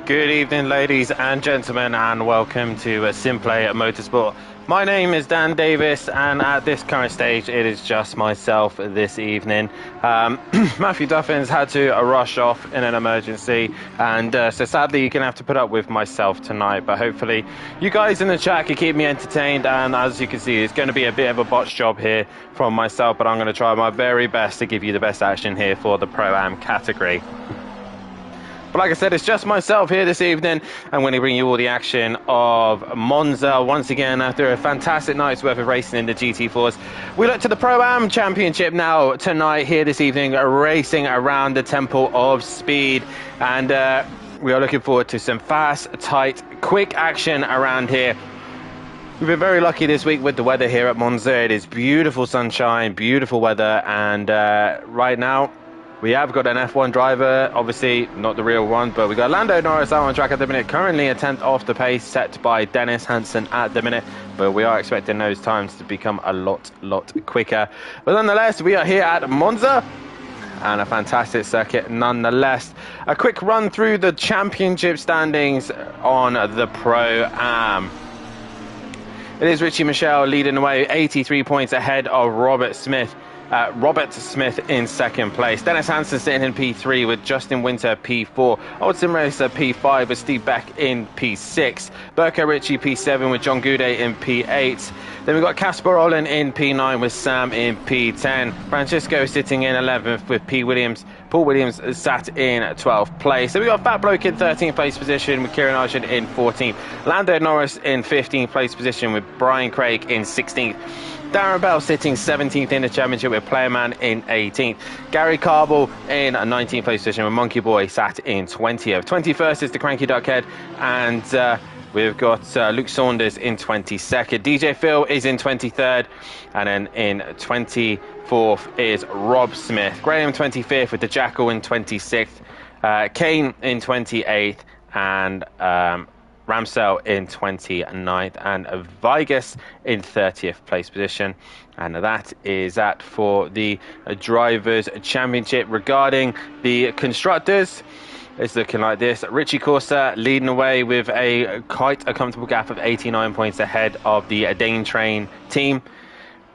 Good evening, ladies and gentlemen, and welcome to Simplay Motorsport. My name is Dan Davis, and at this current stage, it is just myself this evening. Matthew Duffin's had to rush off in an emergency, and so sadly, you're going to have to put up with myself tonight. But hopefully, you guys in the chat can keep me entertained. And as you can see, it's going to be a bit of a botch job here from myself, but I'm going to try my very best to give you the best action here for the Pro-Am category. But like I said, it's just myself here this evening. I'm going to bring you all the action of Monza once again after a fantastic night's worth of racing in the GT4s. We look to the Pro-Am Championship now tonight here this evening, racing around the Temple of Speed. And we are looking forward to some fast, tight, quick action around here. We've been very lucky this week with the weather here at Monza. It is beautiful sunshine, beautiful weather, and right now we have got an F1 driver, obviously not the real one, but we got Lando Norris out on track at the minute, currently a 10th off the pace set by Dennis Hansen at the minute, but we are expecting those times to become a lot quicker. But nonetheless, we are here at Monza, and a fantastic circuit nonetheless. A quick run through the championship standings on the Pro-Am. It is Richie Michelle leading the way, 83 points ahead of Robert Smith in second place. Dennis Hansen sitting in P3 with Justin Winter P4. Old Sim Racer P5 with Steve Beck in P6. Burko Ritchie P7 with John Goudet in P8. Then we've got Casper Olin in P9 with Sam in P10. Francisco sitting in 11th with P. Williams. Paul Williams sat in 12th place. Then we've got Fat Bloke in 13th place position with Kieran Arjun in 14th. Lando Norris in 15th place position with Brian Craig in 16th. Darren Bell sitting 17th in the championship with Playerman in 18th. Gary Carble in 19th place position with Monkey Boy sat in 20th. 21st is the Cranky Duckhead, and we've got Luke Saunders in 22nd. DJ Phil is in 23rd, and then in 24th is Rob Smith. Graham 25th with the Jackal in 26th. Kane in 28th, and Ramsell in 29th, and Vigas in 30th place position. And that is that for the Drivers' Championship. Regarding the Constructors, it's looking like this. Richie Corsa leading the way with quite a comfortable gap of 89 points ahead of the Dane Train team,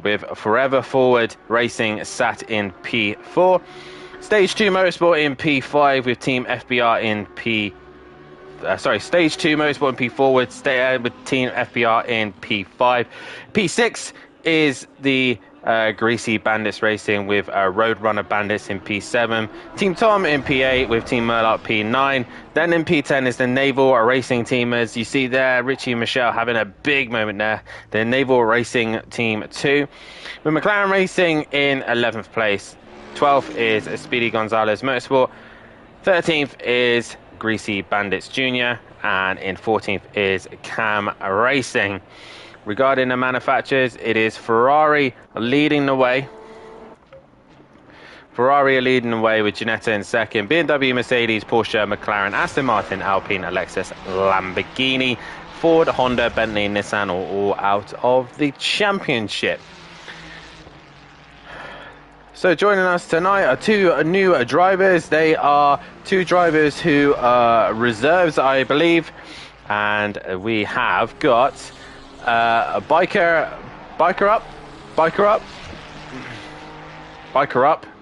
with Forever Forward Racing sat in P4. Stage 2 Motorsport in P5 with Team FBR in Stage 2 Motorsport in P4 with Team FBR in P5. P6 is the Greasy Bandits Racing with Roadrunner Bandits in P7. Team Tom in P8 with Team Murloc P9. Then in P10 is the Naval Racing Team. As you see there, Richie and Michelle having a big moment there. The Naval Racing Team 2. With McLaren Racing in 11th place. 12th is Speedy Gonzalez Motorsport. 13th is Greasy Bandits Jr., and in 14th is Cam Racing. Regarding the manufacturers, it is Ferrari leading the way. Ferrari are leading the way with Ginetta in second. BMW, Mercedes, Porsche, McLaren, Aston Martin, Alpine, Lexus, Lamborghini, Ford, Honda, Bentley, Nissan are all out of the championship. So joining us tonight are two new drivers. They are two drivers who are reserves, I believe. And we have got a biker up.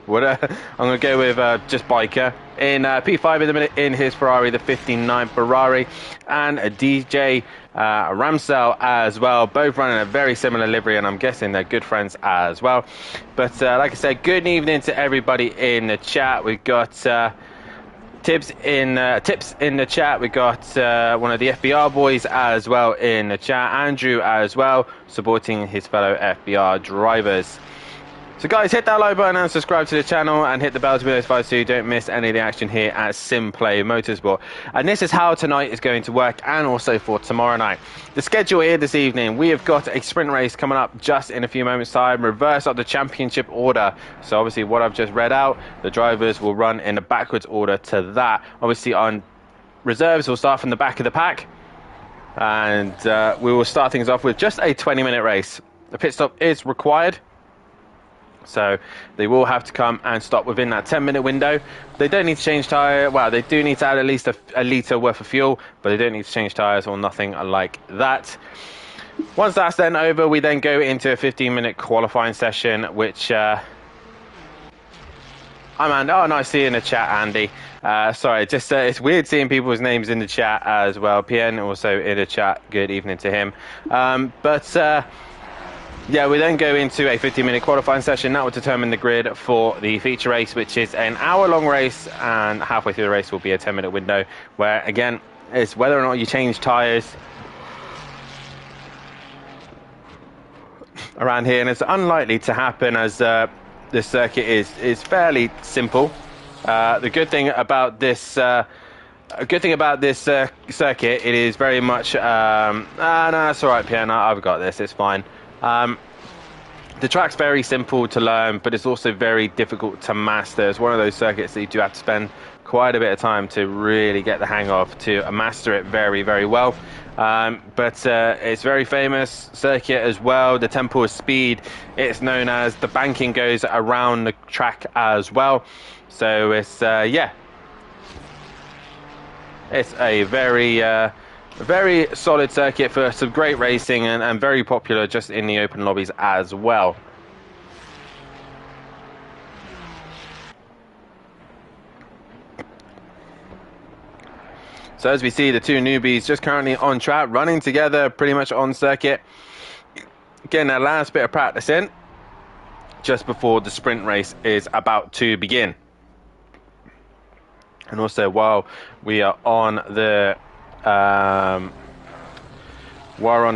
I'm going to go with just biker. In P5 in the minute in his Ferrari, the 59 Ferrari, and a DJ Ramsell as well, both running a very similar livery, and I'm guessing they're good friends as well. But like I said, good evening to everybody in the chat. We've got Tips in the chat. We got one of the FBR boys as well in the chat, Andrew as well, supporting his fellow FBR drivers. So guys, hit that like button and subscribe to the channel, and hit the bell to be notified so you don't miss any of the action here at Simplay Motorsport. And this is how tonight is going to work, and also for tomorrow night. The schedule here this evening, we have got a sprint race coming up just in a few moments time, reverse of the championship order. So obviously what I've just read out, the drivers will run in a backwards order to that. Obviously on reserves, we'll start from the back of the pack, and we will start things off with just a 20-minute race. The pit stop is required. So they will have to come and stop within that 10-minute window. They don't need to change tyre. Well, they do need to add at least a litre worth of fuel, but they don't need to change tyres or nothing like that. Once that's then over, we then go into a 15-minute qualifying session, which I'm Andy. Oh, nice seeing you in the chat, Andy. Sorry, just it's weird seeing people's names in the chat as well. PN also in the chat. Good evening to him. Yeah, we then go into a 15-minute qualifying session. That will determine the grid for the feature race, which is an hour-long race, and halfway through the race will be a 10-minute window, where, again, it's whether or not you change tyres around here, and it's unlikely to happen as this circuit is fairly simple. The good thing about this circuit, it is very much no, it's all right, Pierre. I've got this. It's fine. The track's very simple to learn, but it's also very difficult to master. It's one of those circuits that you do have to spend quite a bit of time to really get the hang of, to master it very, very well. But it's very famous circuit as well. The tempo of speed, it's known as. The banking goes around the track as well. So it's yeah, it's a very solid circuit for some great racing, and very popular just in the open lobbies as well. So as we see, the two newbies just currently on track, running together pretty much on circuit, getting their last bit of practice in just before the sprint race is about to begin. And also, while we are on the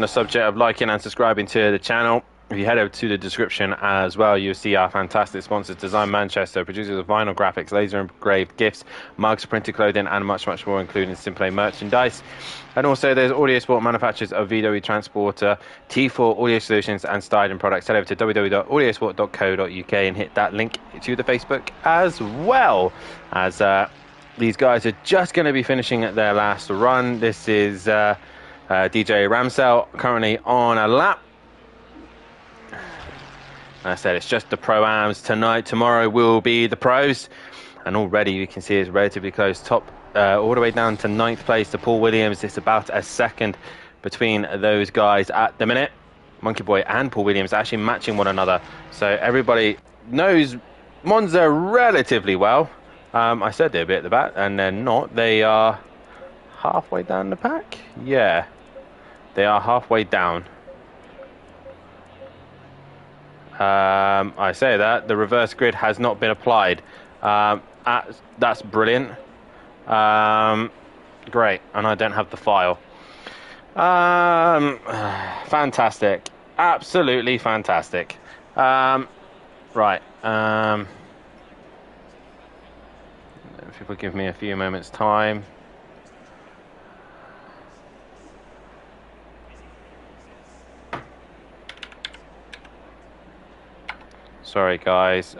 subject of liking and subscribing to the channel, if you head over to the description as well, you'll see our fantastic sponsors, Design Manchester, producers of vinyl graphics, laser engraved gifts, mugs, printed clothing, and much, much more, including Simplay merchandise. And also there's Audio Sport, manufacturers of VW Transporter, T4 Audio Solutions, and styling products. Head over to www.audiosport.co.uk and hit that link to the Facebook as well, as these guys are just going to be finishing at their last run. This is DJ Ramsell currently on a lap. Like I said, it's just the Pro-Ams tonight. Tomorrow will be the Pros. And already you can see it's relatively close. Top all the way down to 9th place to Paul Williams. It's about a second between those guys at the minute. Monkey Boy and Paul Williams actually matching one another. So everybody knows Monza relatively well. I said they're a bit at the back, and they're not. They are halfway down the pack. Yeah, they are halfway down. I say that the reverse grid has not been applied. That's brilliant. Great, and I don't have the file. Fantastic, absolutely fantastic. Right. If people give me a few moments' time. Sorry, guys.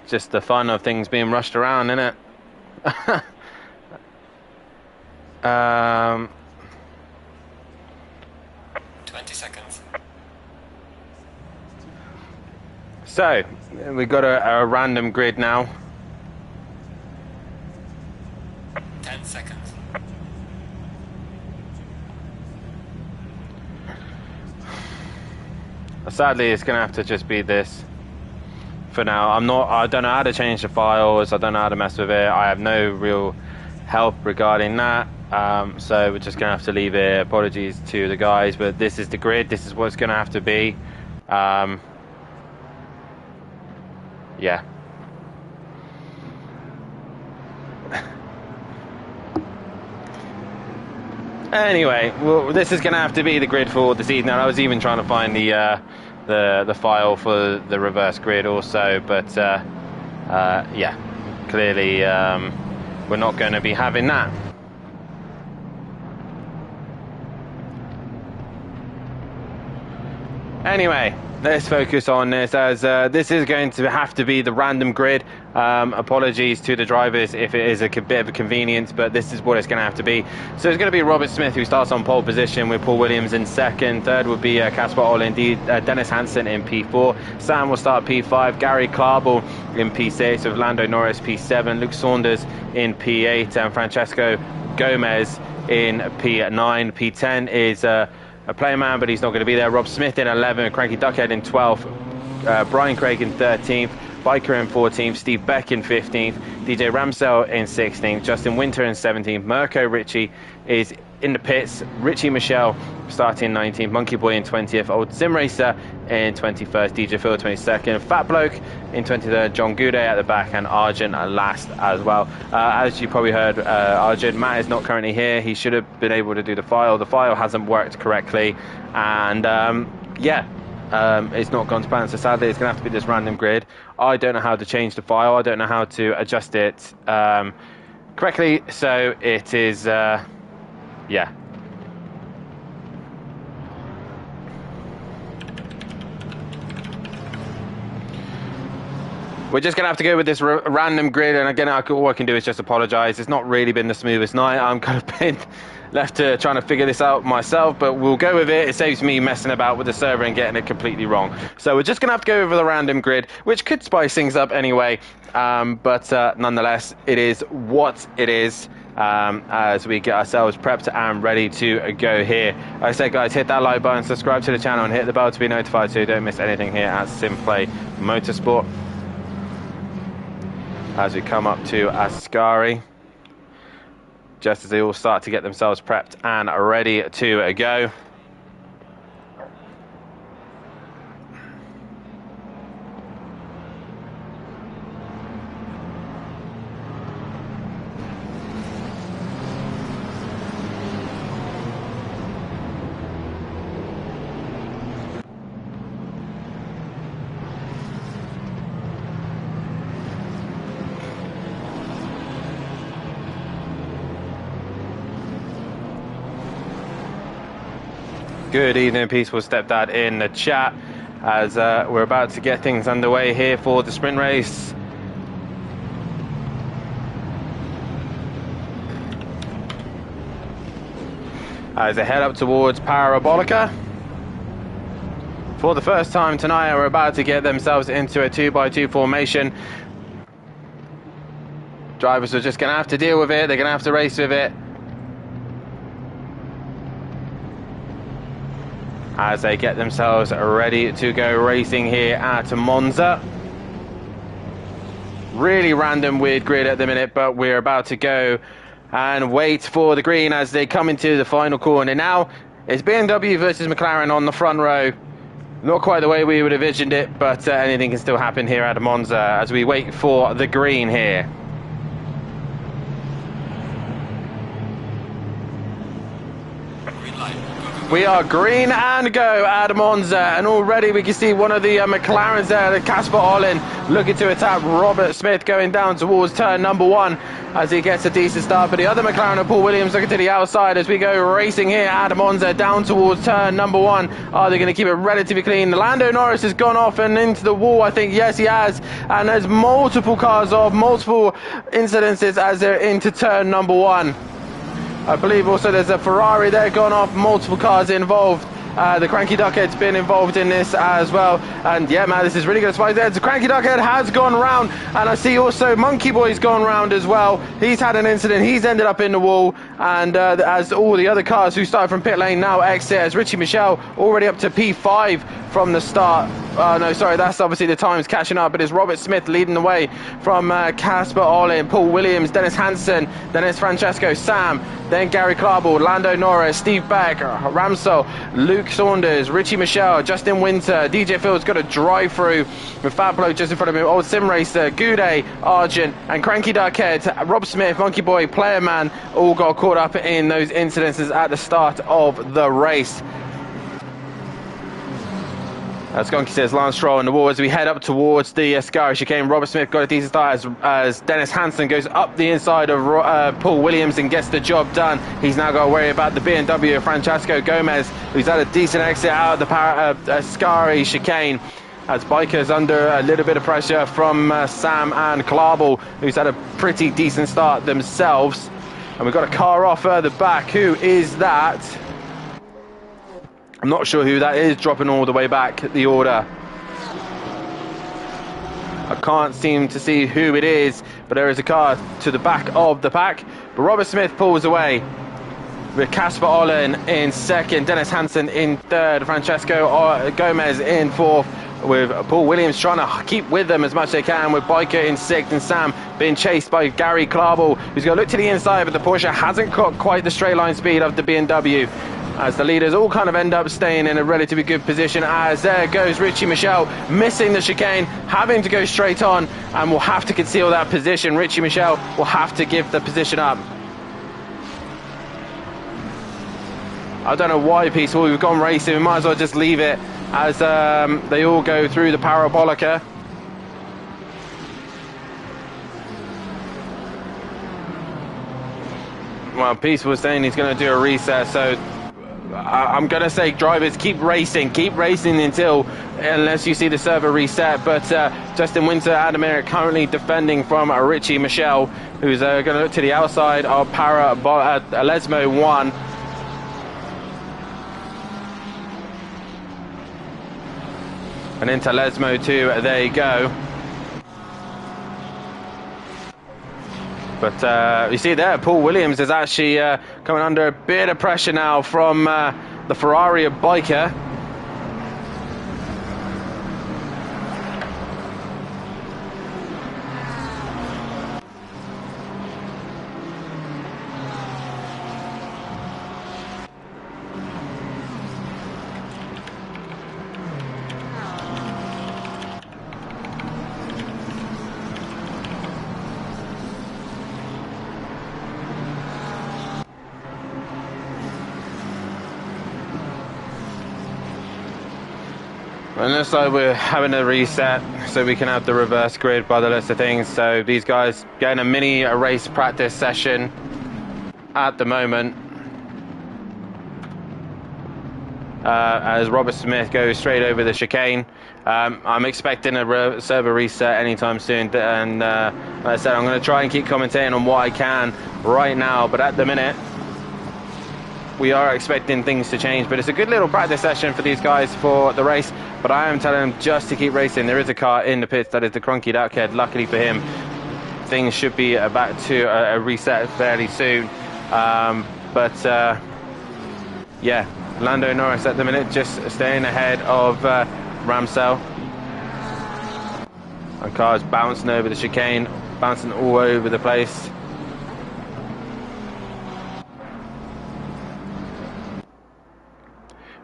Just the fun of things being rushed around, isn't it? 20 seconds. So, we've got a random grid now. 10 seconds. Sadly, it's going to have to just be this for now. I don't know how to change the files. I don't know how to mess with it. I have no real help regarding that. So we're just going to have to leave it. Apologies to the guys, but this is the grid. This is what it's going to have to be. Yeah. Anyway, well, this is going to have to be the grid for this evening. I was even trying to find the file for the reverse grid also, but yeah, clearly we're not going to be having that. Anyway, let's focus on this, as this is going to have to be the random grid. Apologies to the drivers if it is a bit of a convenience, but this is what it's going to have to be. So it's going to be Robert Smith who starts on pole position, with Paul Williams in second. Third would be Casper Olin, Dennis Hansen in P4. Sam will start P5. Gary Klarbel in P6, with Lando Norris P7. Luke Saunders in P8, and Francesco Gomez in P9. P10 is a player man, but he's not going to be there. Rob Smith in 11th, Cranky Duckhead in 12th, Brian Craig in 13th, Biker in 14th, Steve Beck in 15th, DJ Ramsell in 16th, Justin Winter in 17th, Mirko Ritchie is in the pits, Richie Michelle starting 19th, Monkey Boy in 20th, Old Sim Racer in 21st, DJ Phil 22nd, Fat Bloke in 23rd, John Goudet at the back, and Arjun last as well. As you probably heard, Arjun, Matt is not currently here. He should have been able to do the file. The file hasn't worked correctly, and it's not gone to plan. So sadly, it's going to have to be this random grid. I don't know how to change the file. I don't know how to adjust it correctly. So it is, yeah. We're just going to have to go with this random grid, and again, all I can do is just apologise. It's not really been the smoothest night. I'm kind of been left to trying to figure this out myself, but we'll go with it. It saves me messing about with the server and getting it completely wrong. So we're just going to have to go over the random grid, which could spice things up anyway, but nonetheless, it is what it is. As we get ourselves prepped and ready to go here. Like I said, guys, hit that like button, subscribe to the channel, and hit the bell to be notified so you don't miss anything here at Simplay Motorsport. As we come up to Ascari, just as they all start to get themselves prepped and ready to go. Good evening, Peaceful Stepdad in the chat, as we're about to get things underway here for the sprint race. As they head up towards Parabolica. For the first time tonight, we're about to get themselves into a 2x2 formation. Drivers are just going to have to deal with it. They're going to have to race with it, as they get themselves ready to go racing here at Monza. Really random, weird grid at the minute, but we're about to go and wait for the green as they come into the final corner. Now, it's BMW versus McLaren on the front row. Not quite the way we would have envisioned it, but anything can still happen here at Monza as we wait for the green here. We are green and go at Monza, and already we can see one of the McLarens there, Casper Olin, looking to attack Robert Smith going down towards turn number 1 as he gets a decent start. But the other McLaren, Paul Williams, looking to the outside as we go racing here at Monza down towards turn number 1. Are they going to keep it relatively clean? Lando Norris has gone off and into the wall, I think. Yes, he has. And there's multiple cars off, multiple incidences as they're into turn number 1. I believe also there's a Ferrari there gone off, multiple cars involved. The Cranky Duckhead's been involved in this as well. And yeah, man, this is really good. The Cranky Duckhead has gone round, and I see also Monkey Boy's gone round as well. He's had an incident. He's ended up in the wall. And as all the other cars who started from pit lane now exit, as Richie Michelle already up to P5 from the start. No, sorry, that's obviously the times catching up, but it's Robert Smith leading the way from Casper Olin, Paul Williams, Dennis Hansen, then it's Francesco, Sam, then Gary Klarbel, Lando Norris, Steve Beck, Ramsell, Luke Saunders, Richie Michelle, Justin Winter, DJ Phil's got a drive through with Fat Bloke just in front of him, Old Sim Racer, Goudet, Argent, and Cranky Duckhead, Rob Smith, Monkey Boy, Player Man, all got caught up in those incidences at the start of the race. Skunky says Lance Stroll on the wall as we head up towards the Sky chicane. Robert Smith got a decent start as Dennis Hansen goes up the inside of Paul Williams and gets the job done. He's now got to worry about the BMW of Francesco Gomez, who's had a decent exit out of the Sky chicane. As Biker's under a little bit of pressure from Sam and Klarbel, who's had a pretty decent start themselves. And we've got a car off further back. Who is that? I'm not sure who that is, dropping all the way back the order. I can't seem to see who it is, but there is a car to the back of the pack. But Robert Smith pulls away with Casper Olin in second, Dennis Hansen in third, Francesco Gomez in fourth, with Paul Williams trying to keep with them as much as they can, with Biker in sixth and Sam being chased by Gary Klarbel, who's going to look to the inside, but the Porsche hasn't got quite the straight line speed of the BMW, as the leaders all kind of end up staying in a relatively good position. As there goes Richie Michel, missing the chicane, having to go straight on, and will have to conceal that position. Richie Michel will have to give the position up. I don't know why, Peaceful, we've gone racing. We might as well just leave it as they all go through the Parabolica. Well, Peaceful was saying he's going to do a reset, so I'm going to say drivers keep racing until, unless you see the server reset. But Justin Winter, Adam Eric currently defending from Richie Michel, who's going to look to the outside of Lesmo 1. And into Lesmo 2, there you go. But you see there, Paul Williams is actually coming under a bit of pressure now from the Ferrari of Biker. And looks like we're having a reset so we can have the reverse grid by the list of things. So these guys getting a mini race practice session at the moment. As Robert Smith goes straight over the chicane. I'm expecting a server reset anytime soon. And like I said, I'm going to try and keep commentating on what I can right now. But at the minute, we are expecting things to change, but it's a good little practice session for these guys for the race. But I am telling them just to keep racing. There is a car in the pits, that is the Cronky Duckhead. Luckily for him, things should be about to a reset fairly soon. Yeah, Lando Norris at the minute just staying ahead of Ramsell. And cars bouncing over the chicane, bouncing all over the place.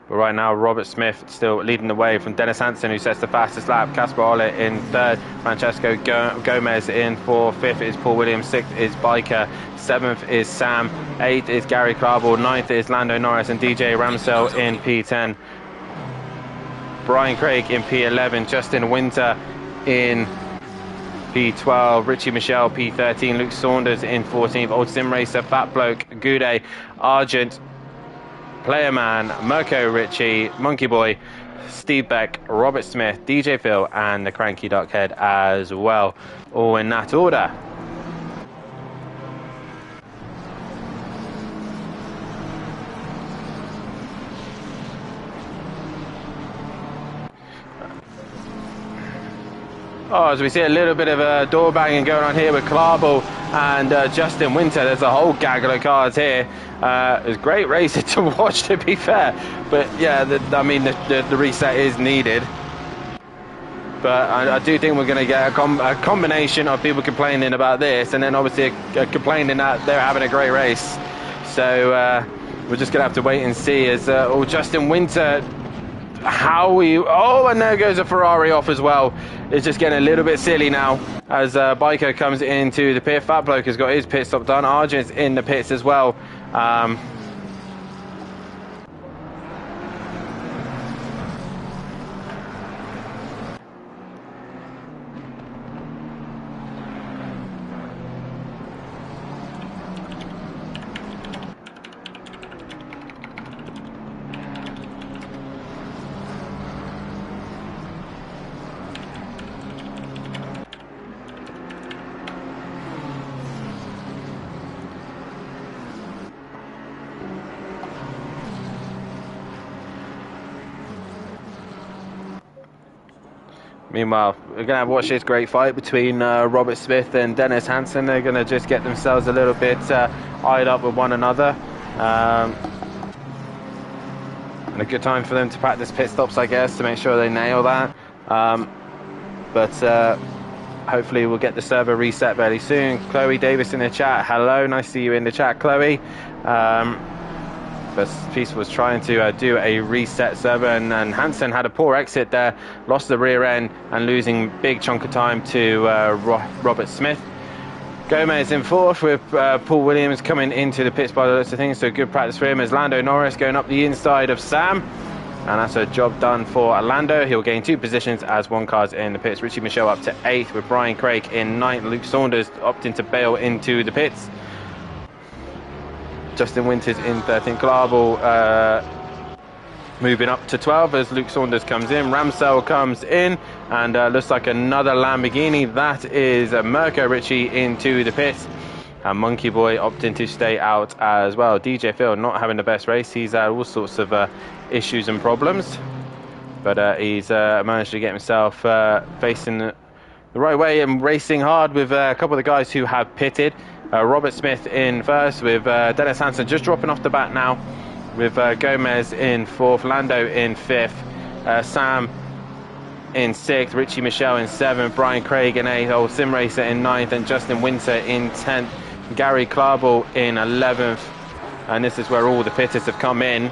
But right now, Robert Smith still leading the way from Dennis Hansen, who sets the fastest lap. Casper Olle in third. Francesco Gomez in fourth. Fifth is Paul Williams. Sixth is Biker. Seventh is Sam. Eighth is Gary Klarbel. Ninth is Lando Norris and DJ Ramsell in P10. Brian Craig in P11. Justin Winter in P12. Richie Michel P13. Luke Saunders in 14th. Old Sim Racer, Fat Bloke, Goudet, Argent, Player Man, Mirko Ritchie, Monkey Boy, Steve Beck, Robert Smith, DJ Phil, and the Cranky Duckhead as well. All in that order. Oh, as we see a little bit of a door banging going on here with Klarbel and Justin Winter. There's a whole gaggle of cars here. It's great racing to watch, to be fair. But yeah, the reset is needed. But I do think we're going to get a combination of people complaining about this, and then obviously complaining that they're having a great race. So we're just going to have to wait and see as Justin Winter... and there goes a Ferrari off as well. It's just getting a little bit silly now as Biker comes into the pit. Fat Bloke has got his pit stop done. Argent's in the pits as well. Meanwhile, we're going to watch this great fight between Robert Smith and Dennis Hansen. They're going to just get themselves a little bit eyed up with one another. And a good time for them to practice pit stops, I guess, to make sure they nail that. But hopefully we'll get the server reset fairly soon. Chloe Davis in the chat. Hello, nice to see you in the chat, Chloe. But Peace was trying to do a reset server, and Hansen had a poor exit there, lost the rear end and losing big chunk of time to Robert Smith. Gomez in fourth, with Paul Williams coming into the pits by the looks of things, so good practice for him as Lando Norris going up the inside of Sam, and that's a job done for Lando. He'll gain 2 positions as 1 car's in the pits. Richie Michelle up to 8th with Brian Craig in 9th. Luke Saunders opting to bail into the pits. Justin Winters in 13th. Glarbal moving up to 12 as Luke Saunders comes in. Ramsell comes in, and looks like another Lamborghini. That is Mirko Ritchie into the pits, and Monkey Boy opting to stay out as well. DJ Phil not having the best race. He's had all sorts of issues and problems, but he's managed to get himself facing the right way and racing hard with a couple of the guys who have pitted. Robert Smith in first, with Dennis Hansen just dropping off the back now, with Gomez in 4th, Lando in 5th, Sam in 6th, Richie Michelle in 7th, Brian Craig in 8th, Old Sim Racer in 9th, and Justin Winter in 10th, Gary Klarbel in 11th, and this is where all the pitters have come in.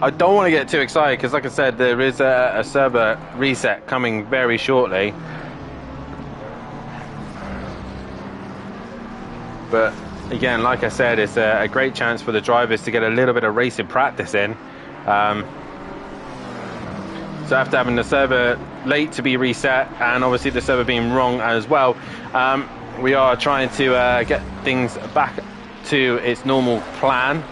I don't want to get too excited because, like I said, there is a server reset coming very shortly. But again, like I said, it's a great chance for the drivers to get a little bit of racing practice in. So after having the server late to be reset, and obviously the server being wrong as well, we are trying to get things back to its normal plan.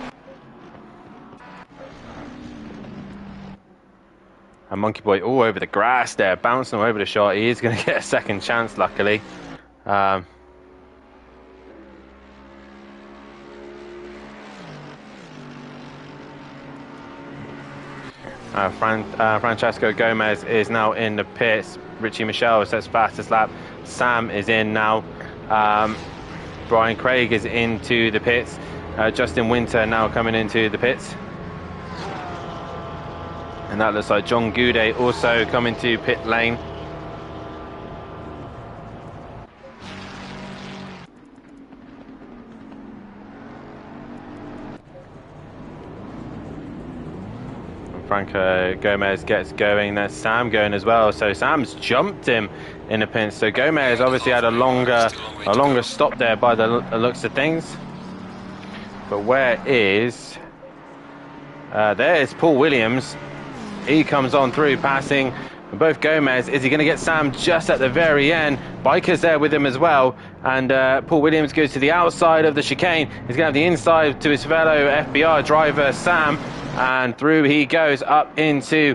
And Monkey Boy all over the grass there, bouncing all over the shot. He is going to get a second chance, luckily. Francesco Gomez is now in the pits. Richie Michelle says fastest lap. Sam is in now. Brian Craig is into the pits. Justin Winter now coming into the pits. And that looks like John Goudet also coming to pit lane. Franco Gomez gets going. There's Sam going as well. So Sam's jumped him in the pins. So Gomez obviously had a longer stop there by the looks of things. But where is... there's Paul Williams. He comes on through, passing both Gomez. Is he going to get Sam just at the very end? Biker's there with him as well. And Paul Williams goes to the outside of the chicane. He's going to have the inside to his fellow FBR driver, Sam. And through he goes up into...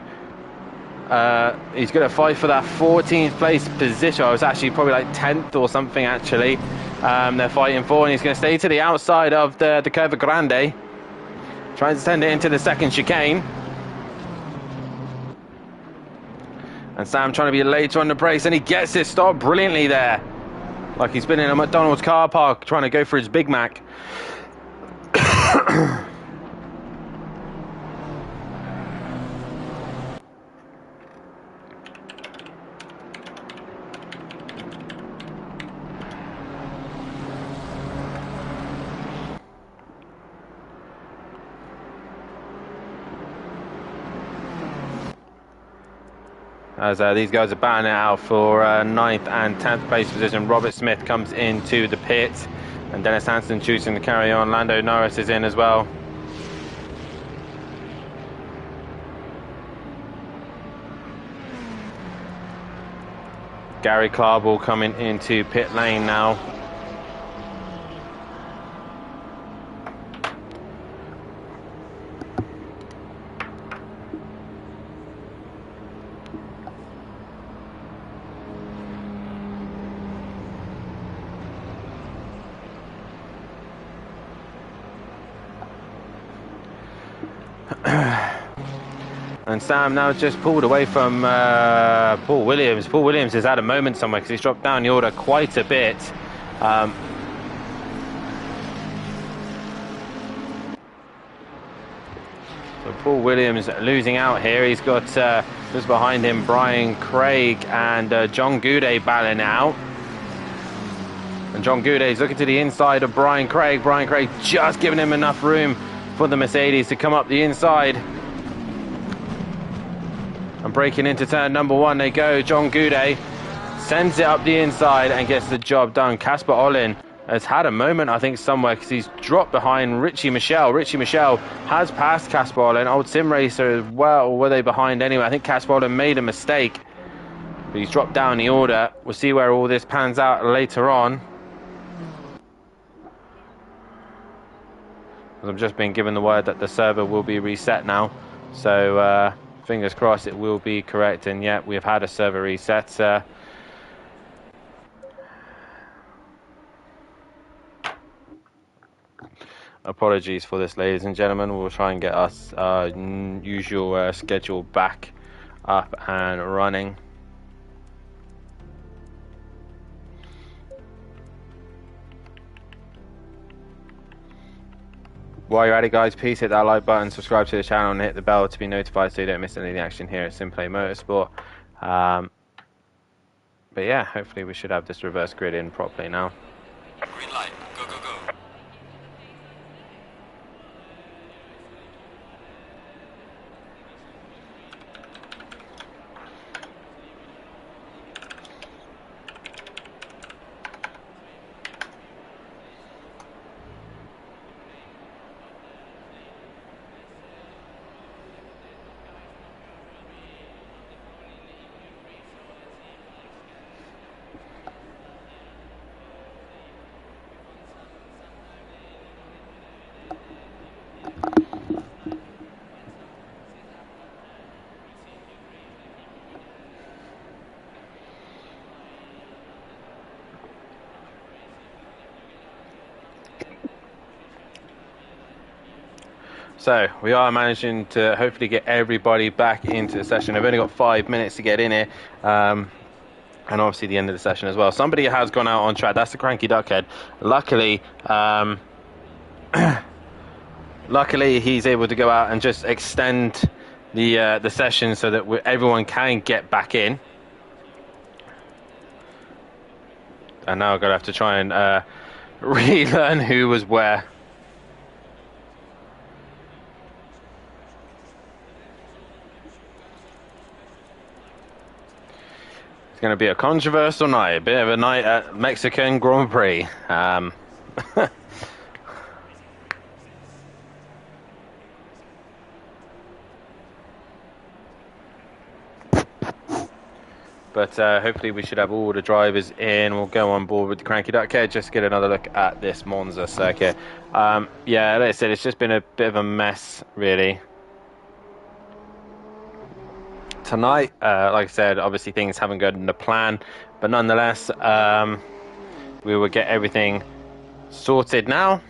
he's going to fight for that 14th place position. I was actually probably like 10th or something, actually. They're fighting for, and he's going to stay to the outside of the Curva Grande. Trying to send it into the second chicane. And Sam trying to be later on the brakes, and he gets it stopped brilliantly there. Like he's been in a McDonald's car park trying to go for his Big Mac. As these guys are battling it out for 9th and 10th place position. Robert Smith comes into the pit, and Dennis Hansen choosing to carry on. Lando Norris is in as well. Gary Klarbel coming into pit lane now. And Sam now just pulled away from Paul Williams. Paul Williams has had a moment somewhere because he's dropped down the order quite a bit. So Paul Williams losing out here. He's got just behind him Brian Craig and John Goudet battling out. And John Goudet is looking to the inside of Brian Craig. Brian Craig just giving him enough room for the Mercedes to come up the inside. And breaking into turn number 1 they go. John Goudet sends it up the inside and gets the job done. Casper Olin has had a moment, I think, somewhere because he's dropped behind Richie Michel. Richie Michel has passed Casper Olin. Old Sim Racer as well. Or were they behind anyway? I think Casper Olin made a mistake. But he's dropped down the order. We'll see where all this pans out later on. I'm just being given the word that the server will be reset now. So fingers crossed it will be correct. And yeah, we've had a server reset. Apologies for this, ladies and gentlemen. We'll try and get us usual schedule back up and running. While you're at it, guys, please hit that like button, subscribe to the channel, and hit the bell to be notified so you don't miss any of the action here at Simplay Motorsport. But yeah, hopefully we should have this reverse grid in properly now. Green light. Go, go, go. So we are managing to hopefully get everybody back into the session. I've only got 5 minutes to get in here, and obviously the end of the session as well. Somebody has gone out on track. That's the Cranky Duckhead. Luckily, luckily he's able to go out and just extend the session so that everyone can get back in. And now I'm gonna have to try and relearn who was where. It's going to be a controversial night, a bit of a night at Mexican Grand Prix. But hopefully we should have all the drivers in. We'll go on board with the Cranky Duckhead, just get another look at this Monza circuit. Yeah, like I said, it's just been a bit of a mess, really. Tonight, like I said, obviously things haven't gone to plan, but nonetheless, we will get everything sorted now.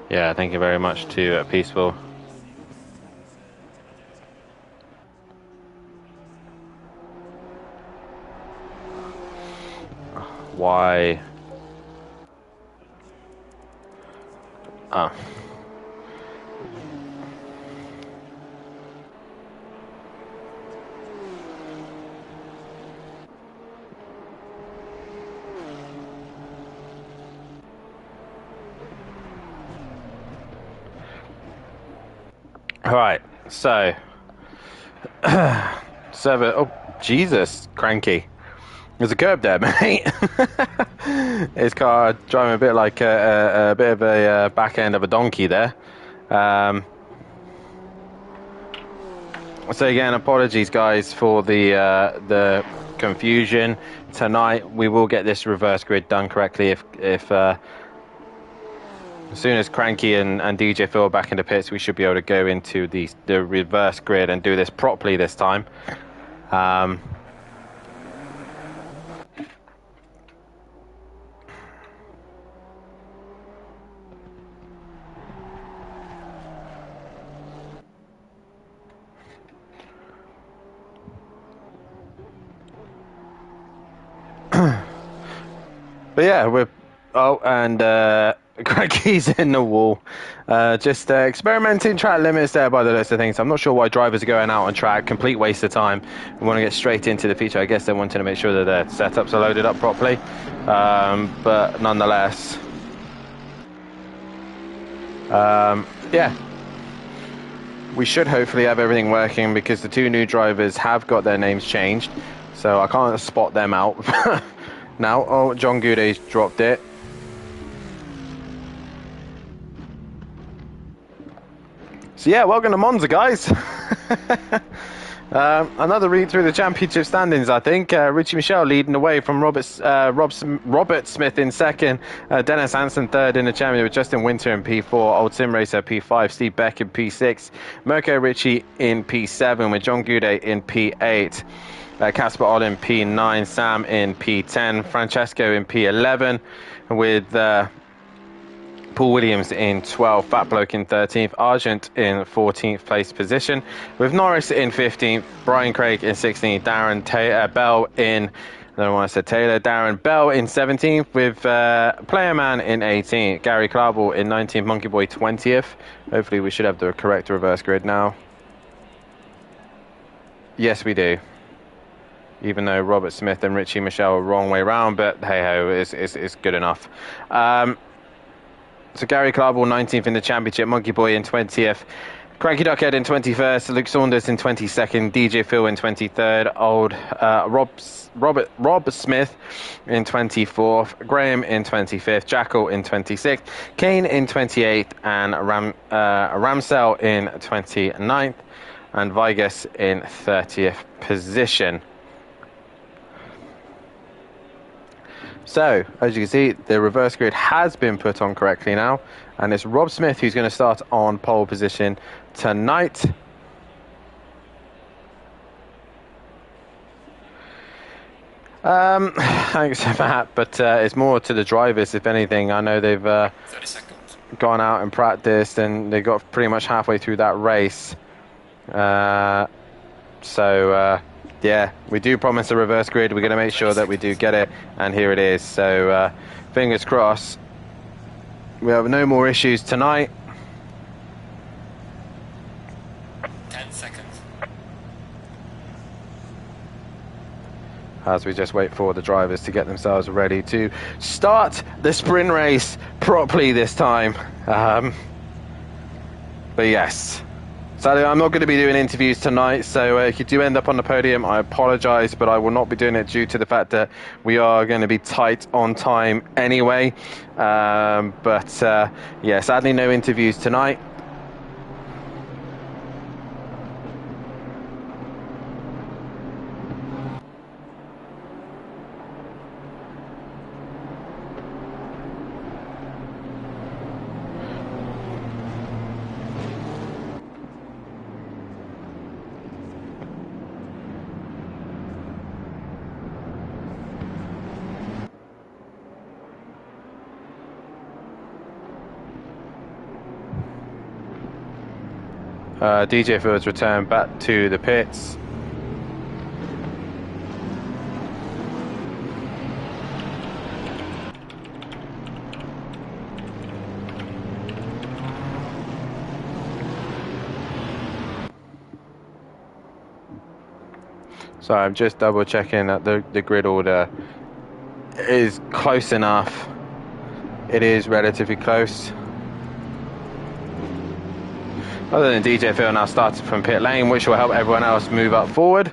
Yeah, thank you very much to Peaceful. Why? Oh. All right, so server. Oh, Jesus, Cranky. There's a curb there, mate. His car driving a bit like a bit of a back end of a donkey there. So again, apologies, guys, for the confusion. Tonight we will get this reverse grid done correctly if As soon as Cranky and DJ Phil are back in the pits, we should be able to go into the reverse grid and do this properly this time. But yeah, we're... Oh, and Cranky's in the wall. Just experimenting track limits there by the list of things. I'm not sure why drivers are going out on track. Complete waste of time. We want to get straight into the feature. I guess they're wanting to make sure that their setups are loaded up properly. But nonetheless... yeah. We should hopefully have everything working because the two new drivers have got their names changed. So I can't spot them out now. Oh, John Goudet's dropped it. So yeah, welcome to Monza, guys. Another read through the championship standings, I think. Richie Michelle leading away from Robert Smith in second. Dennis Hansen third in the championship with Justin Winter in P4. Old Sim Racer P5. Steve Beck in P6. Mirko Ritchie in P7 with John Goudet in P8. Casper Odd in P9. Sam in P10. Francesco in P11 with... Paul Williams in 12th, Fat Bloke in 13th, Argent in 14th place position, with Norris in 15th, Brian Craig in 16th, Bell in, I don't know why I said Taylor, Darren Bell in 17th, with Player Man in 18th, Gary Clarble in 19th, Monkey Boy 20th. Hopefully we should have the correct reverse grid now. Yes, we do. Even though Robert Smith and Richie Michelle are wrong way round, but hey ho, it's good enough. So Gary Clarble 19th in the championship, Monkey Boy in 20th, Cranky Duckhead in 21st, Luke Saunders in 22nd, DJ Phil in 23rd, old Rob Smith in 24th, Graham in 25th, Jackal in 26th, Kane in 28th, and Ramsell in 29th, and Vigas in 30th position. So, as you can see, the reverse grid has been put on correctly now, and it's Rob Smith who's going to start on pole position tonight. Thanks for that, but it's more to the drivers, if anything. I know they've 30 seconds. Gone out and practiced, and they got pretty much halfway through that race. Yeah, we do promise a reverse grid. We're going to make sure that we do get it, and here it is. So fingers crossed. We have no more issues tonight. 10 seconds. As we just wait for the drivers to get themselves ready to start the sprint race properly this time. But yes. Sadly, I'm not going to be doing interviews tonight, so if you do end up on the podium, I apologise, but I will not be doing it due to the fact that we are going to be tight on time anyway. Yeah, sadly, no interviews tonight. DJ Fields returned back to the pits. So I'm just double checking that the grid order is close enough. It is relatively close. Other than DJ Phil now started from pit lane, which will help everyone else move up forward.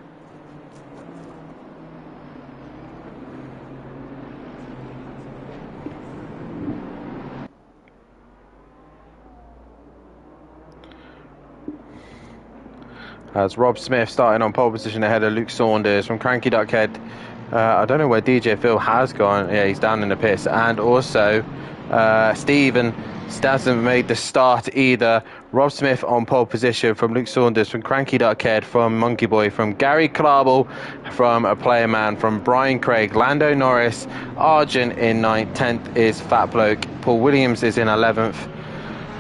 As Rob Smith starting on pole position ahead of Luke Saunders from Cranky Duckhead. I don't know where DJ Phil has gone. Yeah, he's down in the pits. And also Steven hasn't made the start either. Rob Smith on pole position from Luke Saunders, from Cranky Duckhead, from Monkey Boy, from Gary Klarbel, from a Player Man, from Brian Craig, Lando Norris, Arjun in 9th, 10th is Fat Bloke, Paul Williams is in 11th,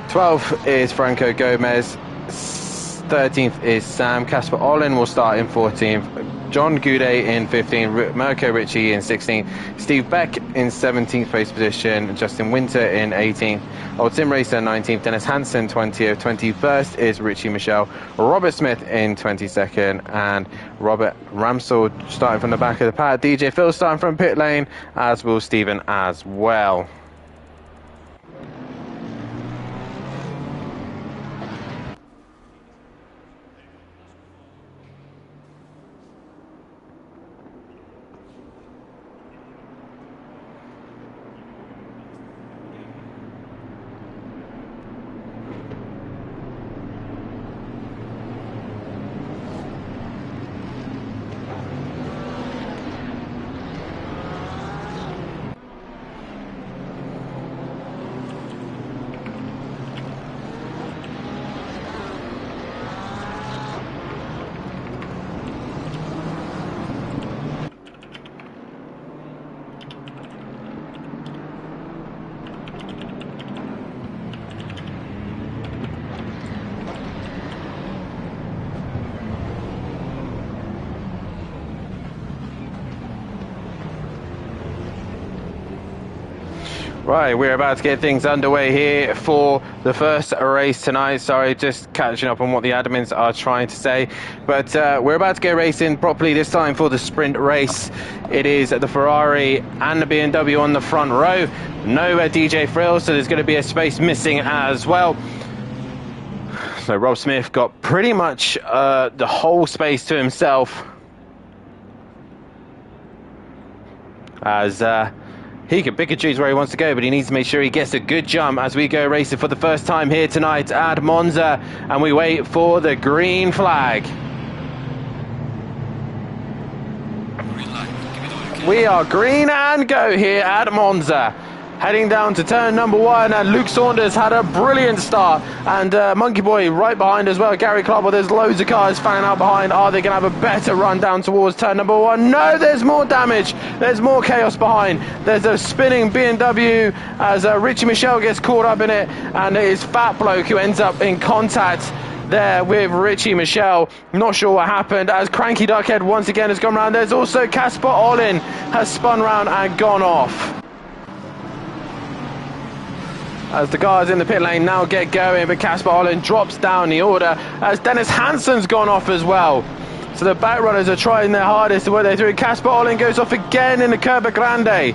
12th is Franco Gomez, 13th is Sam, Casper Olin will start in 14th, John Goudet in 15th, Mirko Ritchie in 16th, Steve Beck in 17th place position, Justin Winter in 18th, Old Sim Racer 19th, Dennis Hansen 20th, 21st is Richie Michelle, Robert Smith in 22nd, and Robert Ramsell starting from the back of the pad, DJ Phil starting from pit lane, as will Stephen as well. Right, we're about to get things underway here for the first race tonight. Sorry, just catching up on what the admins are trying to say. But we're about to get racing properly this time for the sprint race. It is the Ferrari and the BMW on the front row. No DJ Frill, so there's going to be a space missing as well. So Rob Smith got pretty much the whole space to himself. As he can pick and choose where he wants to go, but he needs to make sure he gets a good jump as we go racing for the first time here tonight at Monza, and we wait for the green flag. Green light. Give me the word, okay? We are green and go here at Monza. Heading down to turn number 1, and Luke Saunders had a brilliant start, and Monkey Boy right behind as well. Gary Klarbel, there's loads of cars fanning out behind. Are they going to have a better run down towards turn number 1? No, there's more damage. There's more chaos behind. There's a spinning BMW as Richie Michelle gets caught up in it, and it is Fat Bloke who ends up in contact there with Richie Michelle. Not sure what happened as Cranky Duckhead once again has gone round. There's also Casper Olin has spun round and gone off. As the guys in the pit lane now get going, but Casper Olin drops down the order as Dennis Hansen's gone off as well. So the back runners are trying their hardest to work their through. Casper Olin goes off again in the Curva Grande.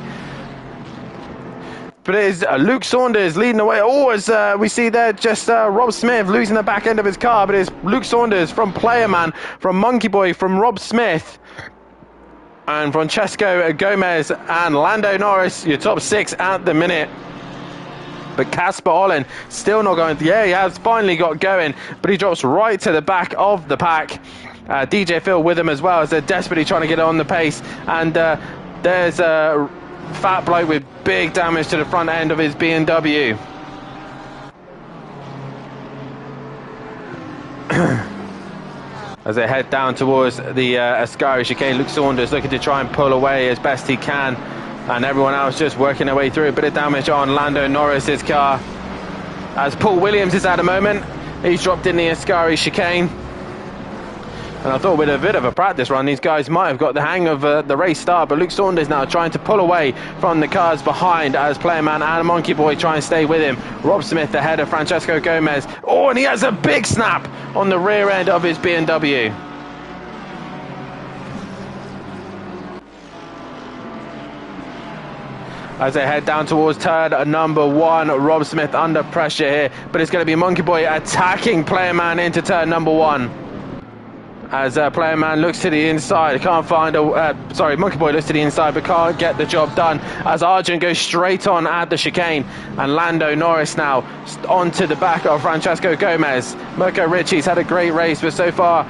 But it is Luke Saunders leading the way. Oh, as we see there, just Rob Smith losing the back end of his car. But it's Luke Saunders from Player Man, from Monkey Boy, from Rob Smith, and Francesco Gomez and Lando Norris, your top 6 at the minute. But Casper Olin still not going. Yeah, he has finally got going, but he drops right to the back of the pack. DJ Phil with him as well as they're desperately trying to get on the pace. And there's a Fat Bloke with big damage to the front end of his BMW. As they head down towards the Ascari chicane, Luke Saunders looking to try and pull away as best he can. And everyone else just working their way through. A bit of damage on Lando Norris's car as Paul Williams is at the moment. He's dropped in the Ascari chicane. And I thought with a bit of a practice run, these guys might have got the hang of the race start. But Luke Saunders now trying to pull away from the cars behind as Player Man and Monkey Boy try and stay with him. Rob Smith ahead of Francesco Gomez. Oh, and he has a big snap on the rear end of his BMW. As they head down towards turn number 1, Rob Smith under pressure here, but it's going to be Monkey Boy attacking Player Man into turn number 1. As Player Man looks to the inside, can't find a... Monkey Boy looks to the inside, but can't get the job done. As Arjun goes straight on at the chicane, and Lando Norris now onto the back of Francesco Gomez. Mirko Ritchie's had a great race, but so far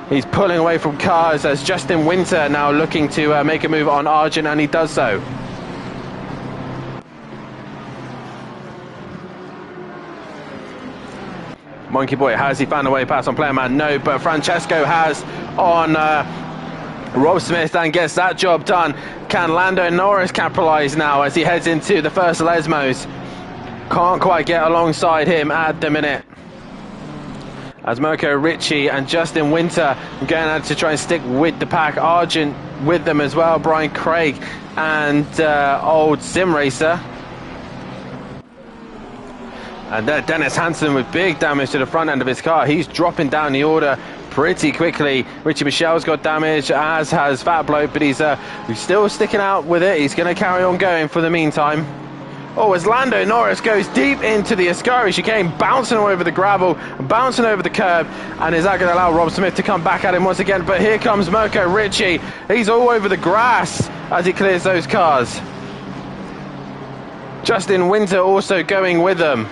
he's pulling away from cars as Justin Winter now looking to make a move on Arjun, and he does so. Monkey Boy, has he found a way past on player man? No, but Francesco has on Rob Smith and gets that job done. Can Lando Norris capitalise now as he heads into the first Lesmos? Can't quite get alongside him at the minute, as Mirko Ricci and Justin Winter going out to try and stick with the pack. Argent with them as well, Brian Craig and old Sim Racer. And there, Dennis Hansen with big damage to the front end of his car. He's dropping down the order pretty quickly. Richie Michel's got damage, as has Fat Bloke, but he's still sticking out with it. He's going to carry on going for the meantime. Oh, as Lando Norris goes deep into the Ascari chicane, bouncing all over the gravel, bouncing over the curb, and is that going to allow Rob Smith to come back at him once again? But here comes Mirko Ricci. He's all over the grass as he clears those cars. Justin Winter also going with them.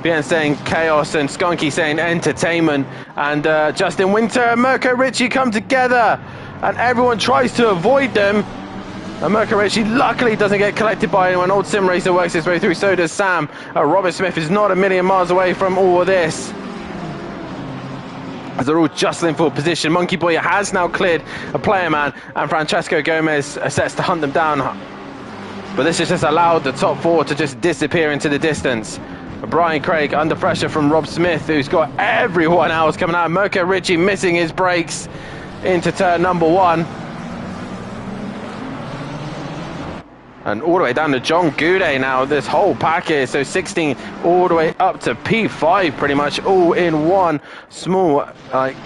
Bien saying chaos and Skunky saying entertainment, and Justin Winter and Mirko Ricci come together, and everyone tries to avoid them. And Mirko Ricci luckily doesn't get collected by anyone. Old Sim Racer works his way through, so does Sam. Robert Smith is not a million miles away from all of this, as they're all jostling for position. Monkey Boy has now cleared a player man, and Francesco Gomez sets to hunt them down. But this has just allowed the top four to just disappear into the distance. Brian Craig under pressure from Rob Smith, who's got everyone else coming out. Mirko Ricci missing his brakes into turn number one. And all the way down to John Goudet now, this whole pack here. So 16 all the way up to P5, pretty much all in one small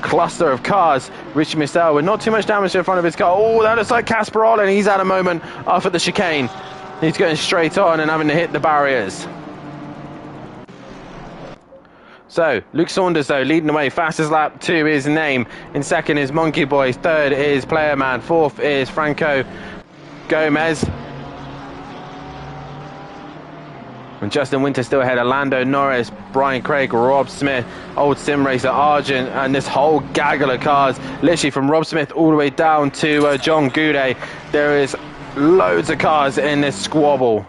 cluster of cars. Richie Mistel with not too much damage in front of his car. Oh, that looks like Casper Olin. He's had a moment off at the chicane. He's going straight on and having to hit the barriers. So, Luke Saunders, though, leading the way, fastest lap to his name. In second is Monkey Boy. Third is Player Man. Fourth is Franco Gomez. And Justin Winter still ahead of Lando Norris, Brian Craig, Rob Smith, Old Sim Racer, Argent, and this whole gaggle of cars, literally from Rob Smith all the way down to John Goudet. There is loads of cars in this squabble.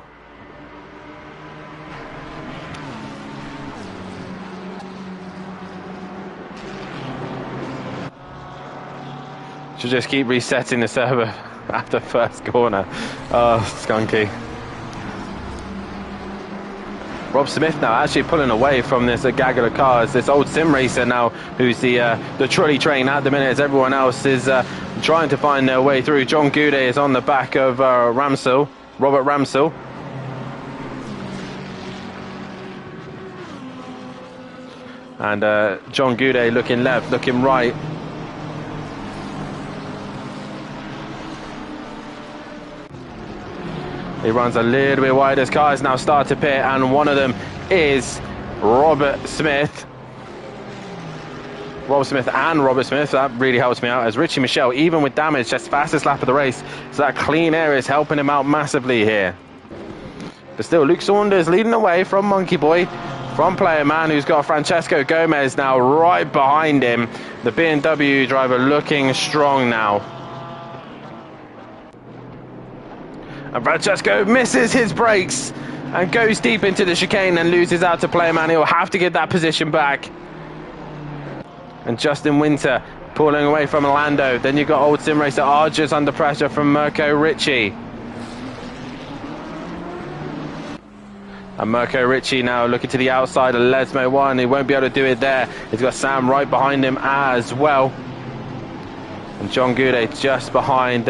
Should just keep resetting the server after first corner. Oh, Skunky. Rob Smith now actually pulling away from this gaggle of cars. This Old Sim Racer now, who's the trolley train at the minute, as everyone else is trying to find their way through. John Goudet is on the back of Robert Ramsell. And John Goudet looking left, looking right. He runs a little bit wide as cars now start to pit, and one of them is Robert Smith. Robert Smith and Robert Smith, that really helps me out, as Richie Michel, even with damage, just fastest lap of the race. So that clean air is helping him out massively here. But still, Luke Saunders leading away from Monkey Boy, from Player Man, who's got Francesco Gomez now right behind him. The BMW driver looking strong now. And Francesco misses his brakes and goes deep into the chicane and loses out to Player Man. He'll have to get that position back. And Justin Winter pulling away from Lando. Then you've got Old Sim Racer Argers under pressure from Mirko Ricci. And Mirko Ricci now looking to the outside of Lesmo 1. He won't be able to do it there. He's got Sam right behind him as well. And John Goudet just behind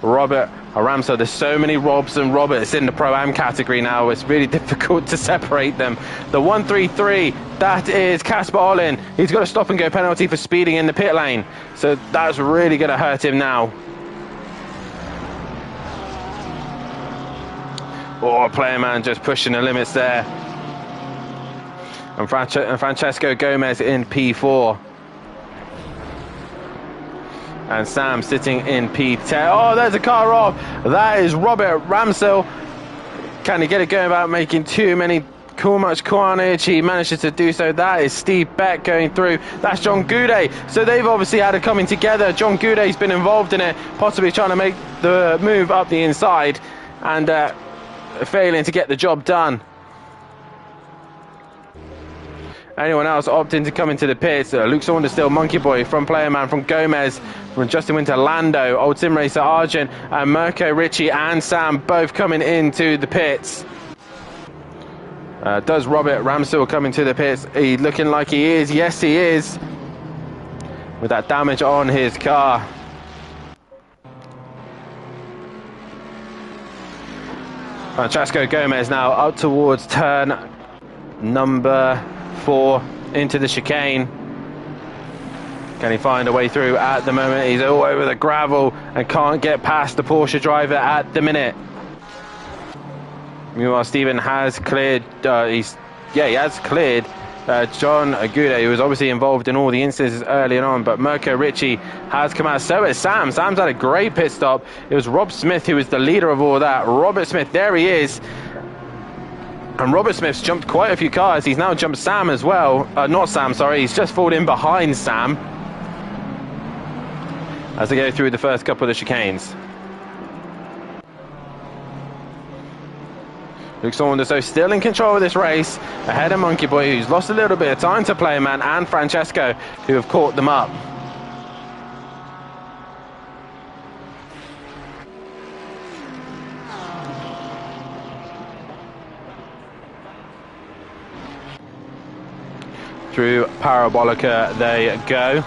Robert Ramsell. There's so many Robs and Roberts in the Pro-Am category now, it's really difficult to separate them. The 133, that is Casper Olin. He's got a stop and go penalty for speeding in the pit lane, so that's really going to hurt him now. Oh, Player Man just pushing the limits there. And Francesco Gomez in P4. And Sam sitting in P10. Oh, there's a car off. That is Robert Ramsell. Can he get it going without making too much carnage? He manages to do so. That is Steve Beck going through. That's John Goudet. So they've obviously had it coming together. John Goudet's been involved in it, possibly trying to make the move up the inside and failing to get the job done. anyone else opting to come into the pits. Luke Saunders still, Monkey Boy from Player Man, from Gomez, from Justin Winter, Lando, Old Sim Racer, Argent, and Mirko, Richie and Sam both coming into the pits. Does Robert Ramsdell come into the pits? He looking like he is. Yes, he is. With that damage on his car. Francesco Gomez now up towards turn number 4 into the chicane. Can he find a way through? At the moment, he's all over the gravel and can't get past the Porsche driver at the minute. Meanwhile, Stephen has cleared. He has cleared John Agude, who was obviously involved in all the instances earlier on. But Mirko Richie has come out. So is Sam. Sam's had a great pit stop. It was Rob Smith who was the leader of all that. Robert Smith, there he is. And Robert Smith's jumped quite a few cars. He's now jumped Sam as well. Not Sam, sorry. He's just fallen in behind Sam as they go through the first couple of the chicanes. Luke Saunders, though, still in control of this race, ahead of Monkey Boy, who's lost a little bit of time to Player Man, and Francesco, who have caught them up. Through Parabolica they go.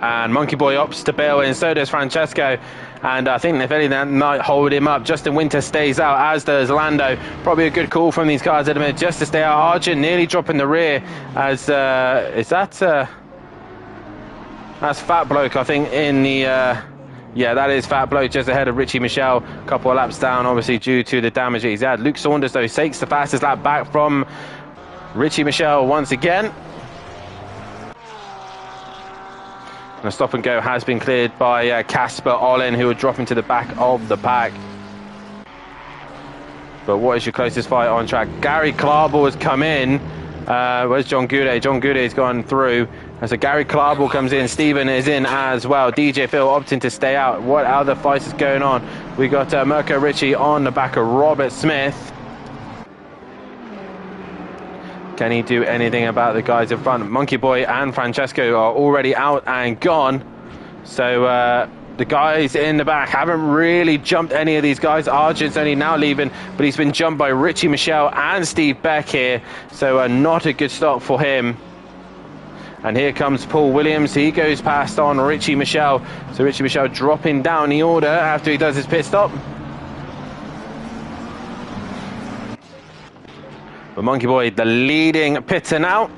And Monkey Boy opts to bail in, so does Francesco. And I think if anything, that might hold him up. Justin Winter stays out, as does Lando. Probably a good call from these guys at the minute, just to stay out. Argent nearly dropping the rear. As is that? That's Fat Bloke, I think. In the yeah, that is Fat Bloke, just ahead of Richie Michelle. A couple of laps down, obviously due to the damage that he's had. Luke Saunders, though, takes the fastest lap back from Richie Michelle once again. And a stop and go has been cleared by Casper Olin, who will drop into the back of the pack. But what is your closest fight on track? Gary Clarble has come in. Where's John Goudet? John Goudet's gone through. And so Gary Clarble comes in. Stephen is in as well. DJ Phil opting to stay out. What other fights is going on? We got Mirko Richie on the back of Robert Smith. Can he do anything about the guys in front? Monkey Boy and Francesco are already out and gone. So the guys in the back haven't really jumped any of these guys. Argent's only now leaving, but he's been jumped by Richie Michelle and Steve Beck here. So not a good stop for him. And here comes Paul Williams. He goes past on Richie Michelle. So Richie Michelle dropping down the order after he does his pit stop. But Monkey Boy, the leading pitter now.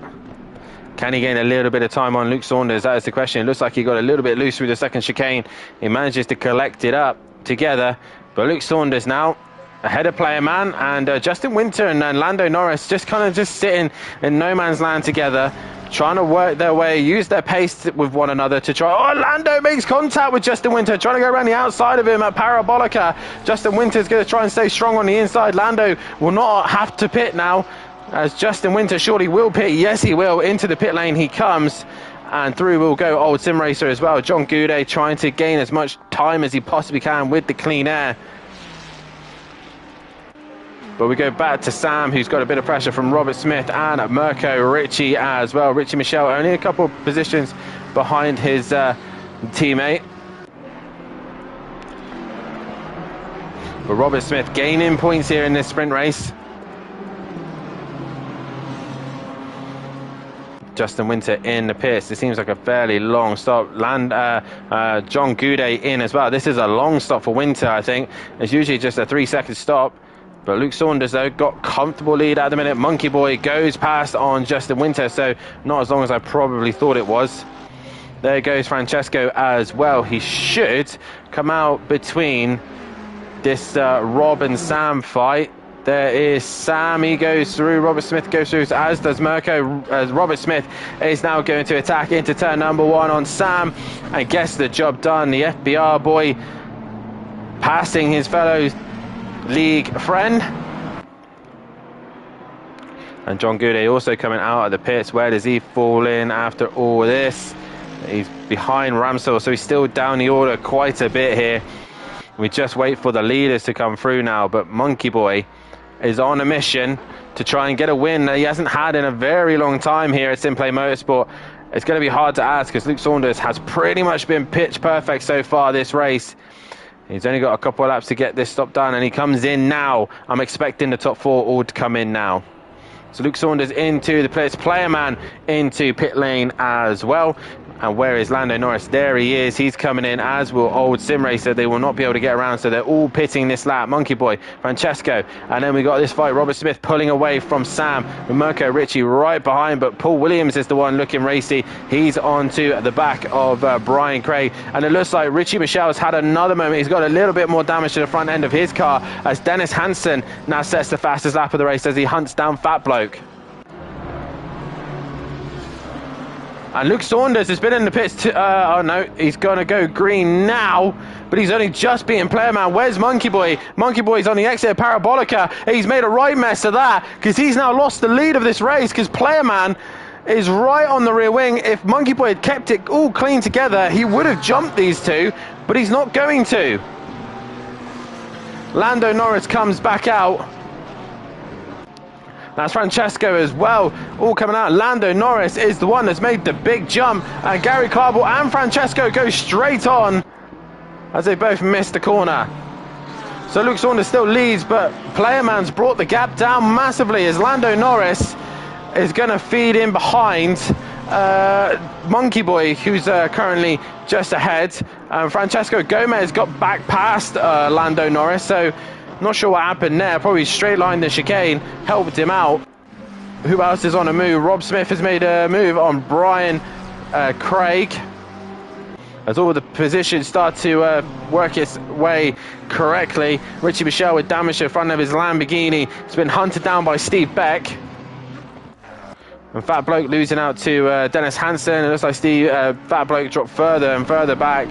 Can he gain a little bit of time on Luke Saunders? That is the question. It looks like he got a little bit loose through the second chicane. He manages to collect it up together. But Luke Saunders now ahead of Player Man, and Justin Winter and Lando Norris just kind of just sitting in no man's land together, trying to work their way, use their pace with one another to try. Oh, Lando makes contact with Justin Winter, trying to go around the outside of him at Parabolica. Justin Winter's going to try and stay strong on the inside. Lando will not have to pit now, as Justin Winter surely will pit. Yes, he will. Into the pit lane he comes, and through will go Old Sim Racer as well. John Goudet trying to gain as much time as he possibly can with the clean air. But we go back to Sam, who's got a bit of pressure from Robert Smith and Mirko Richie as well. Richie Michelle only a couple of positions behind his teammate. But Robert Smith gaining points here in this sprint race. Justin Winter in the pits. It seems like a fairly long stop. John Goudet in as well. This is a long stop for Winter, I think. It's usually just a 3-second stop. But Luke Saunders, though, got comfortable lead at the minute. Monkey Boy goes past on Justin Winter, so not as long as I probably thought it was. There goes Francesco as well. He should come out between this Rob and Sam fight. There is Sam, he goes through, Robert Smith goes through, as does Mirko. As Robert Smith is now going to attack into turn number 1 on Sam and gets the job done. The FBR boy passing his fellow league friend. And John Goudet also coming out of the pits. Where does he fall in after all this? He's behind Ramsdell, so he's still down the order quite a bit here. We just wait for the leaders to come through now, but Monkey Boy is on a mission to try and get a win that he hasn't had in a very long time here at Simplay Motorsport. It's going to be hard to ask because Luke Saunders has pretty much been pitch perfect so far this race. He's only got a couple of laps to get this stop done, and he comes in now. I'm expecting the top 4 all to come in now. So Luke Saunders into the place, player man into pit lane as well. And where is Lando Norris? There he is. He's coming in, as will old Sim Racer. They will not be able to get around, so they're all pitting this lap. Monkey Boy, Francesco, and then we got this fight. Robert Smith pulling away from Sam. Mirko Ritchie right behind, but Paul Williams is the one looking racy. He's onto the back of Brian Craig, and it looks like Richie Michel's had another moment. He's got a little bit more damage to the front end of his car, as Dennis Hansen now sets the fastest lap of the race as he hunts down Fat Bloke. And Luke Saunders has been in the pits. Oh no, he's going to go green now, but he's only just beaten player man. Where's Monkey Boy? Monkey Boy's on the exit of Parabolica. He's made a right mess of that because he's now lost the lead of this race because player man is right on the rear wing. If Monkey Boy had kept it all clean together, he would have jumped these two, but he's not going to. Lando Norris comes back out. That's Francesco as well, all coming out. Lando Norris is the one that's made the big jump, and Gary Carble and Francesco go straight on as they both missed the corner. So Luke Saunders still leads, but Playerman's brought the gap down massively as Lando Norris is going to feed in behind Monkey Boy, who's currently just ahead. Francesco Gomez got back past Lando Norris, so not sure what happened there. Probably straight line the chicane helped him out. Who else is on a move? Rob Smith has made a move on Brian Craig, as all the positions start to work its way correctly. Richie Michel with damage to the front of his Lamborghini. It's been hunted down by Steve Beck. And Fat Bloke losing out to Dennis Hansen. It looks like Fat Bloke dropped further and further back.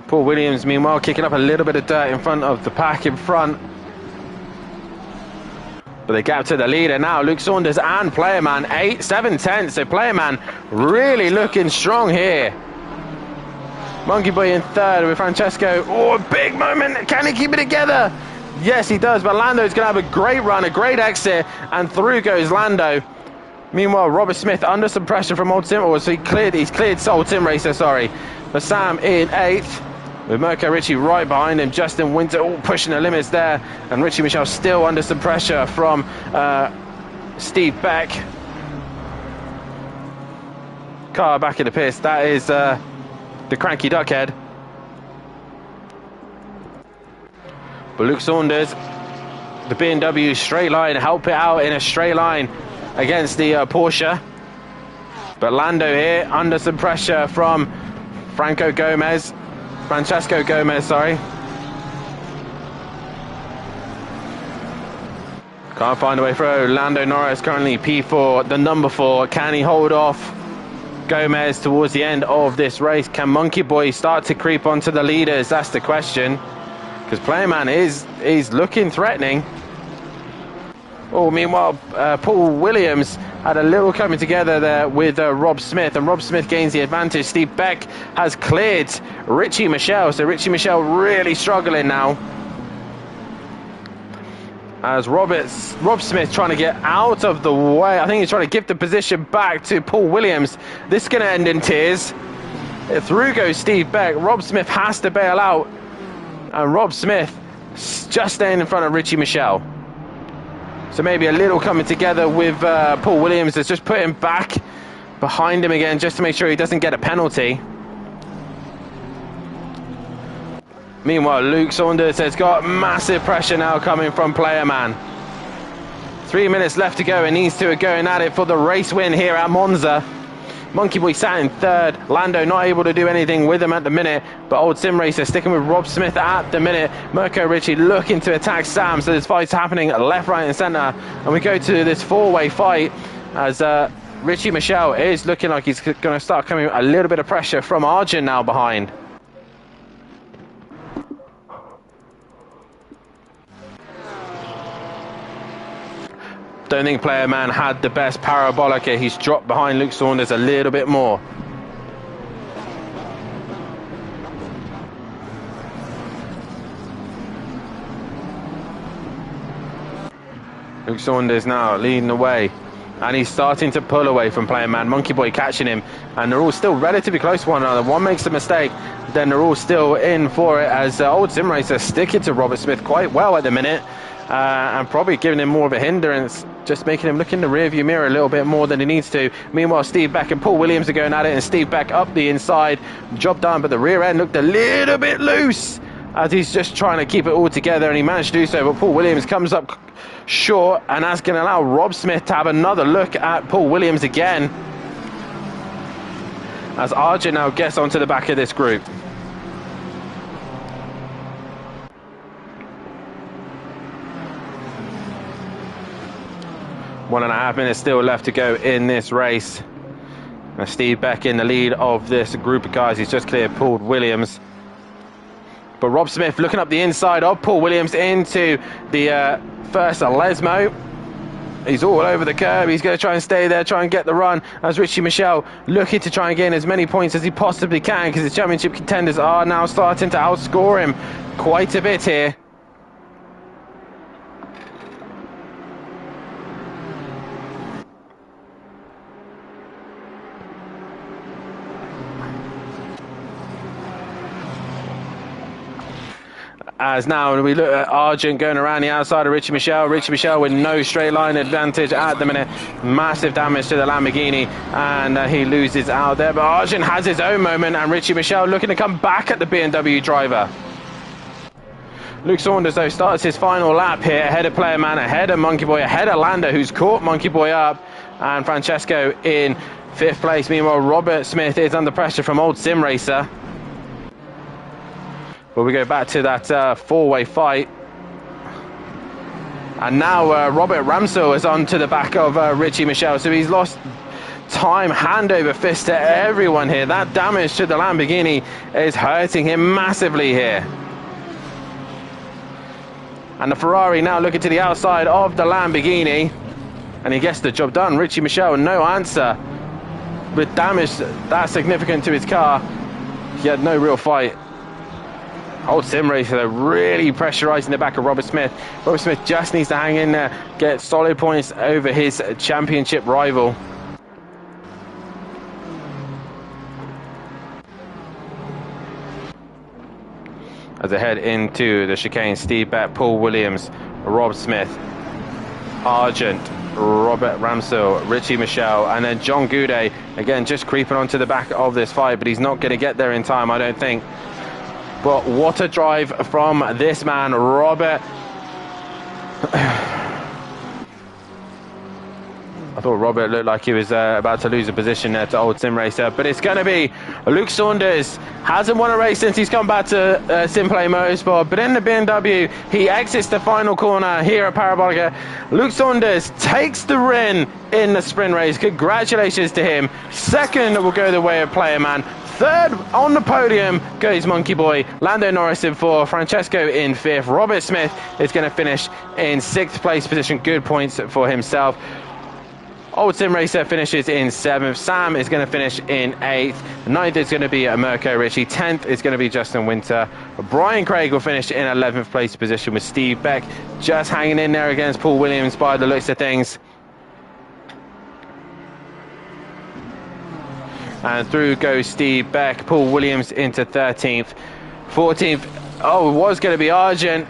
Paul Williams, meanwhile, kicking up a little bit of dirt in front of the pack in front. But they gap to the leader now, Luke Saunders and Playerman, 7-10. So Playerman really looking strong here. Monkey Boy in third with Francesco. Oh, big moment. Can he keep it together? Yes, he does. But Lando's going to have a great run, a great exit. And through goes Lando. Meanwhile, Robert Smith under some pressure from Old Sim. Or so he's cleared Old Sim Racer, sorry. But Sam in 8th. With Mirko Ritchie right behind him. Justin Winter all pushing the limits there. And Richie Michel still under some pressure from Steve Beck. Car back in the pits. That is the cranky duckhead. But Luke Saunders, the BMW straight line, help it out in a straight line against the Porsche. But Lando here under some pressure from Francesco Gomez, sorry. Can't find a way through. Lando Norris currently P4, the number 4. Can he hold off Gomez towards the end of this race? Can Monkey Boy start to creep onto the leaders? That's the question. Because Playerman is looking threatening. Oh, meanwhile, Paul Williams had a little coming together there with Rob Smith, and Rob Smith gains the advantage. Steve Beck has cleared Richie Michel, so Richie Michel really struggling now. As Rob Smith trying to get out of the way. I think he's trying to give the position back to Paul Williams. This is going to end in tears. Through goes Steve Beck. Rob Smith has to bail out, and Rob Smith just staying in front of Richie Michel. So maybe a little coming together with Paul Williams that's just put him back behind him again just to make sure he doesn't get a penalty. Meanwhile, Luke Saunders has got massive pressure now coming from Playerman. 3 minutes left to go and these two are going at it for the race win here at Monza. Monkey Boy sat in third. Lando not able to do anything with him at the minute, but Old Sim Racer sticking with Rob Smith at the minute. Mirko Ritchie looking to attack Sam, so there's fights happening left, right and centre. And we go to this four-way fight as Richie Michel is looking like he's going to start coming a little bit of pressure from Arjun now behind. Don't think Playerman had the best parabolica. He's dropped behind Luke Saunders a little bit more. Luke Saunders now leading the way. And he's starting to pull away from Player Man. Monkey Boy catching him. And they're all still relatively close to one another. One makes a mistake, then they're all still in for it, as Old Sim Racer sticking to Robert Smith quite well at the minute. And probably giving him more of a hindrance, just making him look in the rearview mirror a little bit more than he needs to. Meanwhile, Steve Beck and Paul Williams are going at it, and Steve Beck up the inside. Job done, but the rear end looked a little bit loose as he's just trying to keep it all together, and he managed to do so, but Paul Williams comes up short, and that's going to allow Rob Smith to have another look at Paul Williams again, as Arjun now gets onto the back of this group. One and a half minutes still left to go in this race. And Steve Beck in the lead of this group of guys. He's just cleared Paul Williams. But Rob Smith looking up the inside of Paul Williams into the first Lesmo. He's all over the curb. He's going to try and stay there, try and get the run, as Richie Michelle looking to try and gain as many points as he possibly can, because his championship contenders are now starting to outscore him quite a bit here. As now we look at Argent going around the outside of Richie Michelle. Richie Michelle with no straight line advantage at the minute. Massive damage to the Lamborghini, and he loses out there. But Argent has his own moment, and Richie Michelle looking to come back at the BMW driver. Luke Saunders, though, starts his final lap here, ahead of Player Man, ahead of Monkey Boy, ahead of Lando, who's caught Monkey Boy up, and Francesco in 5th place. Meanwhile, Robert Smith is under pressure from Old Sim Racer. But we go back to that four-way fight. And now Robert Ramsell is on to the back of Richie Michelle. So he's lost time hand over fist to everyone here. That damage to the Lamborghini is hurting him massively here. And the Ferrari now looking to the outside of the Lamborghini. And he gets the job done. Richie Michelle, no answer. With damage that significant to his car, he had no real fight. Old Sim Racer really pressurising the back of Robert Smith. Robert Smith just needs to hang in there, get solid points over his championship rival. As they head into the chicane, Steve Beck, Paul Williams, Rob Smith, Argent, Robert Ramsell, Richie Michelle, and then John Goudet, again just creeping onto the back of this fight, but he's not going to get there in time, I don't think. But what a drive from this man, Robert. I thought Robert looked like he was about to lose a position there to Old Sim Racer, but it's going to be Luke Saunders. Hasn't won a race since he's come back to Simplay Motorsport, but in the BMW, he exits the final corner here at Parabolica. Luke Saunders takes the win in the sprint race. Congratulations to him. Second will go the way of Player Man. Third on the podium goes Monkey Boy. Lando Norris in 4th, Francesco in 5th. Robert Smith is going to finish in 6th place position. Good points for himself. Old Sim Racer finishes in 7th. Sam is going to finish in 8th. 9th is going to be Mirko Ritchie. 10th is going to be Justin Winter. Brian Craig will finish in 11th place position, with Steve Beck just hanging in there against Paul Williams by the looks of things. And through goes Steve Beck. Paul Williams into 13th. 14th, oh, it was going to be Argent.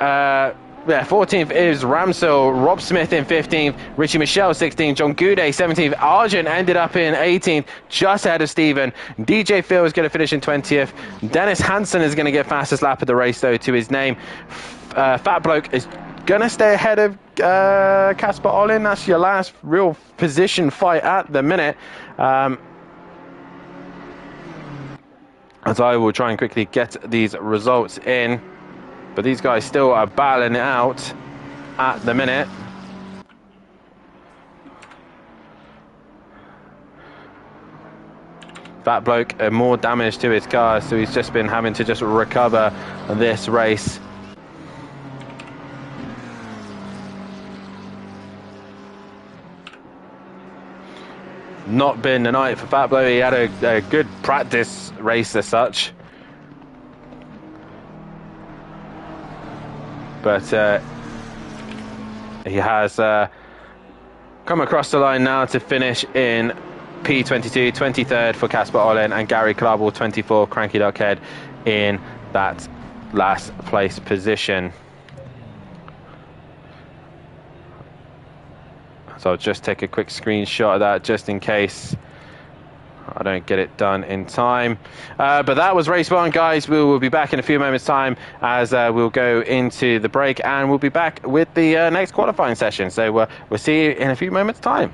14th is Ramsell. Rob Smith in 15th. Richie Michelle 16th. John Goudet 17th. Argent ended up in 18th, just ahead of Stephen. DJ Phil is going to finish in 20th. Dennis Hansen is going to get fastest lap of the race, though, to his name. Fat Bloke is going to stay ahead of Casper Olin. That's your last real position fight at the minute. As I will try and quickly get these results in. But these guys still are battling it out at the minute. Fat Bloke, more damage to his car, so he's just been having to just recover this race. Not been the night for Fat Bloke. He had a good practice race as such. But He has come across the line now to finish in P22, 23rd for Casper Olin, and Gary Klabel, 24, Cranky Duckhead, in that last place position. So I'll just take a quick screenshot of that just in case I don't get it done in time. But that was race one, guys. We will be back in a few moments' time as we'll go into the break, and we'll be back with the next qualifying session. So we'll see you in a few moments' time.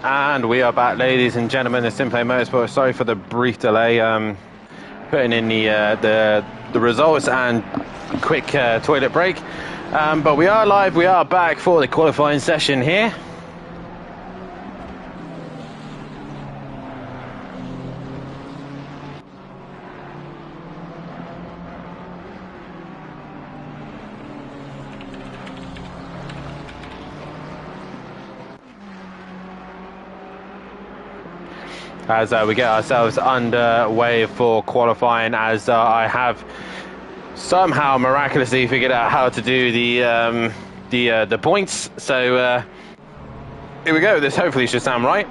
And we are back, ladies and gentlemen, the Simplay Motorsport. Sorry for the brief delay. Putting in the results and quick toilet break. But we are live. We are back for the qualifying session here. As we get ourselves underway for qualifying, as I have somehow miraculously figured out how to do the points. So here we go. This hopefully should sound right.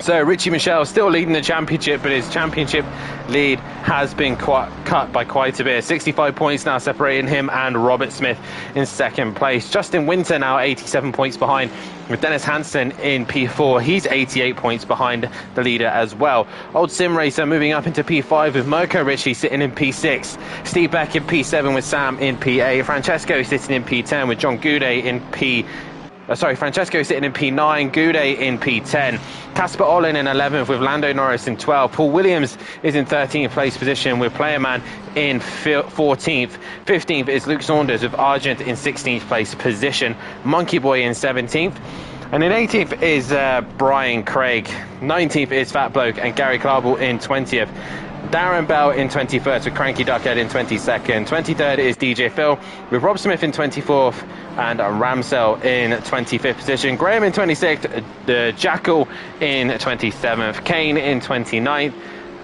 So Richie Michelle still leading the championship, but his championship lead has been cut by quite a bit. 65 points now separating him and Robert Smith in second place. Justin Winter now 87 points behind, with Dennis Hansen in P4. He's 88 points behind the leader as well. Old Sim Racer moving up into P5 with Mirko Ritchie sitting in P6. Steve Beck in P7 with Sam in P8. Francesco sitting in P10 with John Goudet in Francesco sitting in P9, Goudet in P10. Casper Olin in 11th with Lando Norris in 12th. Paul Williams is in 13th place position with Playerman in 14th. 15th is Luke Saunders with Argent in 16th place position. Monkey Boy in 17th. And in 18th is Brian Craig. 19th is Fat Bloke and Gary Clarble in 20th. Darren Bell in 21st with Cranky Duckhead in 22nd. 23rd is DJ Phil with Rob Smith in 24th and Ramsell in 25th position. Graham in 26th, the Jackal in 27th, Kane in 29th,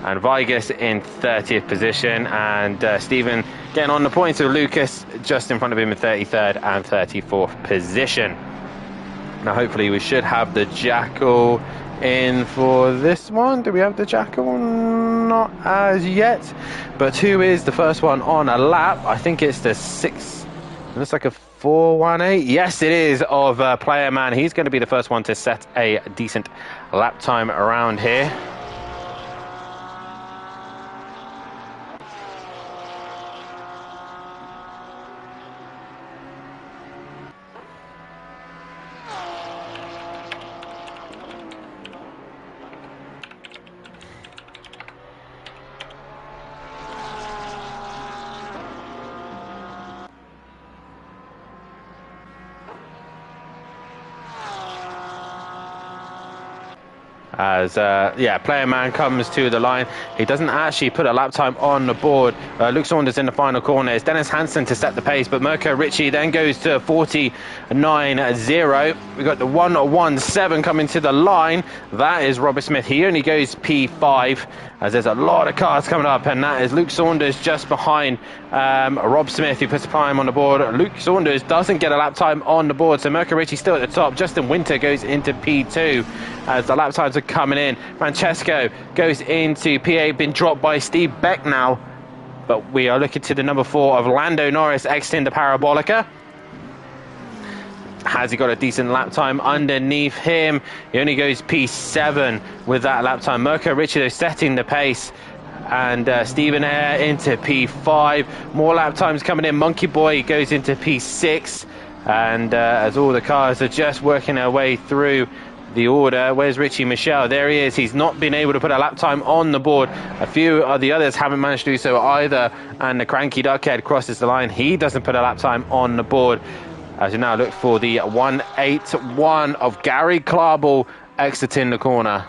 and Vigus in 30th position. And Stephen getting on the points with Lucas just in front of him in 33rd and 34th position. Now hopefully we should have the Jackal in for this one. Do we have the Jackal? Not as yet. But who is the first one on a lap? I think it's the 6. It looks like a 418. Yes, it is, of Player Man. He's going to be the first one to set a decent lap time around here. As Player Man comes to the line. He doesn't actually put a lap time on the board. Luke Saunders in the final corner. It's Dennis Hansen to set the pace, but Mirko Ritchie then goes to 49.0. We've got the 117 coming to the line. That is Robert Smith. He only goes P5, as there's a lot of cars coming up, and that is Luke Saunders just behind Rob Smith, who puts a time on the board. Luke Saunders doesn't get a lap time on the board, so Mirko Ritchie still at the top. Justin Winter goes into P2 as the lap times are coming in. Francesco goes into P8, been dropped by Steve Beck now, but we are looking to the number 4 of Lando Norris exiting the Parabolica. Has he got a decent lap time underneath him? He only goes P7 with that lap time. Mirko Ritchie though setting the pace, and Stephen Eyre into P5. More lap times coming in. Monkey Boy goes into P6, and as all the cars are just working their way through the order. Where's Richie Michelle? There he is. He's not been able to put a lap time on the board. A few of the others haven't managed to do so either, and the Cranky Duckhead crosses the line. He doesn't put a lap time on the board. As you now look for the 181 of Gary Clarble exiting the corner.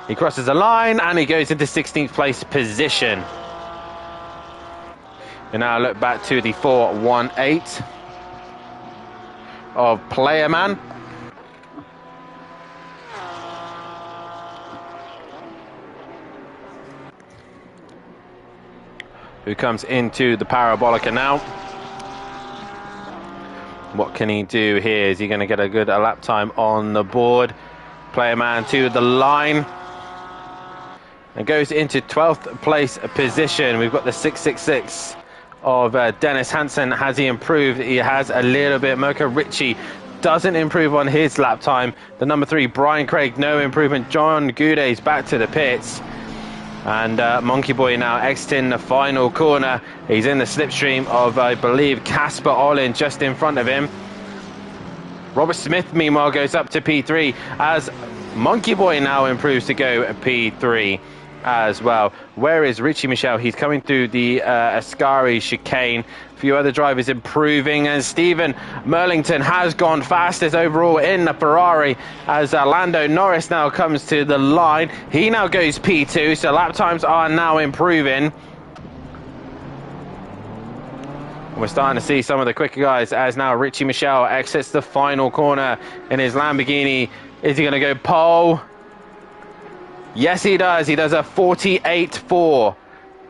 He crosses the line and he goes into 16th place position. And now look back to the 418 of Player Man. Who comes into the Parabolica now. What can he do here? Is he going to get a good lap time on the board? Player Man to the line. And goes into 12th place position. We've got the 666 of Dennis Hansen. Has he improved? He has a little bit. Mirko Ritchie doesn't improve on his lap time. The number 3, Brian Craig, no improvement. John Goudet's back to the pits. And Monkey Boy now exiting the final corner. He's in the slipstream of, I believe, Casper Olin just in front of him. Robert Smith, meanwhile, goes up to P3 as Monkey Boy now improves to go P3 as well. Where is Richie Michel? He's coming through the Ascari chicane. A few other drivers improving, and Stephen Merlington has gone fastest overall in the Ferrari as Lando Norris now comes to the line. He now goes P2, so lap times are now improving. We're starting to see some of the quicker guys as now Richie Michel exits the final corner in his Lamborghini. Is he going to go pole? Yes, he does. He does a 48.4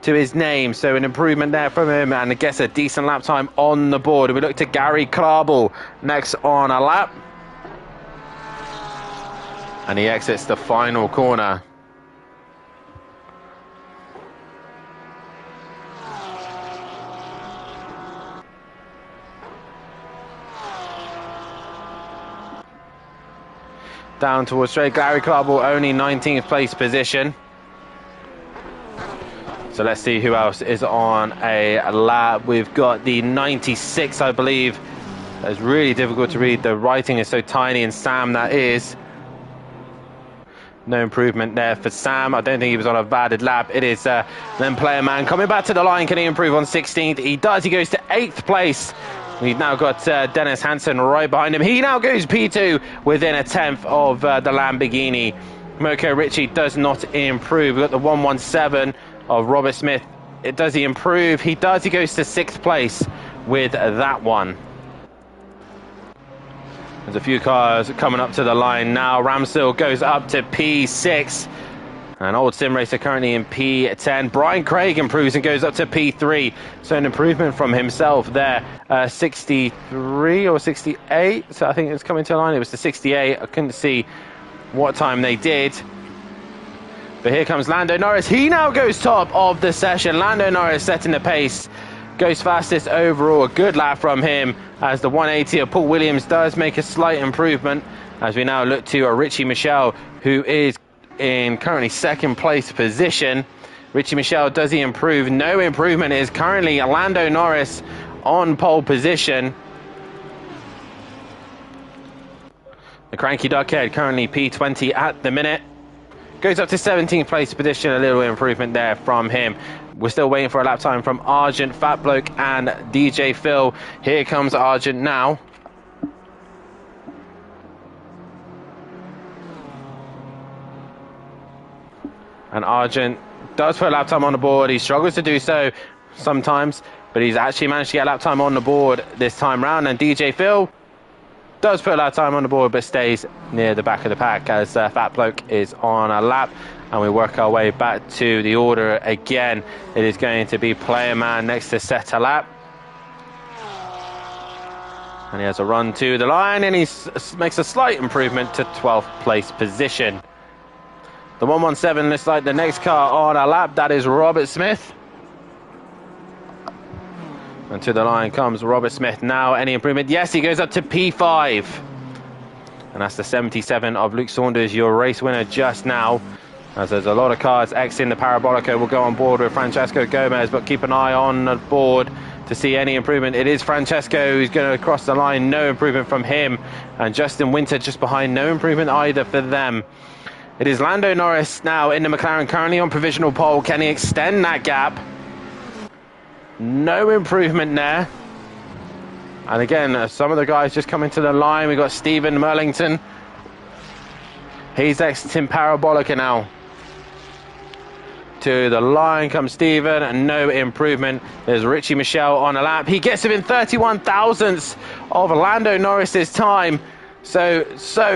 to his name. So an improvement there from him, and I guess a decent lap time on the board. We look to Gary Klarbel next on a lap. And he exits the final corner. Down towards straight. Gary Klarbel only 19th place position. So let's see who else is on a lap. We've got the 96, I believe. It's really difficult to read. The writing is so tiny, and Sam, that is. No improvement there for Sam. I don't think he was on a valid lap. It is then Player Man coming back to the line. Can he improve on 16th? He does. He goes to 8th place. We've now got Dennis Hansen right behind him. He now goes P2 within a 10th of the Lamborghini. Mirko Ricci does not improve. We've got the 117 of Robert Smith. Does he improve? He does. He goes to 6th place with that one. There's a few cars coming up to the line now. Ramsdale goes up to P6. An old sim racer currently in P10. Brian Craig improves and goes up to P3. So an improvement from himself there. 63 or 68. So I think it's coming to the line. It was the 68. I couldn't see what time they did. But here comes Lando Norris. He now goes top of the session. Lando Norris setting the pace. Goes fastest overall. A good lap from him as the 180 of Paul Williams does make a slight improvement. As we now look to Richie Michel, who is in currently 2nd place position. Richie Michel, does he improve? No improvement. Is currently Lando Norris on pole position. The Cranky Duckhead currently P20 at the minute. Goes up to 17th place position. A little improvement there from him. We're still waiting for a lap time from Argent, Fat Bloke and DJ Phil. Here comes Argent now. And Argent does put a lap time on the board. He struggles to do so sometimes, but he's actually managed to get a lap time on the board this time round. And DJ Phil does put a lap time on the board, but stays near the back of the pack as Fat Bloke is on a lap. And we work our way back to the order again. It is going to be Player Man next to Set a Lap. And he has a run to the line, and he makes a slight improvement to 12th place position. The 117 looks like the next car on a lap. That is Robert Smith. And to the line comes Robert Smith now. Any improvement? Yes, he goes up to P5. And that's the 77 of Luke Saunders, your race winner just now. As there's a lot of cars exiting the Parabolica. Will go on board with Francesco Gomez, but keep an eye on the board to see any improvement. It is Francesco who's going to cross the line. No improvement from him. And Justin Winter just behind. No improvement either for them. It is Lando Norris now in the McLaren, currently on provisional pole. Can he extend that gap? No improvement there. And again, some of the guys just coming to the line. We've got Stephen Merlington. He's exiting Parabolica now. To the line comes Stephen, and no improvement. There's Richie Michel on a lap. He gets within 31 thousandths of Lando Norris's time. So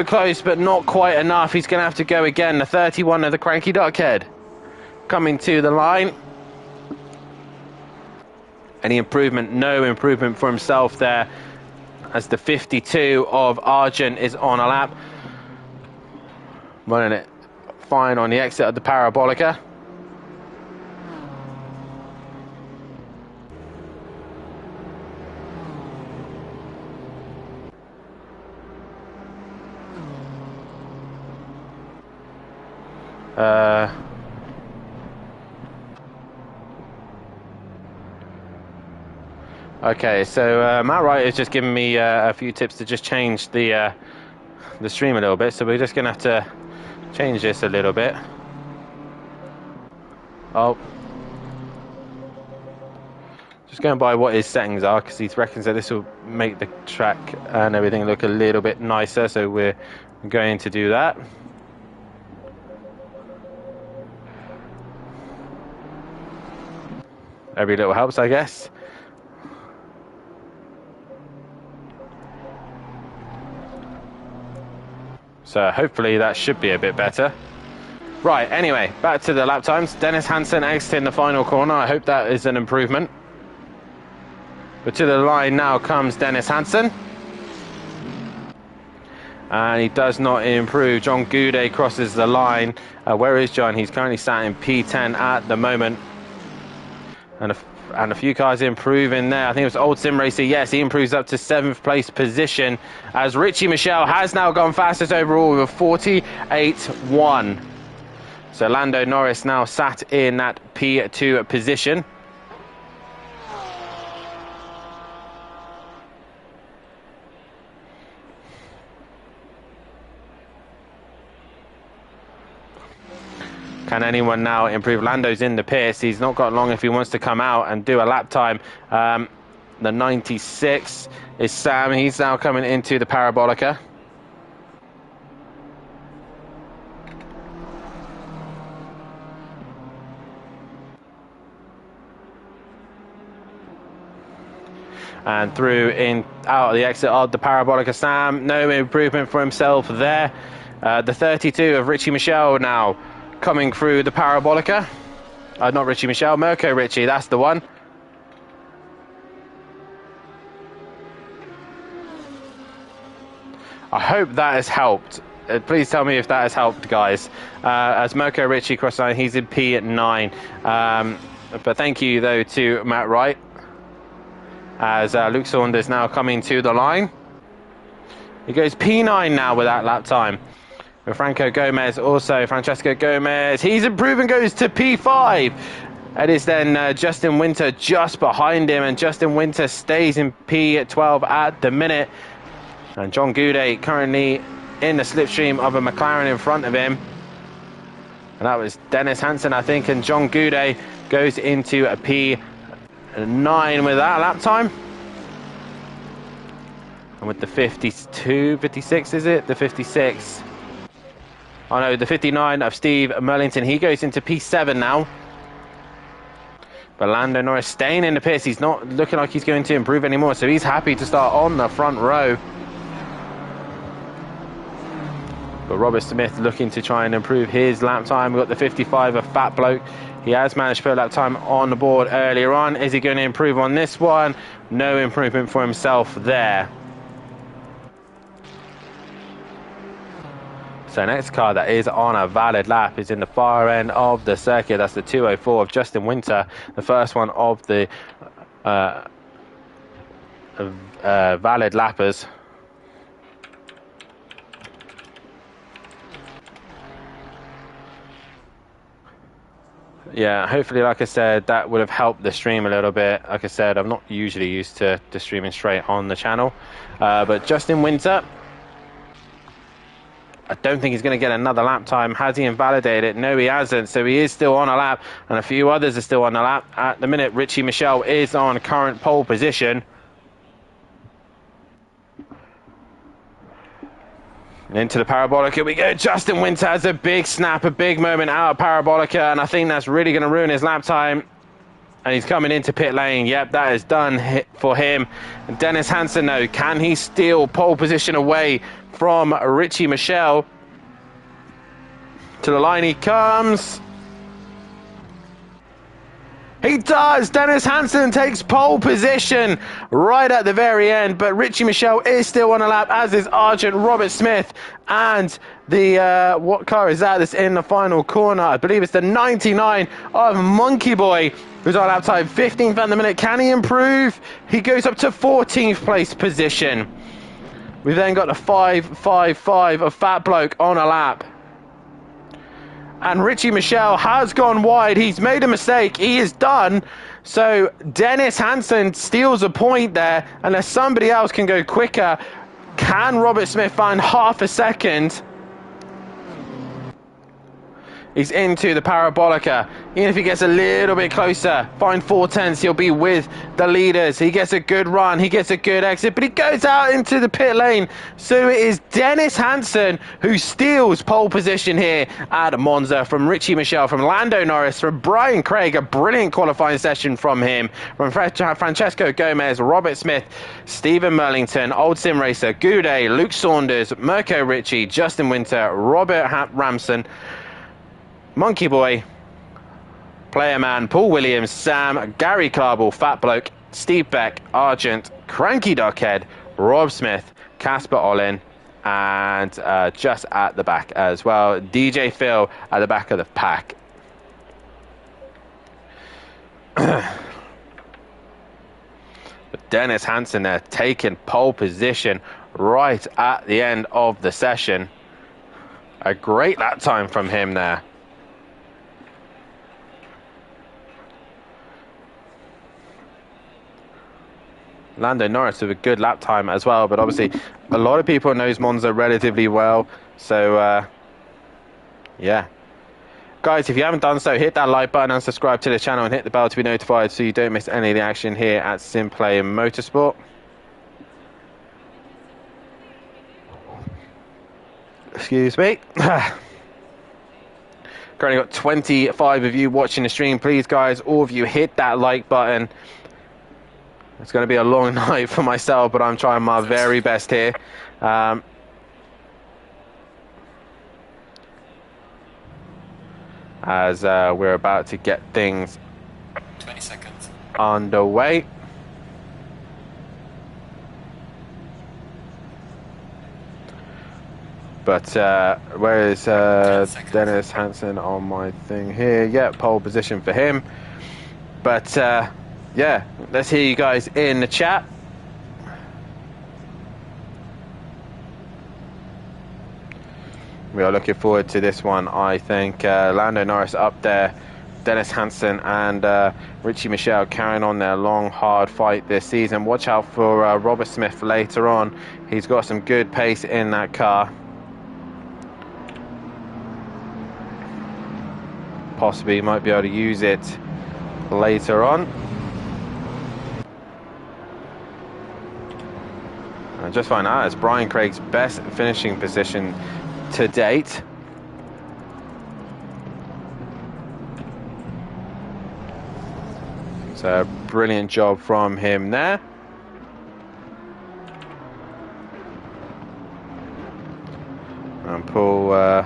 close, but not quite enough. He's going to have to go again. The 31 of the Cranky Duckhead coming to the line. Any improvement? No improvement for himself there, as the 52 of Argent is on a lap. Running it fine on the exit of the Parabolica. Okay, so Matt Wright is just giving me a few tips to just change the stream a little bit. So we're just gonna have to change this a little bit. Oh, just going by what his settings are, because he reckons that this will make the track and everything look a little bit nicer. So we're going to do that. Every little helps, I guess. So hopefully that should be a bit better. Right, anyway, back to the lap times. Dennis Hansen exiting the final corner. I hope that is an improvement. But to the line now comes Dennis Hansen. And he does not improve. John Goudet crosses the line. Where is John? He's currently sat in P10 at the moment. And a few cars improving there. I think it was Old Sim Racer. Yes, he improves up to 7th place position as Richie Michelle has now gone fastest overall with a 48.1. So Lando Norris now sat in that P2 position. Can anyone now improve? Lando's in the pits. He's not got long if he wants to come out and do a lap time. The 96 is Sam. He's now coming into the Parabolica. And through in out of the exit of the Parabolica. Sam, no improvement for himself there. The 32 of Richie Michelle now coming through the Parabolica. Not Richie Michelle, Mirko Richie, that's the one. I hope that has helped. Please tell me if that has helped, guys. As Mirko Richie cross line, he's in P9. But thank you, though, to Matt Wright. As Luke Saunders now coming to the line. He goes P9 now with that lap time. Franco Gomez also, Francesco Gomez, he's improving, goes to P5. It is then Justin Winter just behind him, and Justin Winter stays in P12 at the minute. And John Goudet currently in the slipstream of a McLaren in front of him. And that was Dennis Hansen, I think, and John Goudet goes into a P9 with that lap time. And with the 52, 56 is it? The 56. Oh no, the 59 of Steve Merlington, he goes into P7 now. But Lando Norris staying in the pits. He's not looking like he's going to improve anymore, so he's happy to start on the front row. But Robert Smith looking to try and improve his lap time. We've got the 55 of Fat Bloke. He has managed to put a lap time on the board earlier on. Is he going to improve on this one? No improvement for himself there. So next car that is on a valid lap is in the far end of the circuit. That's the 204 of Justin Winter, the first one of the valid lappers. Yeah, hopefully, like I said, that would have helped the stream a little bit. Like I said, I'm not usually used to streaming straight on the channel. But Justin Winter, I don't think he's going to get another lap time. Has he invalidated it? No, he hasn't. So he is still on a lap, and a few others are still on a lap. At the minute, Richie Michelle is on current pole position. And into the Parabolica we go. Justin Winter has a big snap, a big moment out of Parabolica, and I think that's really going to ruin his lap time. And he's coming into pit lane. Yep, that is done for him. And Dennis Hansen, though, can he steal pole position away from Richie Michelle? To the line he comes. He does! Dennis Hansen takes pole position right at the very end, but Richie Michelle is still on a lap, as is Argent Robert Smith. And the, what car is that that's in the final corner? I believe it's the 99 of Monkey Boy, who's on lap time 15th at the minute. Can he improve? He goes up to 14th place position. We've then got the 555 of Fat Bloke on a lap. And Richie Michelle has gone wide. He's made a mistake. He is done. So Dennis Hansen steals a point there, unless somebody else can go quicker. Can Robert Smith find half a second? He's into the Parabolica. Even if he gets a little bit closer, find 4/10, he'll be with the leaders. He gets a good run, he gets a good exit, but he goes out into the pit lane. So it is Dennis Hansen who steals pole position here at Monza from Richie Michelle, from Lando Norris, from Brian Craig. A brilliant qualifying session from him, from Francesco Gomez, Robert Smith, Stephen Merlington, Old Sim Racer, Goudet, Luke Saunders, Mirko Ricci, Justin Winter, Robert Ramson, Monkey Boy, Player Man, Paul Williams, Sam, Gary Carble, Fat Bloke, Steve Beck, Argent, Cranky Duckhead, Rob Smith, Casper Olin, and just at the back as well, DJ Phil at the back of the pack. But Dennis Hansen there taking pole position right at the end of the session. A great lap time from him there. Lando Norris with a good lap time as well, but obviously a lot of people knows Monza relatively well, so yeah. Guys, if you haven't done so, hit that like button and subscribe to the channel and hit the bell to be notified so you don't miss any of the action here at Simplay Motorsport. Excuse me. Currently got 25 of you watching the stream. Please, guys, all of you hit that like button. It's going to be a long night for myself, but I'm trying my very best here. As we're about to get things 20 seconds underway. But where is Dennis Hansen on my thing here? Yeah, pole position for him. But yeah, let's hear you guys in the chat. We are looking forward to this one, I think. Lando Norris up there, Dennis Hansen and Richie Michelle carrying on their long, hard fight this season. Watch out for Robert Smith later on. He's got some good pace in that car. Possibly might be able to use it later on. I just find out it's Brian Craig's best finishing position to date. So brilliant job from him there. And Paul,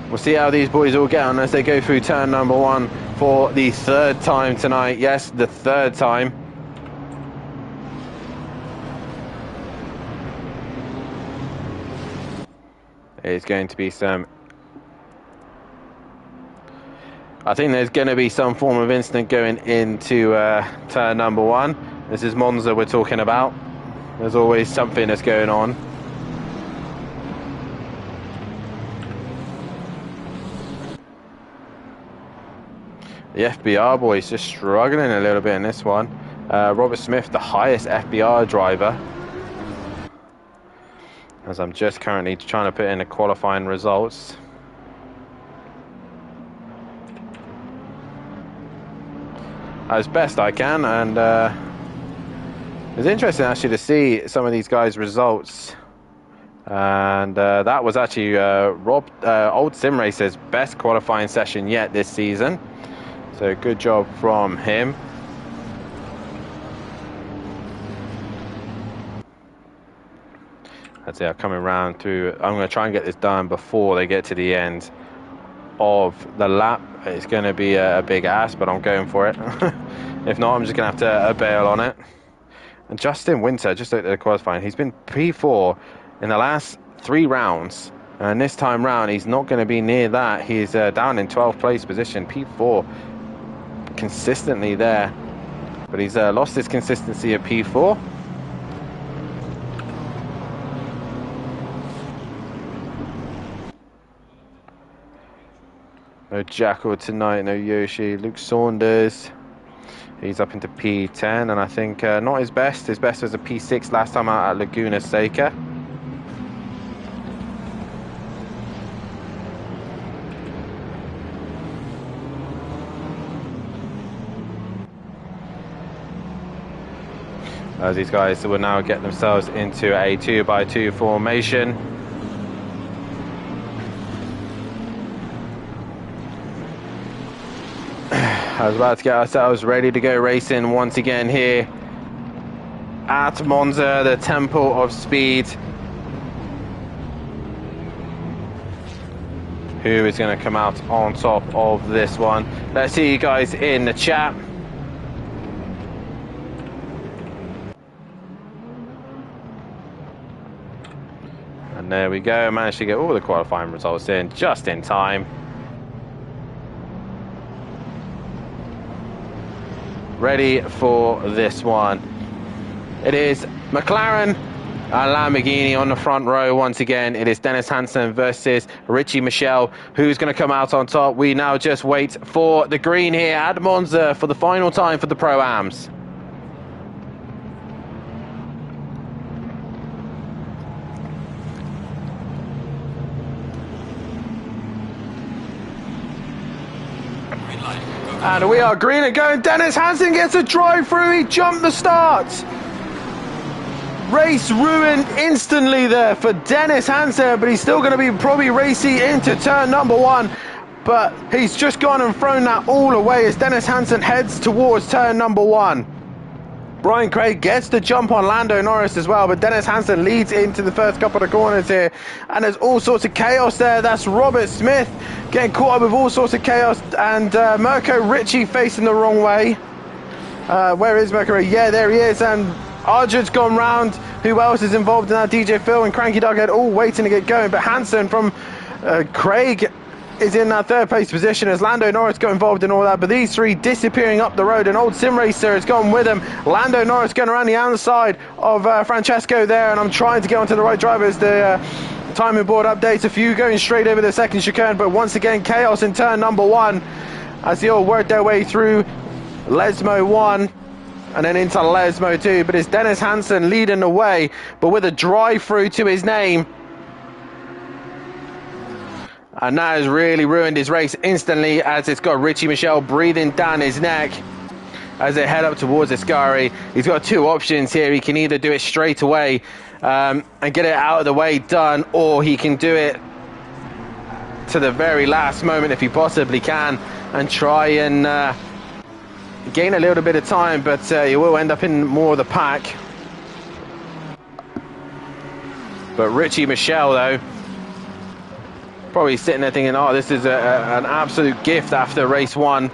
we'll see how these boys all get on as they go through turn number 1 for the 3rd time tonight. Yes, the 3rd time. There's going to be some... I think there's going to be some form of incident going into turn number 1. This is Monza we're talking about. There's always something that's going on. The FBR boys just struggling a little bit in this one. Robert Smith, the highest FBR driver. As I'm just currently trying to put in the qualifying results. As best I can, and it's interesting actually to see some of these guys' results. And that was actually Old Sim Racer's best qualifying session yet this season. So good job from him. As they are coming around through, I'm going to try and get this done before they get to the end of the lap. It's going to be a big ass, but I'm going for it. If not, I'm just going to have to bail on it. And Justin Winter, just looked at the qualifying, he's been P4 in the last 3 rounds. And this time round, he's not going to be near that. He's down in 12th place position, P4, consistently there. But he's lost his consistency at P4. No Jackal tonight, no Yoshi. Luke Saunders, he's up into P10, and I think not his best. His best was a P6 last time out at Laguna Seca. As these guys will now get themselves into a 2x2 formation. I was about to get ourselves ready to go racing once again here at Monza, the Temple of Speed. Who is going to come out on top of this one? Let's see you guys in the chat. And there we go, managed to get all the qualifying results in just in time. Ready for this one. It is McLaren and Lamborghini on the front row once again. It is Dennis Hansen versus Richie Michelle. Who's going to come out on top? We now just wait for the green here at Monza for the final time for the Pro-Ams. And we are green and going. Dennis Hansen gets a drive through. He jumped the start. Race ruined instantly there for Dennis Hansen, but he's still going to be probably racy into turn number one. But he's just gone and thrown that all away as Dennis Hansen heads towards turn number one. Brian Craig gets the jump on Lando Norris as well, but Dennis Hansen leads into the first couple of corners here, and there's all sorts of chaos there. That's Robert Smith getting caught up with all sorts of chaos, and Mirko Ritchie facing the wrong way. Where is Mirko? Yeah, there he is, and Arjun's gone round. Who else is involved in that? DJ Phil and Cranky Doghead all waiting to get going, but Hansen from Craig is in that third place position as Lando Norris got involved in all that, but these three disappearing up the road, and old sim racer has gone with him. Lando Norris going around the outside of Francesco there, and I'm trying to get onto the right driver as the timing board updates. A few going straight over the second chicane, but once again chaos in turn number one as they all work their way through Lesmo 1 and then into Lesmo 2, but it's Dennis Hansen leading the way, but with a drive through to his name. And that has really ruined his race instantly as it's got Richie Michelle breathing down his neck as they head up towards Ascari. He's got two options here. He can either do it straight away and get it out of the way done, or he can do it to the very last moment if he possibly can and try and gain a little bit of time, but he will end up in more of the pack. But Richie Michelle, though, probably sitting there thinking, oh, this is an absolute gift after race one.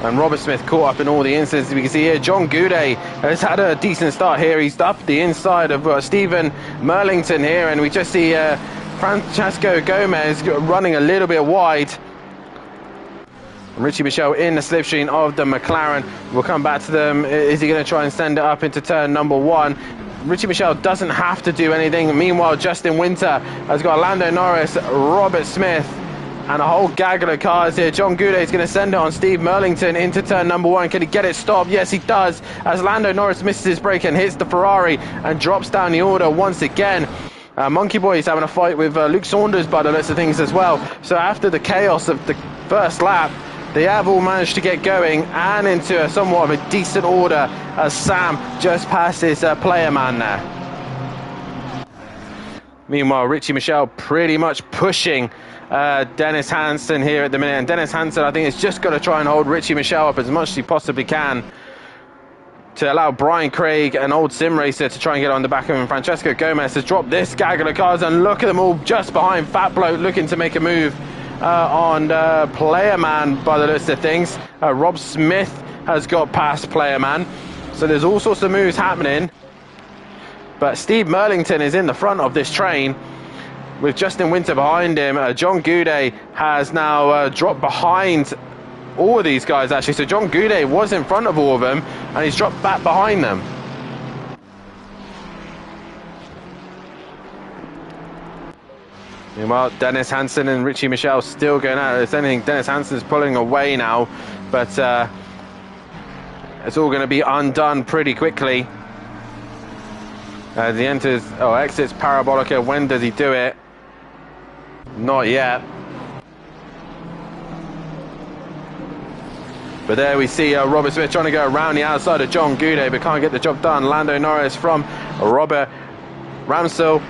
And Robert Smith caught up in all the incidents. We can see here John Goudet has had a decent start here. He's up the inside of Stephen Merlington here, and we just see Francesco Gomez running a little bit wide. And Richie Michelle in the slipstream of the McLaren. We'll come back to them. Is he going to try and send it up into turn number one? Richie Michelle doesn't have to do anything. Meanwhile, Justin Winter has got Lando Norris, Robert Smith, and a whole gaggle of cars here. John Goudet is going to send it on Steve Merlington into turn number one. Can he get it stopped? Yes, he does, as Lando Norris misses his brake and hits the Ferrari and drops down the order once again. Monkey Boy is having a fight with Luke Saunders by the list of things as well. So after the chaos of the first lap, they have all managed to get going and into a somewhat of a decent order as Sam just passes player man there. Meanwhile, Richie Michelle pretty much pushing Dennis Hansen here at the minute. And Dennis Hansen, I think, is just got to try and hold Richie Michelle up as much as he possibly can to allow Brian Craig, an old sim racer, to try and get on the back of him. Francesco Gomez has dropped this gaggle of cars, and look at them all just behind Fat Bloke looking to make a move on player man by the list of things. Rob Smith has got past player man, so there's all sorts of moves happening, but Steve Merlington is in the front of this train with Justin Winter behind him. John Goudet has now dropped behind all of these guys actually, so John Goudet was in front of all of them and he's dropped back behind them. Meanwhile, Dennis Hansen and Richie Michel still going out. If anything, Dennis Hansen's pulling away now, but it's all going to be undone pretty quickly. As he exits Parabolica. When does he do it? Not yet. But there we see Robert Smith trying to go around the outside of John Goudet, but can't get the job done. Lando Norris from Robert Ramsell.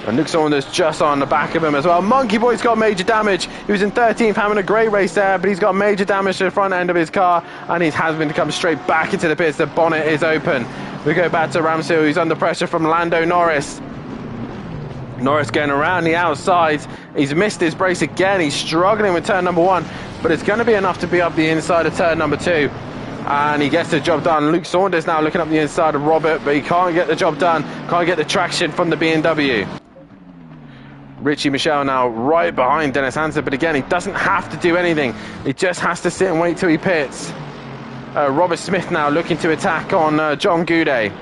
And Luke Saunders just on the back of him as well. Monkey Boy's got major damage. He was in 13th, having a great race there, but he's got major damage to the front end of his car, and he has been to come straight back into the pits. The bonnet is open. We go back to Ramsell, who's under pressure from Lando Norris. Norris going around the outside. He's missed his brace again. He's struggling with turn number 1, but it's going to be enough to be up the inside of turn number 2. And he gets the job done. Luke Saunders now looking up the inside of Robert, but he can't get the job done. Can't get the traction from the BMW. Richie Michel now right behind Dennis Hansen, but again, he doesn't have to do anything. He just has to sit and wait till he pits. Robert Smith now looking to attack on John Goudet.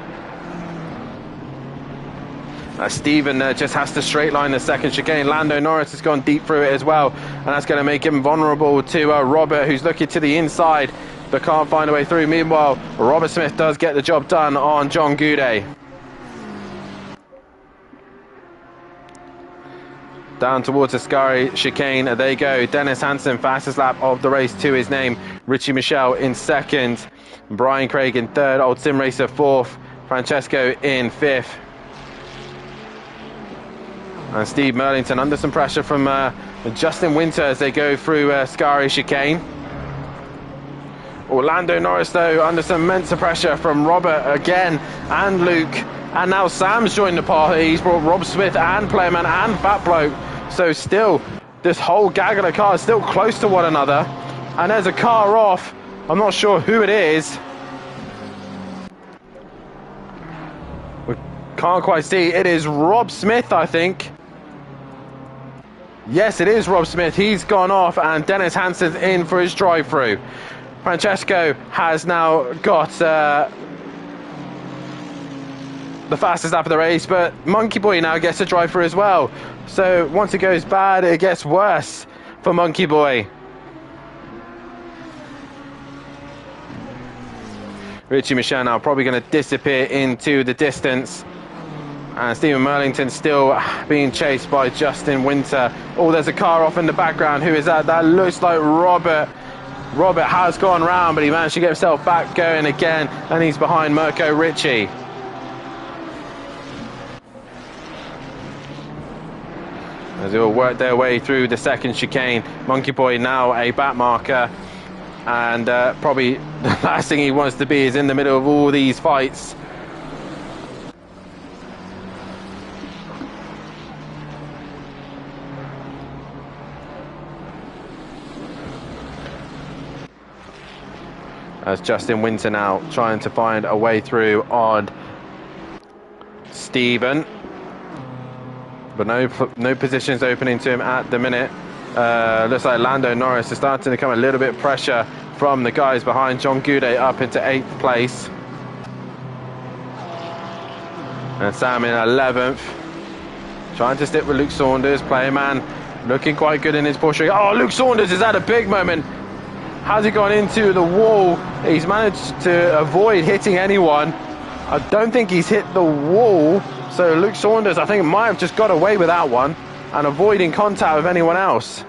Stephen just has to straight line the second chicane. Lando Norris has gone deep through it as well, and that's going to make him vulnerable to Robert, who's looking to the inside but can't find a way through. Meanwhile, Robert Smith does get the job done on John Goudet. Down towards the Scary chicane, they go. Dennis Hansen, fastest lap of the race to his name. Richie Michel in second. Brian Craig in third. Old Sim Racer fourth. Francesco in fifth. And Steve Merlington under some pressure from Justin Winter as they go through Scary chicane. Orlando Norris, though, under some immense pressure from Robert again and Luke. And now Sam's joined the party. He's brought Rob Smith and Playman and Fat Bloke. So still, this whole gaggle of cars still close to one another. And there's a car off. I'm not sure who it is. We can't quite see. It is Rob Smith, I think. Yes, it is Rob Smith. He's gone off, and Dennis Hansen's in for his drive-through. Francesco has now got the fastest lap of the race, but Monkey Boy now gets a drive-through as well. So once it goes bad, it gets worse for Monkey Boy. Richie Michel now probably going to disappear into the distance. And Stephen Merlington still being chased by Justin Winter. Oh, there's a car off in the background. Who is that? That looks like Robert. Robert has gone round, but he managed to get himself back going again. And he's behind Mirko Ricci. As they all work their way through the second chicane. Monkey Boy now a back marker. And probably the last thing he wants to be is in the middle of all these fights. As Justin Winter now trying to find a way through on Stephen. But no positions opening to him at the minute. Looks like Lando Norris is starting to come a little bit of pressure from the guys behind. John Goudet up into 8th place. And Sam in 11th. Trying to stick with Luke Saunders. Playman looking quite good in his Porsche. Oh, Luke Saunders has had a big moment. Has he gone into the wall? He's managed to avoid hitting anyone. I don't think he's hit the wall. So Luke Saunders, I think, might have just got away with that one and avoiding contact with anyone else.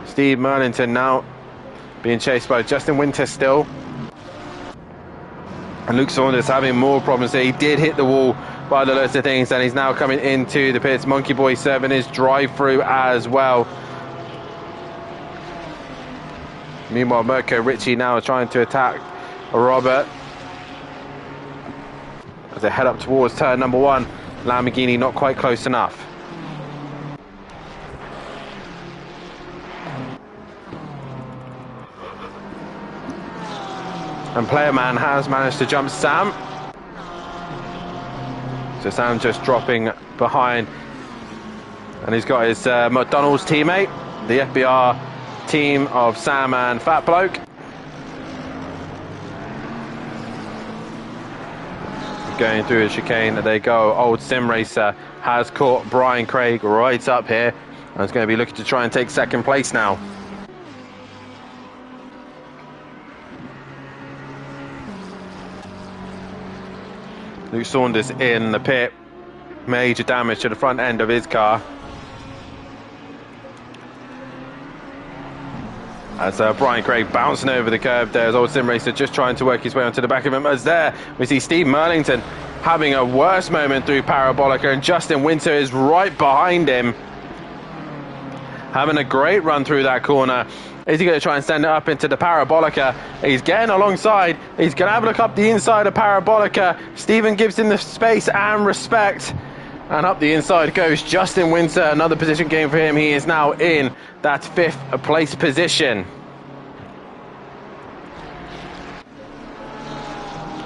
Steve Merlington now being chased by Justin Winter still. And Luke Saunders having more problems there. He did hit the wall by the looks of things, and he's now coming into the pits. Monkey Boy serving his drive-through as well. Meanwhile, Mirko Ricci now trying to attack Robert as they head up towards turn number 1. Lamborghini not quite close enough. And Playerman has managed to jump Sam. So Sam just dropping behind. And he's got his McDonald's teammate, the FBR team of Sam and Fat Bloke. Going through the chicane, they go. Old Sim Racer has caught Brian Craig right up here and is going to be looking to try and take second place now. Luke Saunders in the pit. Major damage to the front end of his car. As Brian Craig bouncing over the curb there, as Old Sim Racer just trying to work his way onto the back of him. As there, we see Steve Merlington having a worse moment through Parabolica, and Justin Winter is right behind him, having a great run through that corner. Is he going to try and send it up into the Parabolica? He's getting alongside. He's going to have a look up the inside of Parabolica. Stephen gives him the space and respect. And up the inside goes Justin Winter. Another position gain for him. He is now in that 5th place position.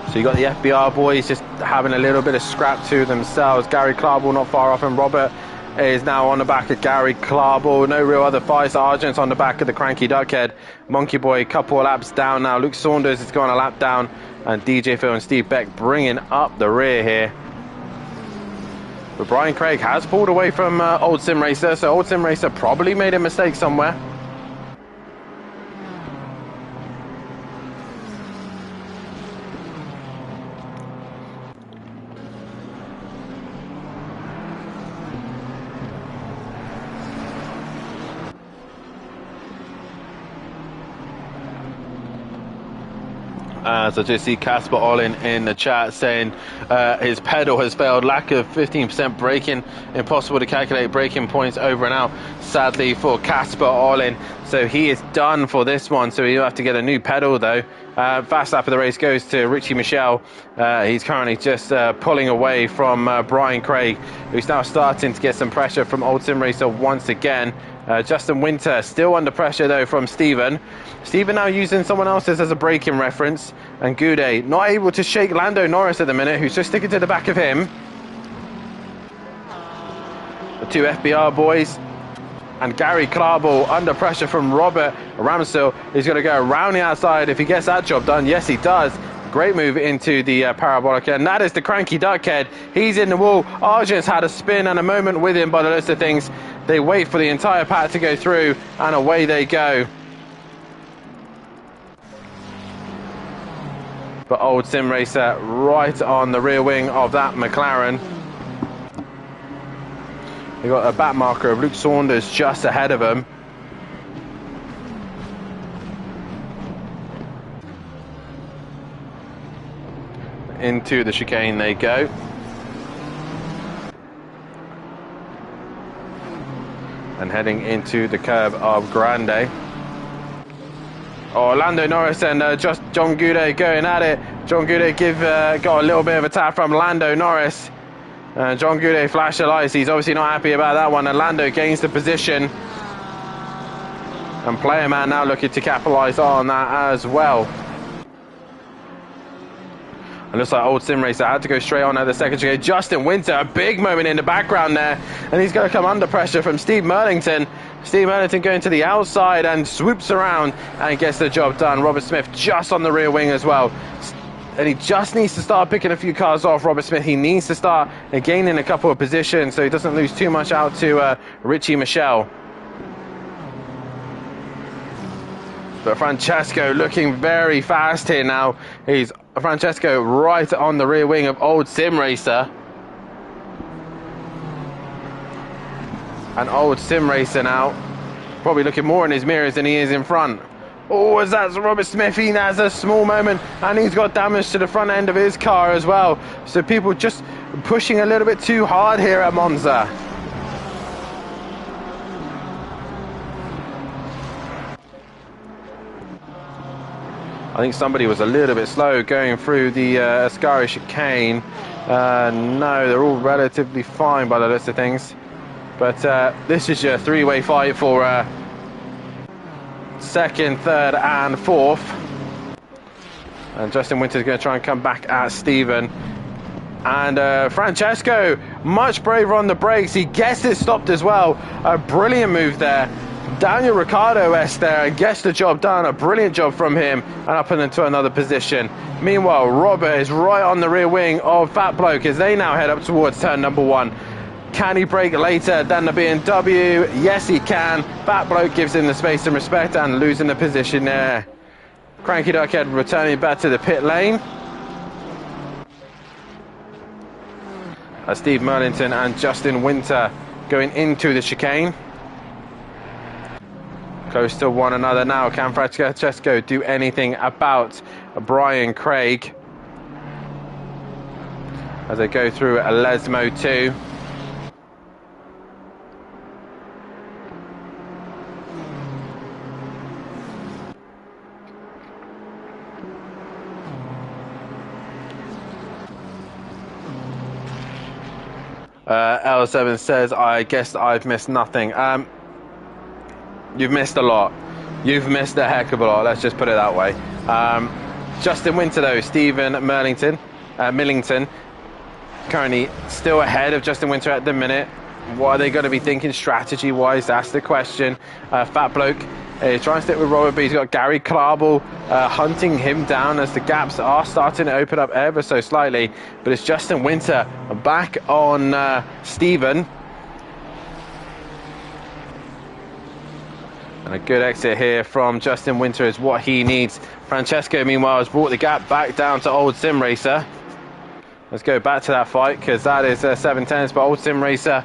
So you got the FBR boys just having a little bit of scrap to themselves. Gary Clarble not far off, and Robert is now on the back of Gary Clarble. No real other fire sergeants on the back of the Cranky Duckhead. Monkey Boy, couple of laps down now. Luke Saunders is going a lap down, and DJ Phil and Steve Beck bringing up the rear here. But Brian Craig has pulled away from Old Sim Racer, so Old Sim Racer probably made a mistake somewhere. So I just see Casper Olin in the chat saying his pedal has failed, lack of 15% braking, impossible to calculate braking points over and out, sadly for Casper Olin. So he is done for this one, so he'll have to get a new pedal though. Fast lap of the race goes to Richie Michelle. He's currently just pulling away from Brian Craig, who's now starting to get some pressure from Old Sim Racer once again. Justin Winter still under pressure though from Stephen. Stephen now using someone else's as a braking reference, and Goudet not able to shake Lando Norris at the minute, who's just sticking to the back of him. The two FBR boys and Gary Clarble under pressure from Robert Ramsell. He's going to go around the outside if he gets that job done. Yes, he does. Great move into the Parabolica, and that is the Cranky Duckhead. He's in the wall. Argent's had a spin and a moment with him by the list of things. They wait for the entire pack to go through, and away they go. But Old Sim Racer right on the rear wing of that McLaren. We've got a back marker of Luke Saunders just ahead of him. Into the chicane they go. And heading into the curb of Grande. Oh, Lando Norris and just John Goudet going at it. John Goudet got a little bit of a tap from Lando Norris. John Goudet flashed the lights. He's obviously not happy about that one. And Lando gains the position. And Player Man now looking to capitalise on that as well. It looks like Old Sim Racer had to go straight on at the second chicane. Justin Winter, a big moment in the background there. And he's going to come under pressure from Steve Merlington. Steve Merlington going to the outside and swoops around and gets the job done. Robert Smith just on the rear wing as well. And he just needs to start picking a few cars off. Robert Smith, he needs to start gaining a couple of positions so he doesn't lose too much out to Richie Michelle. But Francesco looking very fast here now. He's Francesco right on the rear wing of Old Sim Racer. And Old Sim Racer now probably looking more in his mirrors than he is in front. Oh, as that's Robert Smith, he has a small moment, and he's got damage to the front end of his car as well. So people just pushing a little bit too hard here at Monza. I think somebody was a little bit slow going through the Ascari chicane. No, they're all relatively fine by the list of things. But this is your three-way fight for second, third, and fourth. And Justin Winter's going to try and come back at Stephen. And Francesco, much braver on the brakes. He gets it stopped as well. A brilliant move there Daniel Ricciardo-esque there and gets the job done. A brilliant job from him and up and into another position. Meanwhile, Robert is right on the rear wing of Fat Bloke as they now head up towards turn number 1. Can he brake later than the BMW? Yes, he can. Fat Bloke gives him the space and respect and losing the position there. Cranky Duckhead returning back to the pit lane. Steve Merlington and Justin Winter going into the chicane. Close to one another now. Can Francesco do anything about Brian Craig as they go through a Lesmo 2? L7 says, I guess I've missed nothing. You've missed a lot. You've missed a heck of a lot, let's just put it that way. Justin Winter though, Stephen Millington currently still ahead of Justin Winter at the minute. What are they going to be thinking strategy wise? That's the question. Fat Bloke trying to stick with Robert, but he's got Gary Klarbel hunting him down as the gaps are starting to open up ever so slightly. But it's Justin Winter back on Stephen. And a good exit here from Justin Winter is what he needs. Francesco, meanwhile, has brought the gap back down to Old Sim Racer. Let's go back to that fight because that is 7/10, but Old Sim Racer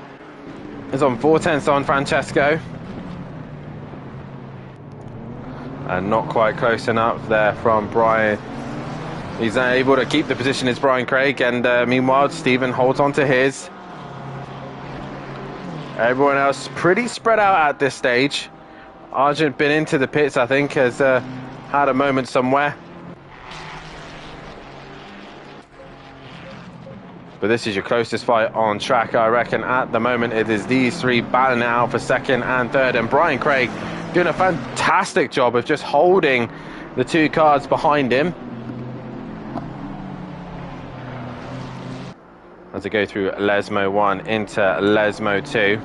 is on 4/10 on Francesco. And not quite close enough there from Brian. He's able to keep the position as Brian Craig, and meanwhile Stephen holds on to his. Everyone else pretty spread out at this stage. Argent been into the pits, I think, has had a moment somewhere. But this is your closest fight on track, I reckon. At the moment, it is these three battling it out for second and third. And Brian Craig doing a fantastic job of just holding the two cars behind him. As they go through Lesmo 1 into Lesmo 2.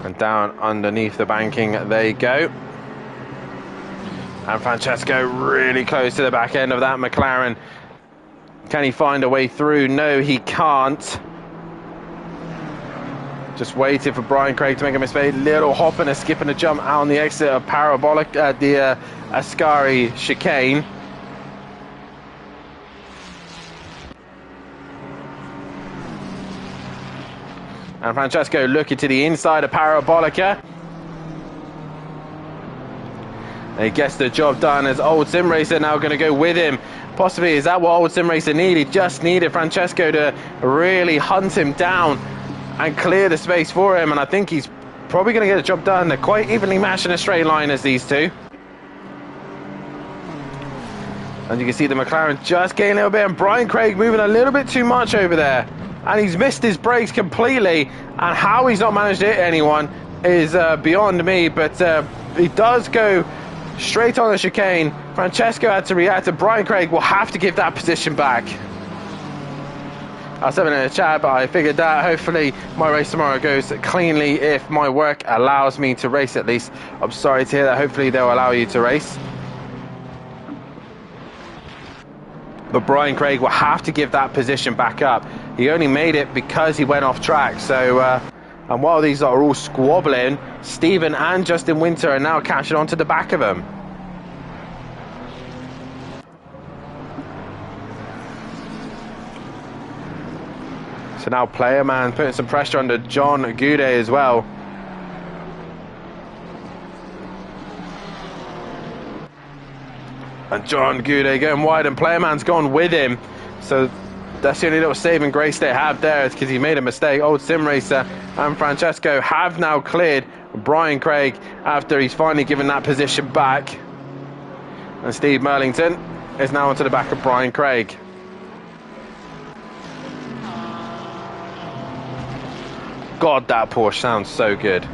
And down underneath the banking they go. And Francesco really close to the back end of that McLaren. Can he find a way through? No, he can't. Just waiting for Brian Craig to make a mistake. Little hop and a skip and a jump out on the exit of Parabolic at the Ascari chicane. And Francesco looking to the inside of Parabolica. And he gets the job done as Old Sim Racer now going to go with him. Possibly, is that what Old Sim Racer needed? He just needed Francesco to really hunt him down and clear the space for him. And I think he's probably going to get the job done. They're quite evenly matched in a straight line as these two. And you can see the McLaren just getting a little bit. And Brian Craig moving a little bit too much over there. And he's missed his brakes completely, and how he's not managed to hit anyone is beyond me, but he does go straight on the chicane. Francesco had to react, and Brian Craig will have to give that position back. I was having in the chat, but I figured that hopefully my race tomorrow goes cleanly if my work allows me to race at least. I'm sorry to hear that. Hopefully they'll allow you to race. But Brian Craig will have to give that position back up. He only made it because he went off track. So, and while these are all squabbling, Stephen and Justin Winter are now catching on to the back of him. So now Player Man putting some pressure under John Goudet as well. And John Goudet going wide, and Player Man's gone with him. So that's the only little saving grace they have there, is because he made a mistake. Old Sim Racer and Francesco have now cleared Brian Craig after he's finally given that position back. And Steve Merlington is now onto the back of Brian Craig. God, that Porsche sounds so good.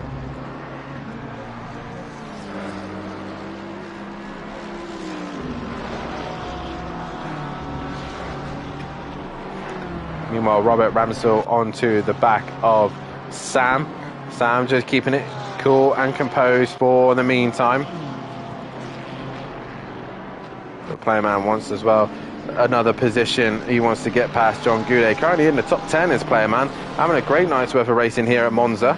Meanwhile, Robert Ramsell onto the back of Sam. Sam just keeping it cool and composed for the meantime. The Playman wants as well another position. He wants to get past John Goudet. Currently in the top 10 is Playman. Having a great night's worth of racing here at Monza.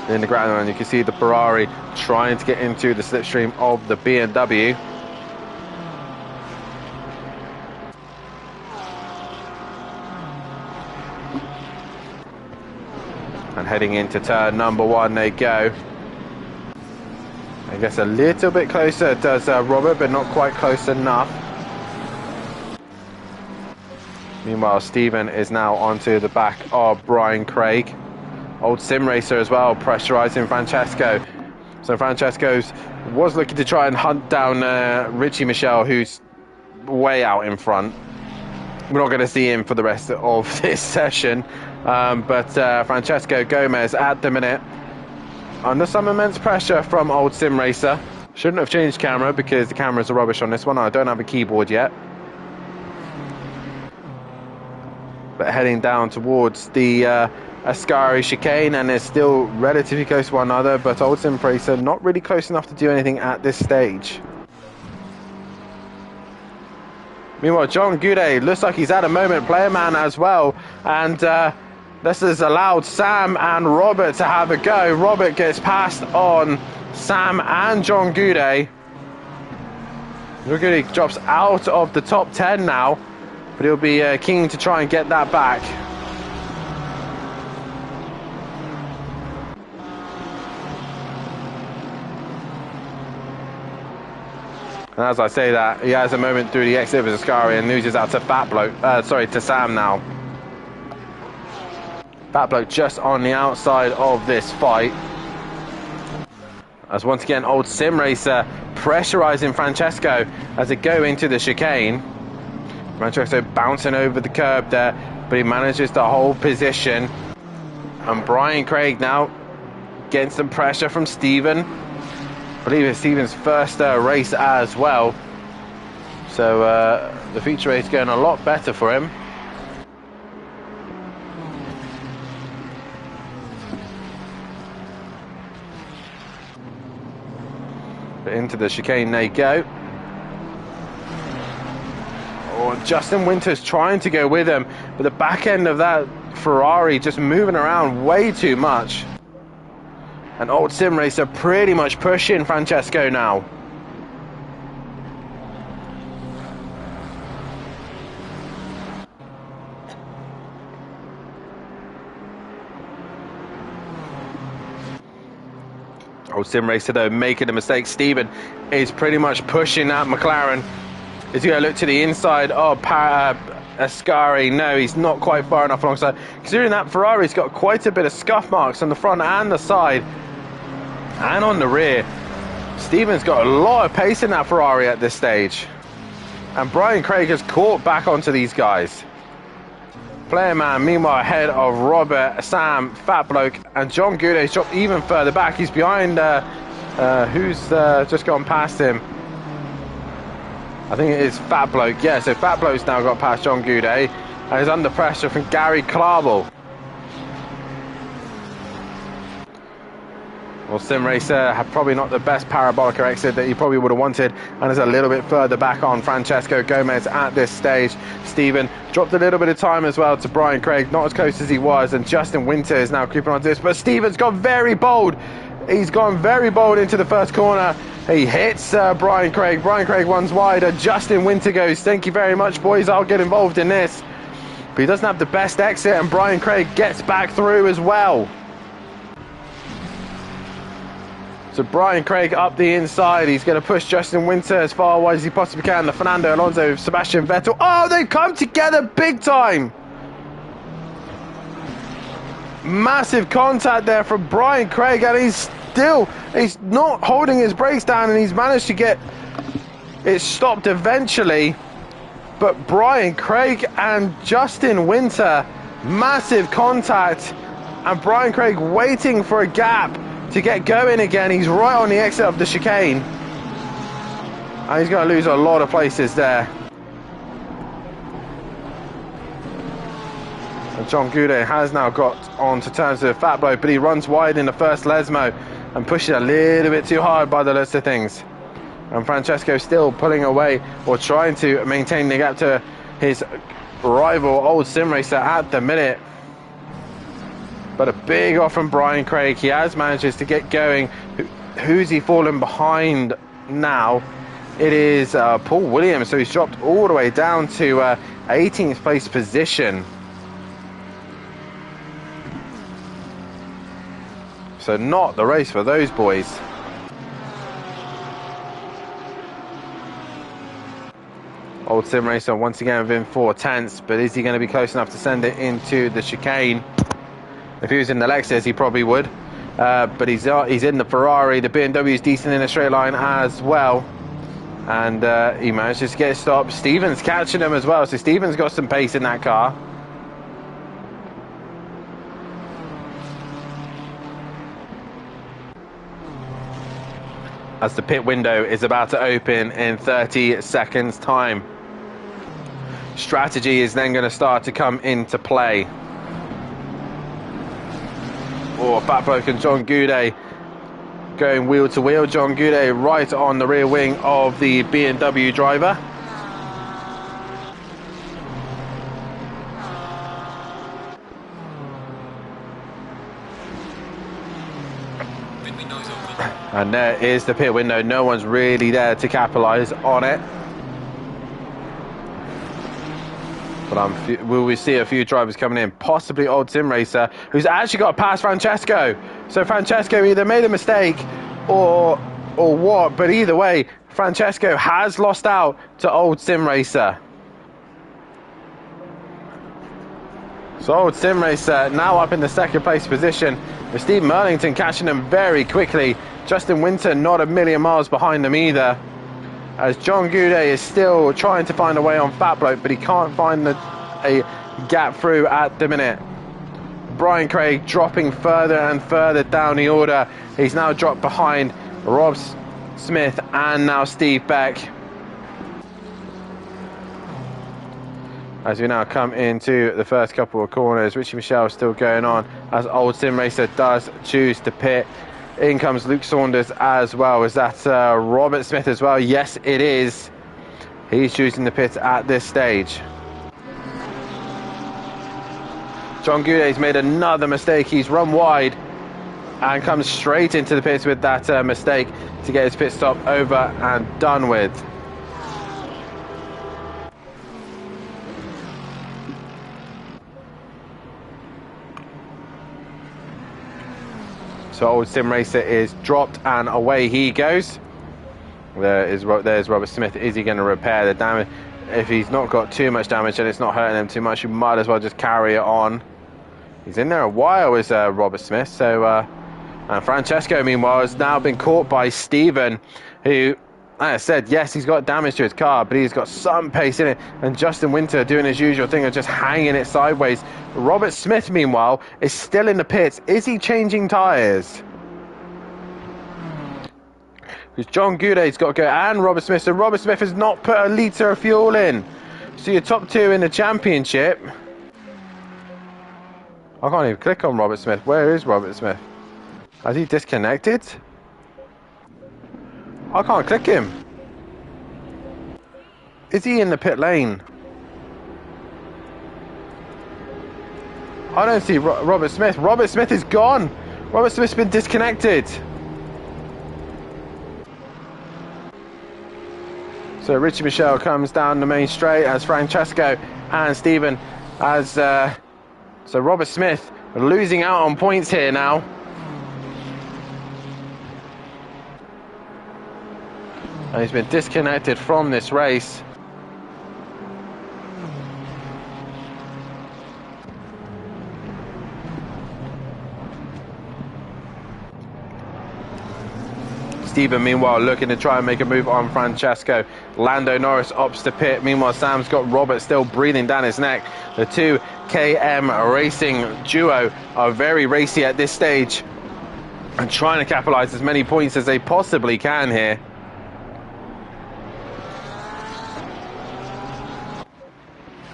In the ground, you can see the Ferrari trying to get into the slipstream of the BMW. And heading into turn number 1 they go. I guess a little bit closer does Robert, but not quite close enough. Meanwhile, Stephen is now onto the back of Brian Craig. Old sim racer as well, pressurising Francesco. So Francesco was looking to try and hunt down Richie Michelle, who's way out in front. We're not going to see him for the rest of this session. But Francesco Gomez at the minute under some immense pressure from old sim racer. Shouldn't have changed camera because the cameras are rubbish on this one. I don't have a keyboard yet. But heading down towards the Ascari chicane, and they're still relatively close to one another, but old sim racer not really close enough to do anything at this stage. Meanwhile, John Goudet looks like he's had a moment, Playman as well, and this has allowed Sam and Robert to have a go. Robert gets passed on Sam and John Goudet. John Goudet drops out of the top 10 now, but he'll be keen to try and get that back. And as I say that, he has a moment through the exit of his Ascari and loses out to to Sam now. Fat Bloke just on the outside of this fight. As once again, old sim racer pressurising Francesco as they go into the chicane. Francesco bouncing over the curb there, but he manages to hold position. And Brian Craig now getting some pressure from Stephen. I believe it's Stephen's first race as well. So the feature race going a lot better for him. But into the chicane they go. Oh, Justin Winters trying to go with him, but the back end of that Ferrari just moving around way too much. And old sim racer pretty much pushing Francesco now. Old sim racer though making a mistake. Stephen is pretty much pushing that McLaren. Is he going to look to the inside of Ascari? No, he's not quite far enough alongside. Considering that Ferrari's got quite a bit of scuff marks on the front and the side and on the rear. Stephen's got a lot of pace in that Ferrari at this stage. And Brian Craig has caught back onto these guys. Playman, meanwhile, ahead of Robert, Sam, Fat Bloke, and John Goudet dropped even further back. He's behind who's just gone past him. I think it is Fat Bloke. Yeah, so Fat Bloke's now got past John Goudet and is under pressure from Gary Clarbel. Well, Sim Racer had probably not the best parabolic exit that he probably would have wanted, and is a little bit further back on Francesco Gomez at this stage. Stephen dropped a little bit of time as well to Brian Craig, not as close as he was, and Justin Winter is now creeping onto this, but Stephen's gone very bold. He's gone very bold into the first corner. He hits Brian Craig. Brian Craig runs wide, and Justin Winter goes, "Thank you very much, boys, I'll get involved in this." But he doesn't have the best exit, and Brian Craig gets back through as well. So Brian Craig up the inside. He's going to push Justin Winter as far wide as he possibly can. The Fernando Alonso, Sebastian Vettel. Oh, they've come together big time. Massive contact there from Brian Craig, and he's not holding his brakes down, and he's managed to get it stopped eventually. But Brian Craig and Justin Winter, massive contact, and Brian Craig waiting for a gap to get going again. He's right on the exit of the chicane, and he's going to lose a lot of places there. John Goudet has now got on to terms with Fat Bloke, but he runs wide in the first Lesmo and pushes a little bit too hard by the looks of things. And Francesco still pulling away or trying to maintain the gap to his rival, Old Sim Racer, at the minute. But a big off from Brian Craig. He has managed to get going. Who's he fallen behind now? It is Paul Williams, so he's dropped all the way down to 18th place position. So not the race for those boys. Old Sim Racer once again within 4/10, but is he going to be close enough to send it into the chicane? If he was in the Lexus, he probably would. But he's in the Ferrari. The BMW is decent in a straight line as well. And he manages to get stopped. Stevens catching him as well. So Stevens got some pace in that car. As the pit window is about to open in 30 seconds time. Strategy is then going to start to come into play. Fat Bloke and John Goudet going wheel to wheel. John Goudet right on the rear wing of the BMW driver. Pit window is open. And there is the pit window. No one's really there to capitalise on it. But will we see a few drivers coming in? Possibly Old Sim Racer, who's actually got past Francesco. So Francesco either made a mistake or what. But either way, Francesco has lost out to Old Sim Racer. So Old Sim Racer now up in the second place position, with Steve Merlington catching them very quickly. Justin Winter not a million miles behind them either, as John Goudet is still trying to find a way on Fat Bloke, but he can't find a gap through at the minute. Brian Craig dropping further and further down the order. He's now dropped behind Rob Smith and now Steve Beck. As we now come into the first couple of corners, Richie Michelle still going on as Old Sim Racer does choose to pit. In comes Luke Saunders as well. Is that Robert Smith as well? Yes, it is. He's choosing the pit at this stage. John Goudet's made another mistake. He's run wide and comes straight into the pits with that mistake to get his pit stop over and done with. So Old Sim Racer is dropped and away he goes. There's Robert Smith. Is he going to repair the damage? If he's not got too much damage and it's not hurting him too much, you might as well just carry it on. He's in there a while with Robert Smith. So and Francesco, meanwhile, has now been caught by Stephen, who, like I said, yes, he's got damage to his car, but he's got some pace in it. And Justin Winter doing his usual thing of just hanging it sideways. Robert Smith, meanwhile, is still in the pits. Is he changing tyres? Because John Goudet's got to go, and Robert Smith. So Robert Smith has not put a litre of fuel in. So your top two in the championship. I can't even click on Robert Smith. Where is Robert Smith? Has he disconnected? I can't click him. Is he in the pit lane? I don't see Robert Smith. Robert Smith is gone. Robert Smith's been disconnected. So Richie Michelle comes down the main straight as Francesco and Stephen as so Robert Smith losing out on points here now. And he's been disconnected from this race. Stephen, meanwhile, looking to try and make a move on Francesco. Lando Norris opts to pit. Meanwhile, Sam's got Robert still breathing down his neck. The two KM Racing duo are very racy at this stage and trying to capitalize as many points as they possibly can here.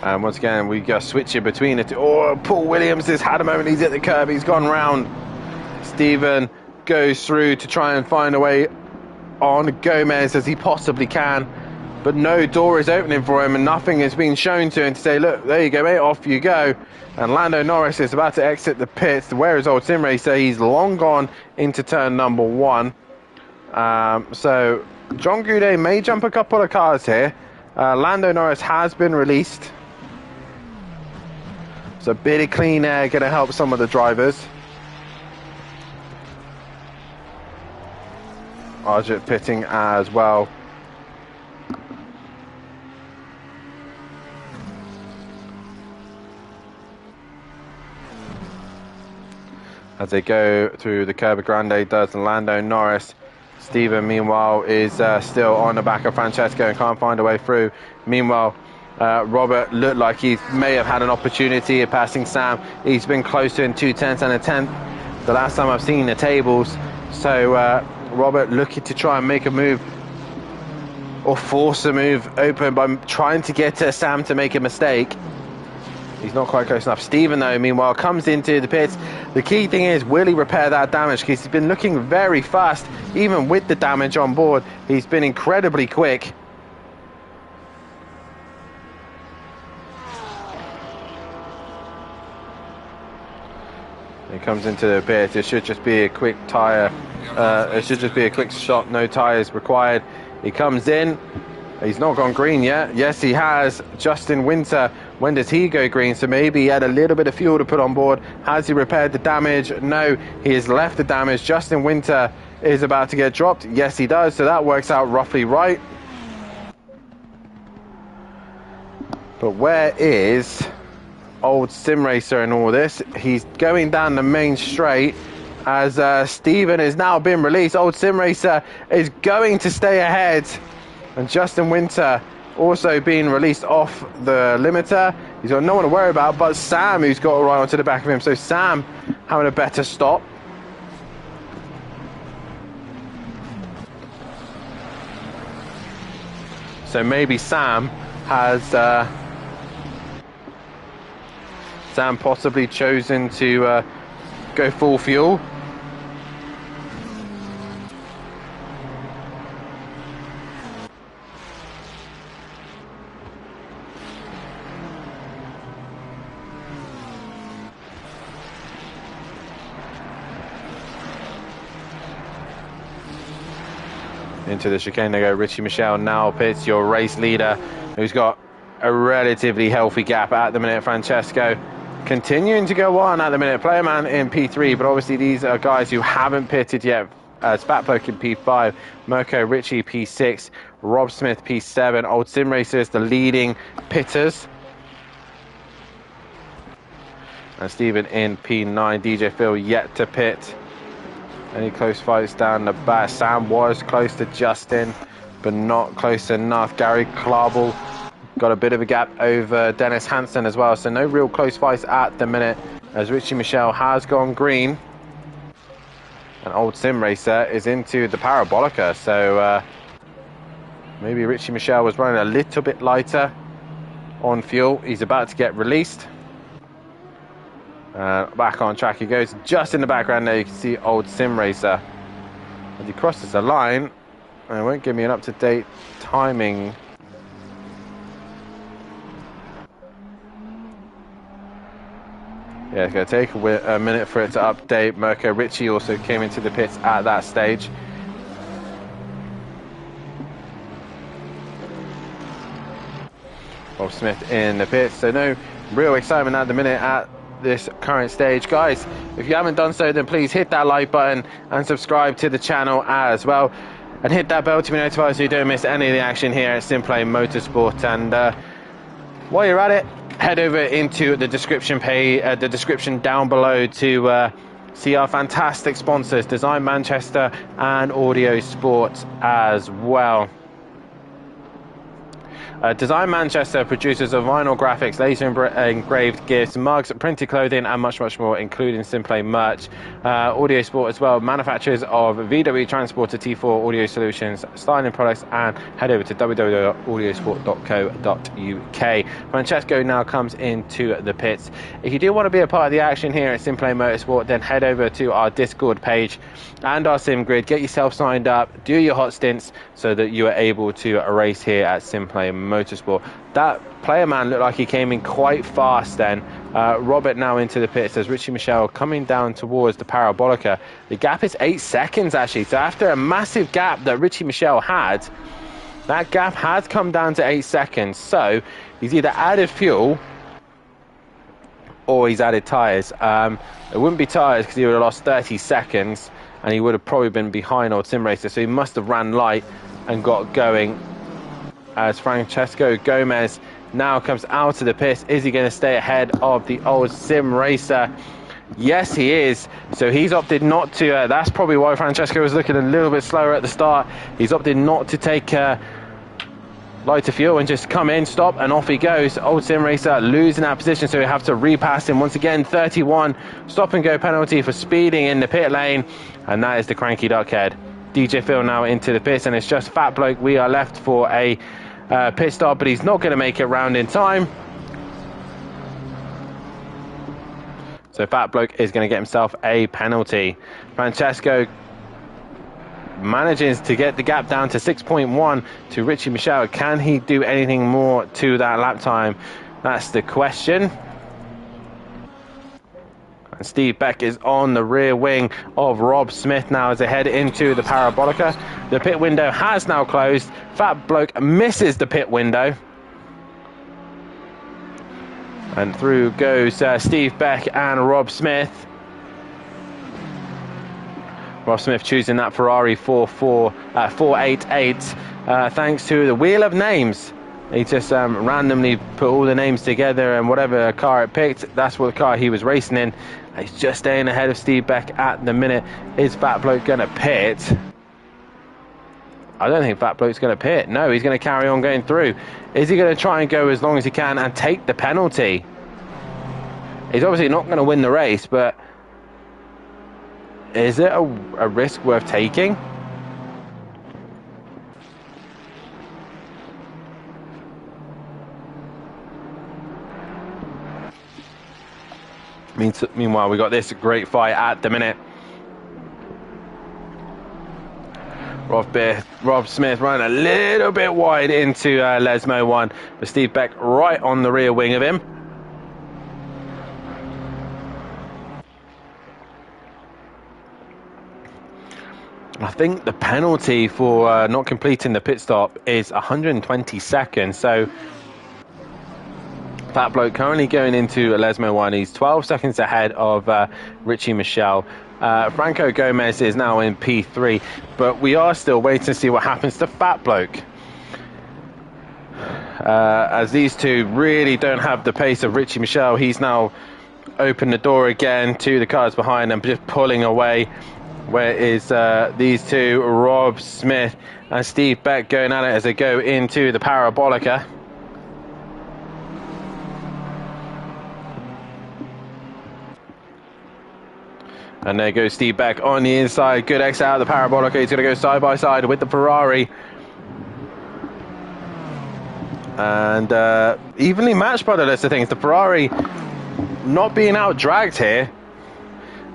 And once again, we go switching between the two. Oh, Paul Williams has had a moment. He's at the curb. He's gone round. Stephen goes through to try and find a way on Gomez as he possibly can. But no door is opening for him and nothing is being shown to him to say, look, there you go, mate, off you go. And Lando Norris is about to exit the pits. Where is old Sim Racer? He's long gone into turn number 1. So John Goudet may jump a couple of cars here. Lando Norris has been released. So a bit of clean air going to help some of the drivers. Arjit pitting as well. As they go through the Curva Grande, does Lando Norris. Stephen, meanwhile, is still on the back of Francesco and can't find a way through. Meanwhile, Robert looked like he may have had an opportunity of passing Sam. He's been close to in 2/10 and a 10th the last time I've seen the tables. So Robert looking to try and make a move or force a move open by trying to get Sam to make a mistake. He's not quite close enough. Stephen, though, meanwhile, comes into the pits. The key thing is, will he repair that damage? Because he's been looking very fast, even with the damage on board. He's been incredibly quick. He comes into the pit. It should just be a quick tyre. It should just be a quick shot. No tyres required. He comes in. He's not gone green yet. Yes, he has. Justin Winter. When does he go green? So maybe he had a little bit of fuel to put on board. Has he repaired the damage? No, he has left the damage. Justin Winter is about to get dropped. Yes, he does. So that works out roughly right. But where is old Sim Racer in all this? He's going down the main straight as Stephen has now been released. Old Sim Racer is going to stay ahead. And Justin Winter also being released off the limiter. He's got no one to worry about but Sam, who's got right onto the back of him. So Sam having a better stop. So maybe Sam has Sam possibly chosen to go full fuel. Into the chicane they go. Richie Michelle now pits, your race leader, who's got a relatively healthy gap at the minute. Francesco continuing to go on at the minute. Playerman in P3, but obviously these are guys who haven't pitted yet. Spatpoke in P5, Mirko Richie P6, Rob Smith P7. Old Sim Racer is the leading pitters. And Stephen in P9. DJ Phil yet to pit. Any close fights down the back? Sam was close to Justin, but not close enough. Gary Klarbel got a bit of a gap over Dennis Hansen as well, so no real close fights at the minute as Richie Michelle has gone green. And old Sim Racer is into the Parabolica, so maybe Richie Michelle was running a little bit lighter on fuel. He's about to get released. Back on track he goes. Just in the background there you can see old Sim Racer as he crosses the line, and it won't give me an up-to-date timing. Yeah, it's going to take a minute for it to update. Mirko Richie also came into the pits at that stage. Bob Smith in the pits, so no real excitement at the minute at this current stage. Guys, if you haven't done so, then please hit that like button and subscribe to the channel as well, and hit that bell to be notified so you don't miss any of the action here at Simplay Motorsport. And while you're at it, head over into the description page, the description down below to see our fantastic sponsors, Design Manchester and Audio Sports as well. Design Manchester, producers of vinyl graphics, laser engraved gifts, mugs, printed clothing, and much, much more, including Simplay merch. Audio Sport as well, manufacturers of VW Transporter T4 audio solutions, styling products, and head over to www.audiosport.co.uk. Francesco now comes into the pits. If you do want to be a part of the action here at Simplay Motorsport, then head over to our Discord page and our sim grid, get yourself signed up, do your hot stints so that you are able to race here at Simplay Motorsport. That player man looked like he came in quite fast then. Robert now into the pits as Richie Michelle coming down towards the Parabolica. The gap is 8 seconds actually, so after a massive gap that Richie Michelle had, that gap has come down to 8 seconds. So he's either added fuel or he's added tyres. It wouldn't be tyres because he would have lost 30 seconds and he would have probably been behind old Sim Racer, so he must have ran light and got going. As Francesco Gomez now comes out of the pits, is he going to stay ahead of the old Sim Racer? Yes, he is. So he's opted not to. That's probably why Francesco was looking a little bit slower at the start. He's opted not to take lighter fuel and just come in, stop, and off he goes. Old Sim Racer losing that position, so we have to repass him once again. 31 stop and go penalty for speeding in the pit lane, and that is the cranky duckhead. DJ Phil now into the pits, and it's just Fat Bloke. We are left for a pit stop, but he's not going to make it round in time. So Fat Bloke is going to get himself a penalty. Francesco manages to get the gap down to 6.1 to Richie Michelle. Can he do anything more to that lap time? That's the question. And Steve Beck is on the rear wing of Rob Smith now as they head into the Parabolica. The pit window has now closed. Fat Bloke misses the pit window. And through goes Steve Beck and Rob Smith. Rob Smith choosing that Ferrari 488 thanks to the Wheel of Names. He just randomly put all the names together, and whatever car it picked, that's what car he was racing in. He's just staying ahead of Steve Beck at the minute. Is Fat Bloke going to pit? I don't think Fat Bloke's going to pit. No, he's going to carry on going through. Is he going to try and go as long as he can and take the penalty? He's obviously not going to win the race, but is it a risk worth taking? Meanwhile, we got this great fight at the minute. Rob Smith running a little bit wide into Lesmo 1, but Steve Beck right on the rear wing of him. I think the penalty for not completing the pit stop is 120 seconds. So Fat Bloke currently going into Lesmo 1. He's 12 seconds ahead of Richie Michelle. Franco Gomez is now in P3, but we are still waiting to see what happens to Fat Bloke. As these two really don't have the pace of Richie Michelle, he's now opened the door again to the cars behind and just pulling away. Where is these two, Rob Smith and Steve Beck, going at it as they go into the Parabolica. And there goes Steve Beck on the inside. Good exit out of the Parabolica. He's going to go side by side with the Ferrari. And evenly matched by the list of things. The Ferrari not being out-dragged here.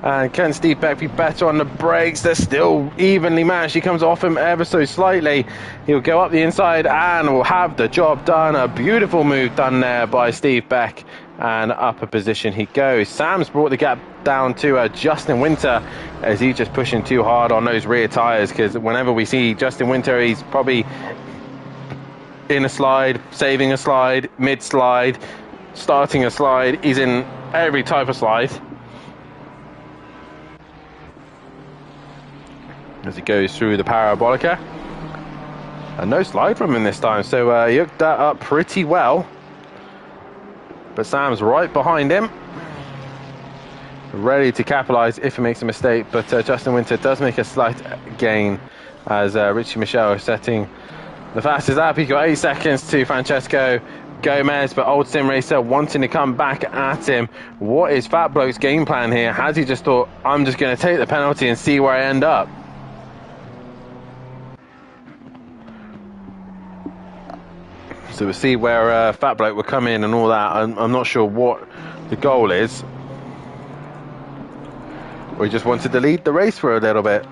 And can Steve Beck be better on the brakes? They're still evenly matched. He comes off him ever so slightly. He'll go up the inside and will have the job done. A beautiful move done there by Steve Beck. And up a position he goes. Sam's brought the gap down to Justin Winter as he's just pushing too hard on those rear tyres, because whenever we see Justin Winter, he's probably in a slide, saving a slide, mid-slide, starting a slide. He's in every type of slide. As he goes through the Parabolica. And no slide from him this time, so he hooked that up pretty well. But Sam's right behind him, ready to capitalise if he makes a mistake. But Justin Winter does make a slight gain as Richie Michelle is setting The fastest lap, he got 8 seconds to Francesco Gomez, but Old Sim Racer wanting to come back at him. What is Fat Bloke's game plan here? Has he just thought, I'm just going to take the penalty and see where I end up? So we'll see where Fat Bloke will come in and all that. I'm not sure what the goal is. Or he just wanted to lead the race for a little bit.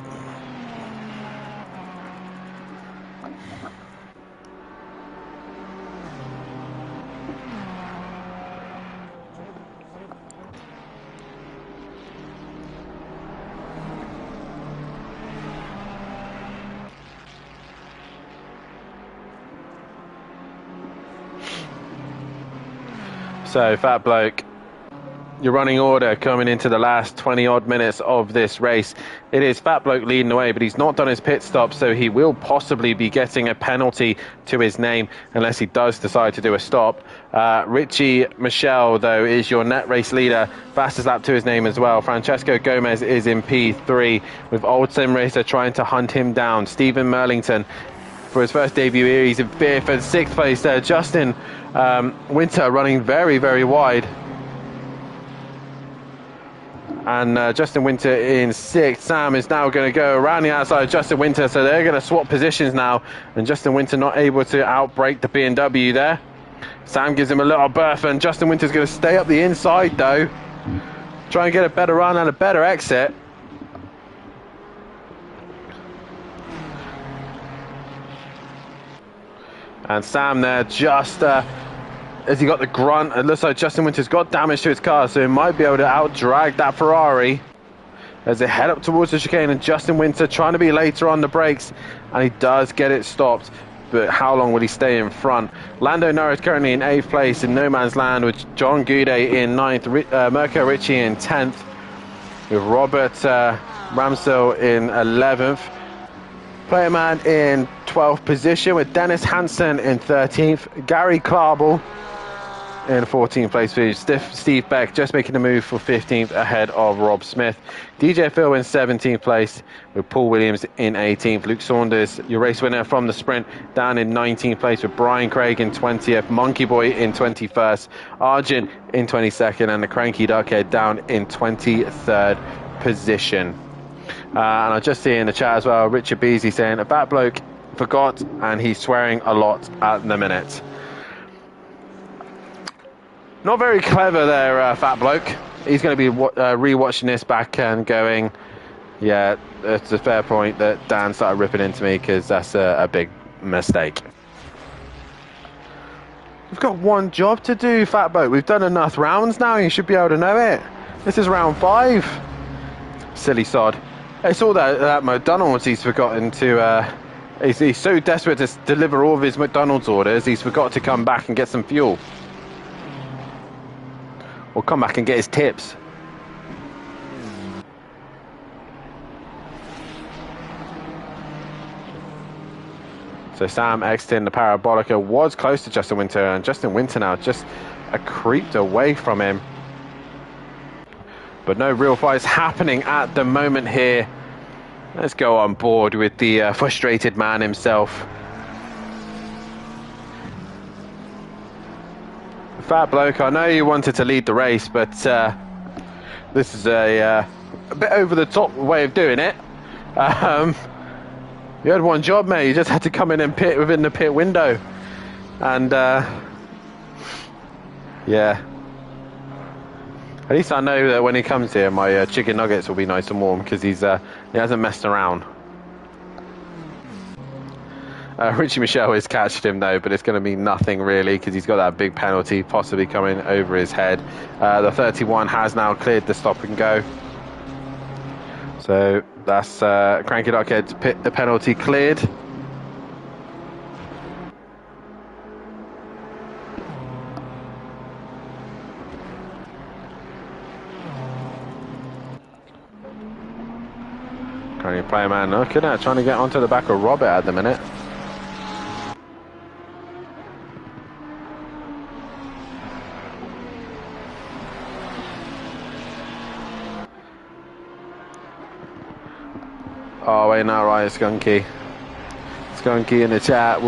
So, Fat Bloke, your running order coming into the last 20 odd minutes of this race. It is Fat Bloke leading the way, but he's not done his pit stop, so he will possibly be getting a penalty to his name unless he does decide to do a stop. Richie Michelle, though, is your net race leader, fastest lap to his name as well. Francesco Gomez is in P3 with Old Sim Racer trying to hunt him down. Stephen Merlington, for his first debut here, he's in 5th and 6th place there. Justin Winter running very, very wide. And Justin Winter in 6th. Sam is now going to go around the outside of Justin Winter, so they're going to swap positions now. And Justin Winter not able to outbrake the BMW there. Sam gives him a little berth, and Justin Winter's going to stay up the inside though. Try and get a better run and a better exit. And Sam there just as he got the grunt, it looks like Justin Winter's got damage to his car, so he might be able to out-drag that Ferrari as they head up towards the chicane. And Justin Winter trying to be later on the brakes, and he does get it stopped, but how long will he stay in front? Lando Norris currently in 8th place in no man's land, with John Goudet in 9th, Mirko Ricci in 10th, with Robert Ramsell in 11th. Playerman in 12th position with Dennis Hansen in 13th. Gary Klarbel in 14th place for Steve Beck, just making the move for 15th ahead of Rob Smith. DJ Phil in 17th place with Paul Williams in 18th. Luke Saunders, your race winner from the sprint, down in 19th place with Brian Craig in 20th. Monkey Boy in 21st. Arjun in 22nd. And the Cranky Duckhead down in 23rd position. And I just see in the chat as well, Richard Beasley saying, a Fat Bloke forgot, and he's swearing a lot at the minute. Not very clever there, Fat Bloke. He's going to be re-watching this back and going, yeah, it's a fair point that Dan started ripping into me, because that's a big mistake. We've got one job to do, Fat Bloke. We've done enough rounds now, you should be able to know it. This is round 5. Silly sod. It's all that McDonald's he's forgotten to... He's so desperate to deliver all of his McDonald's orders, he's forgot to come back and get some fuel. Or come back and get his tips. So Sam exiting the Parabolica, was close to Justin Winter, and Justin Winter now just creeped away from him. But no real fights happening at the moment here. Let's go on board with the frustrated man himself. Fat Bloke, I know you wanted to lead the race, but this is a bit over the top way of doing it. You had one job, mate. You just had to come in and pit within the pit window. And yeah. At least I know that when he comes here, my chicken nuggets will be nice and warm, because he hasn't messed around. Richie Michelle is catching him though, but it's going to be nothing really, because he's got that big penalty possibly coming over his head. The 31 has now cleared the stop and go. So that's Cranky Duckhead's the penalty cleared. Trying to play a man, look at that, trying to get onto the back of Robert at the minute. Oh wait, no, right, Skunky Skunky in the chat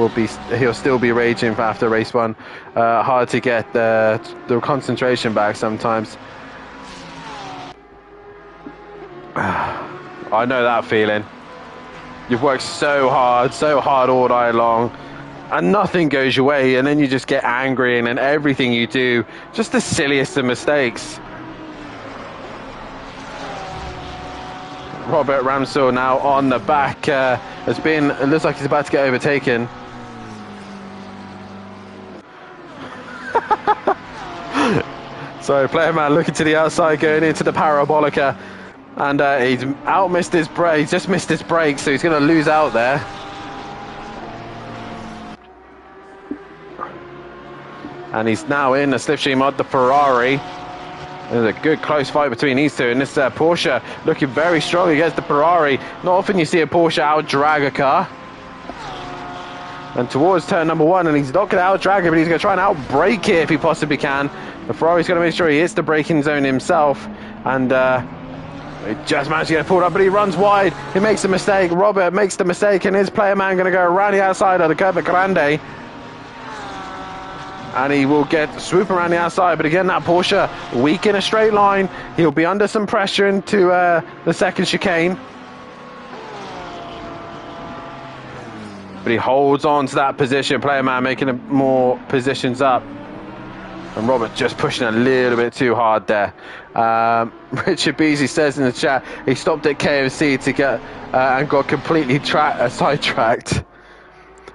he'll still be raging for after race 1. Hard to get the concentration back sometimes. I know that feeling. You've worked so hard all day long, and nothing goes your way, and then you just get angry, and then everything you do, just the silliest of mistakes. Robert Ramsell now on the back, it looks like he's about to get overtaken. So player man looking to the outside, going into the Parabolica, and he's missed his brake, just missed his brake, so he's going to lose out there. And he's now in the slipstream of the Ferrari. There's a good close fight between these two, and this Porsche looking very strong against the Ferrari. Not often you see a Porsche out-drag a car. And towards turn number 1, and he's not going to out-drag it, but he's going to try and out-brake it if he possibly can. The Ferrari's going to make sure he hits the braking zone himself, and he just managed to get pulled up, but he runs wide. He makes a mistake. Robert makes the mistake, and his player man going to go around the outside of the Curva Grande. And he will swoop around the outside, but again, that Porsche weak in a straight line. He'll be under some pressure into the second chicane. But he holds on to that position. Player man making more positions up. And Robert just pushing a little bit too hard there. Richard Beasley says in the chat, he stopped at KFC to get and got completely sidetracked.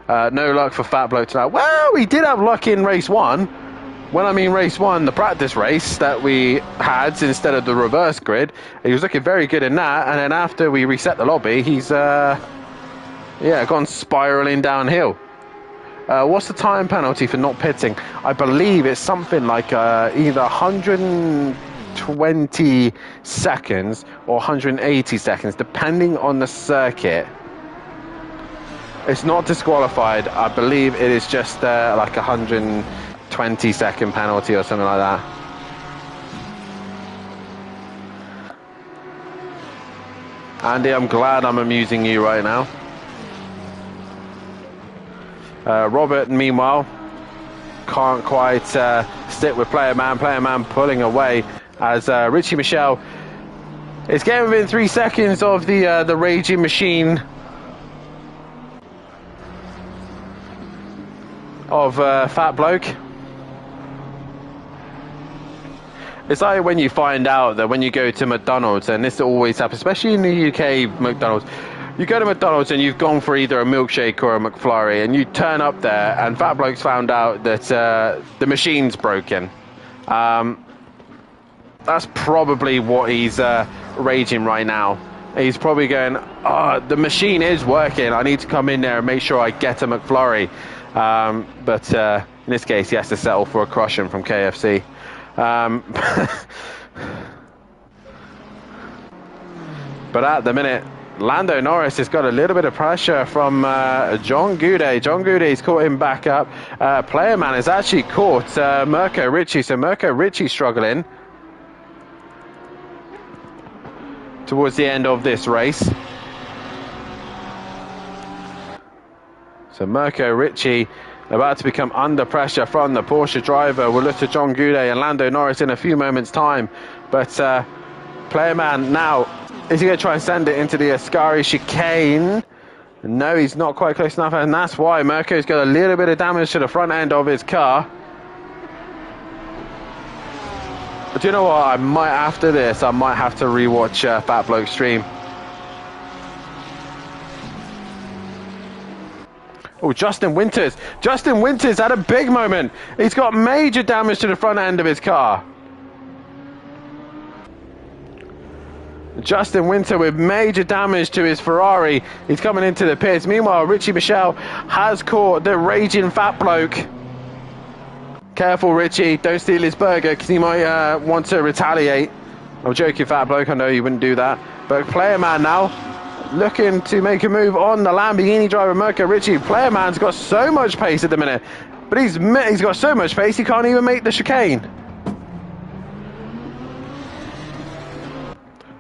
No luck for Fat Bloke tonight. Well, we did have luck in race 1. When I mean race 1, the practice race that we had instead of the reverse grid, he was looking very good in that. And then after we reset the lobby, he's gone spiraling downhill. What's the time penalty for not pitting? I believe it's something like either 120 seconds or 180 seconds, depending on the circuit. It's not disqualified. I believe it is just like 120-second penalty or something like that. Andy, I'm glad I'm amusing you right now. Robert, meanwhile, can't quite stick with player man. Player man pulling away as Richie Michelle is getting within 3 seconds of the raging machine of Fat Bloke. It's like when you find out that when you go to McDonald's, and this always happens, especially in the UK McDonald's, you go to McDonald's and you've gone for either a milkshake or a McFlurry, and you turn up there and Fat Bloke's found out that the machine's broken. That's probably what he's raging right now. He's probably going, the machine is working, I need to come in there and make sure I get a McFlurry. But in this case, he has to settle for a crushing from KFC. But at the minute, Lando Norris has got a little bit of pressure from John Goudet. John Goudet's caught him back up. Player man has actually caught Mirko Ricci. So Mirko Ricci struggling towards the end of this race. So Mirko Ricci about to become under pressure from the Porsche driver. We'll look to John Goudet and Lando Norris in a few moments' time. But player man now, is he going to try and send it into the Ascari chicane? No, he's not quite close enough, and that's why Mirko's got a little bit of damage to the front end of his car. But do you know what? After this, I might have to rewatch Fat Bloke's stream. Oh, Justin Winters. Justin Winters had a big moment. He's got major damage to the front end of his car. Justin Winter with major damage to his Ferrari. He's coming into the pits. Meanwhile, Richie Michelle has caught the raging Fat Bloke. Careful, Richie. Don't steal his burger because he might want to retaliate. I'm joking, Fat Bloke. I know you wouldn't do that. But player man now, looking to make a move on the Lamborghini driver Mirko Ricci. Player man's got so much pace at the minute, but he's got so much pace he can't even make the chicane.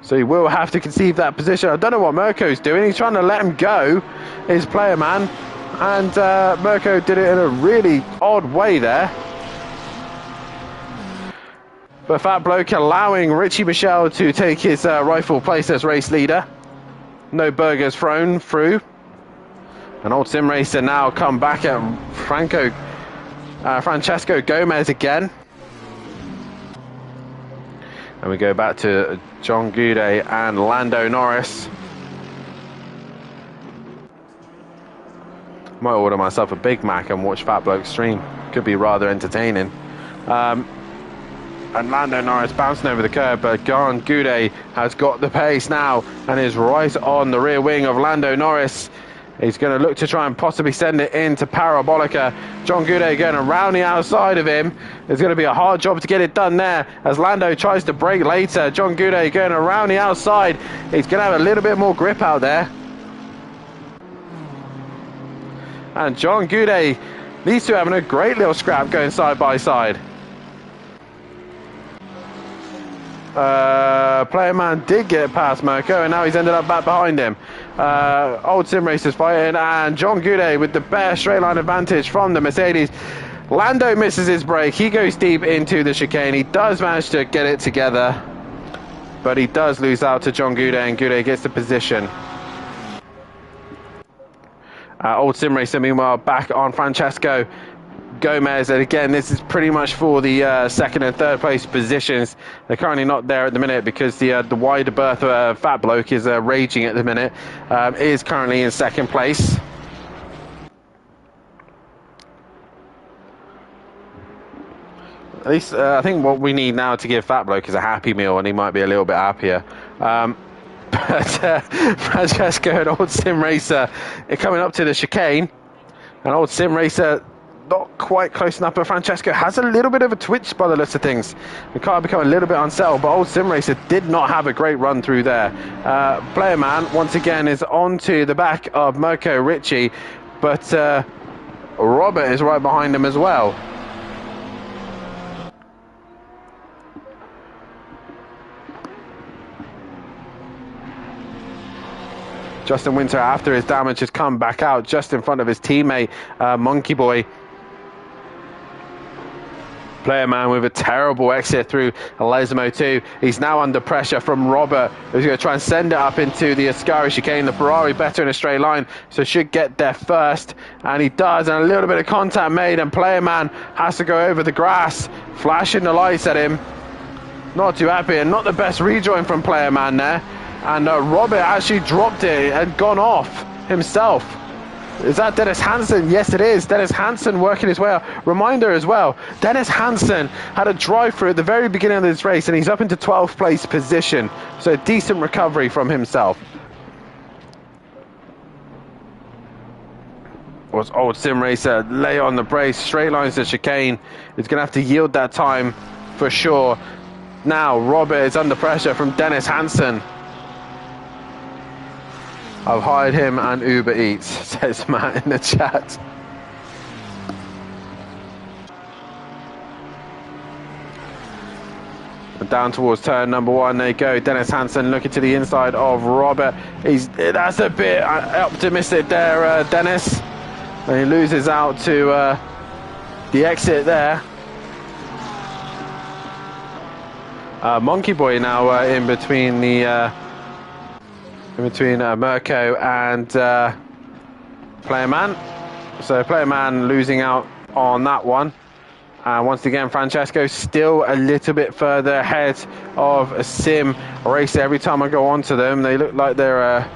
So he will have to concede that position. I don't know what Mirko's doing. He's trying to let him go, his player man. And Mirko did it in a really odd way there. But Fat Bloke allowing Richie Michelle to take his rightful place as race leader. No burgers thrown through. And Old Sim Racer now come back at Francesco Gomez again. And we go back to John Goudet and Lando Norris. Might order myself a Big Mac and watch Fat Bloke stream. Could be rather entertaining. And Lando Norris bouncing over the curb, but John Goudet has got the pace now and is right on the rear wing of Lando Norris. He's going to look to try and possibly send it into Parabolica. John Goudet going around the outside of him. It's going to be a hard job to get it done there as Lando tries to brake later. John Goudet going around the outside. He's going to have a little bit more grip out there. And John Goudet, these two having a great little scrap going side by side. Player Man did get past Mirko and now he's ended up back behind him. Old Sim Racers fighting and John Goudet with the bare straight line advantage from the Mercedes. Lando misses his brake. He goes deep into the chicane. He does manage to get it together, but he does lose out to John Goudet and Goudet gets the position. Old Sim Racer meanwhile back on Francesco Gomez, and again this is pretty much for the second and third place positions. They're currently not there at the minute because the wider berth Fat Bloke is raging at the minute. Is currently in second place. At least I think what we need now to give Fat Bloke is a happy meal, and he might be a little bit happier. But Francesco and Old Sim Racer are coming up to the chicane, and Old Sim Racer not quite close enough, but Francesco has a little bit of a twitch by the looks of things. The car become a little bit unsettled, but Old Sim Racer did not have a great run through there. Player Man once again is onto the back of Mirko Richie, but Robert is right behind him as well. Justin Winter, after his damage, has come back out just in front of his teammate, Monkey Boy. Player Man with a terrible exit through Lesmo 2. He's now under pressure from Robert, who's going to try and send it up into the Ascari chicane. The Ferrari better in a straight line, so should get there first. And he does, and a little bit of contact made, and Player Man has to go over the grass, flashing the lights at him. Not too happy, and not the best rejoin from Player Man there. And Robert actually dropped it and gone off himself. Is that Dennis Hansen? Yes, it is. Dennis Hansen working his way up. Reminder as well, Dennis Hansen had a drive-through at the very beginning of this race and he's up into 12th place position. So a decent recovery from himself. Was Old Sim Racer lay on the brace, straight lines to chicane. He's going to have to yield that time for sure. Now Robert is under pressure from Dennis Hansen. I've hired him and Uber Eats, says Matt in the chat. And down towards turn number one they go. Dennis Hansen looking to the inside of Robert. That's a bit optimistic there, Dennis. And he loses out to the exit there. Monkey Boy now in between the Mirko and Player Man. So Player Man losing out on that one. Once again, Francesco still a little bit further ahead of a Sim Racer. Every time I go onto them, they look like they're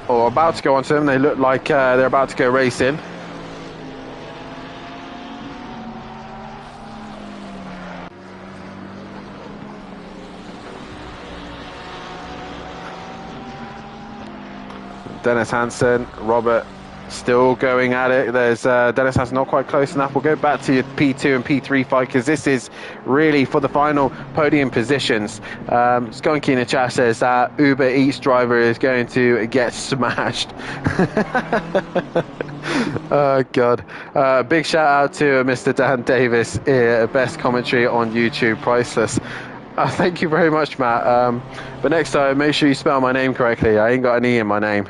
or about to go onto them. They look like they're about to go racing. Dennis Hansen, Robert still going at it. There's Dennis Hansen not quite close enough. We'll go back to your P2 and P3 fight because this is really for the final podium positions. Skunky in the chat says that Uber Eats driver is going to get smashed. Oh God. Big shout out to Mr. Dan Davis, best commentary on YouTube, priceless. Thank you very much, Matt. But next time, make sure you spell my name correctly. I ain't got an E in my name.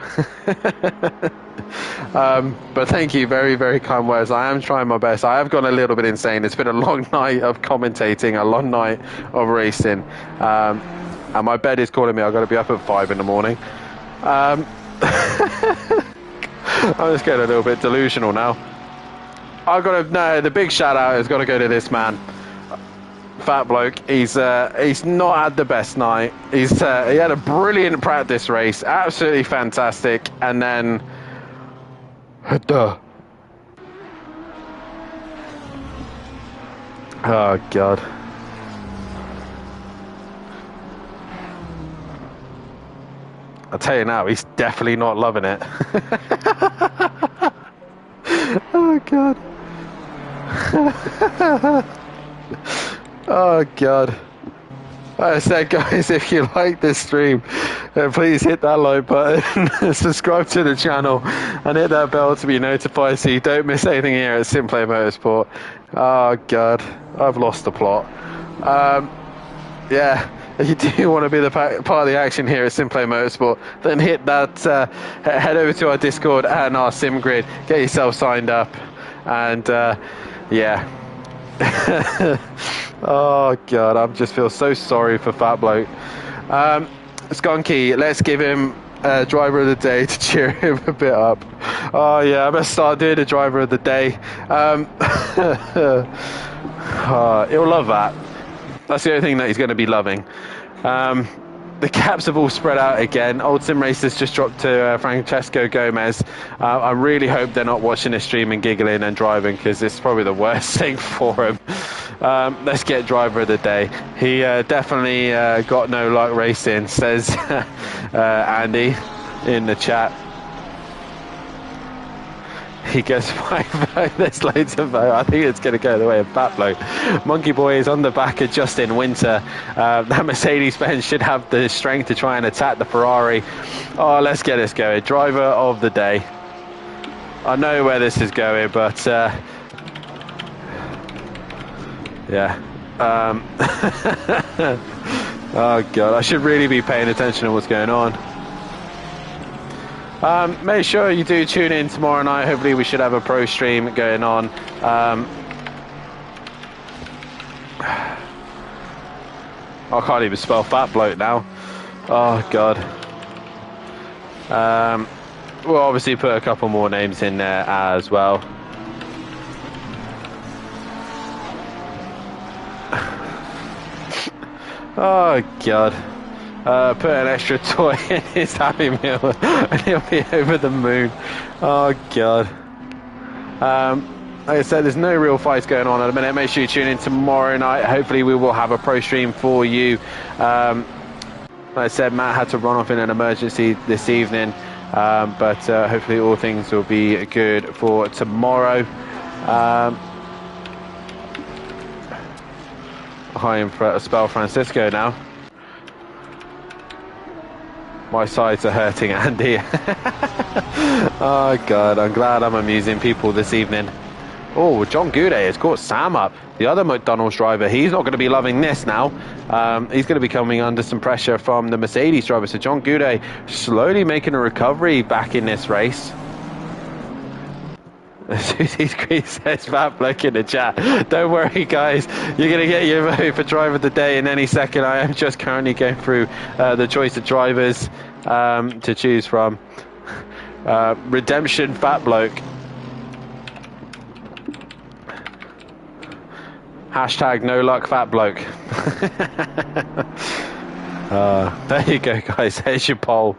But thank you, very, very kind words. I am trying my best. I have gone a little bit insane. It's been a long night of commentating, a long night of racing. And my bed is calling me. I've got to be up at 5 in the morning. I'm just getting a little bit delusional now. No, the big shout out has got to go to this man. Fat bloke. He's not had the best night. He had a brilliant practice race, absolutely fantastic, and then duh. Oh god. I'll tell you now, he's definitely not loving it. Oh god. Oh god. Like I said, guys, if you like this stream, please hit that like button, subscribe to the channel, and hit that bell to be notified so you don't miss anything here at Simplay Motorsport. Oh god, I've lost the plot. Yeah, if you do want to be the part of the action here at Simplay Motorsport, then hit that, head over to our Discord and our Sim Grid, get yourself signed up, and yeah. Oh god, I just feel so sorry for Fat Bloke. Skunky, let's give him driver of the day to cheer him a bit up. Oh yeah, I better start doing the driver of the day. He'll love that. That's the only thing that he's going to be loving. The caps have all spread out again. Old Sim Racers just dropped to Francesco Gomez. I really hope they're not watching this stream and giggling and driving, because it's probably the worst thing for him. Let's get driver of the day. He definitely got no luck racing, says Andy in the chat. He gets 5 votes. There's loads of votes. I think it's going to go the way of Fat Bloke. Monkey Boy is on the back of Justin Winter. That Mercedes-Benz should have the strength to try and attack the Ferrari. Oh, let's get this going. Driver of the day. I know where this is going, but yeah. Oh god, I should really be paying attention to what's going on. Make sure you do tune in tomorrow night. Hopefully we should have a pro stream going on. I can't even spell Fat Bloke now. Oh god. We'll obviously put a couple more names in there as well. Oh god. Put an extra toy in his Happy Meal and he'll be over the moon. Oh god. Like I said, there's no real fights going on at the minute. Make sure you tune in tomorrow night. Hopefully we will have a pro stream for you. Like I said, Matt had to run off in an emergency this evening, but hopefully all things will be good for tomorrow. I can't spell Francisco now. My sides are hurting, Andy. Oh god, I'm glad I'm amusing people this evening. Oh, John Goudet has caught Sam up. The other McDonald's driver, he's not going to be loving this now. He's going to be coming under some pressure from the Mercedes driver. So John Goudet slowly making a recovery back in this race. Susie's Green says Fat Bloke in the chat. Don't worry guys, you're going to get your vote for driver of the day in any second. I am just currently going through the choice of drivers to choose from. Redemption Fat Bloke. Hashtag no luck Fat Bloke. There you go guys, there's your poll.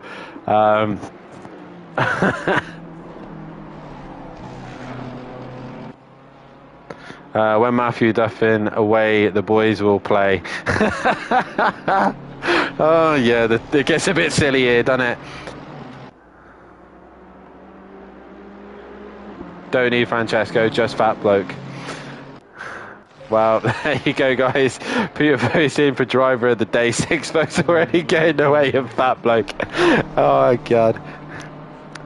When Matthew Duffin away, the boys will play. Oh yeah, it gets a bit silly here, doesn't it? Don't need Francesco, just Fat Bloke. Well, there you go, guys. Put your votes in for driver of the day. 6 votes already getting away of Fat Bloke. Oh god.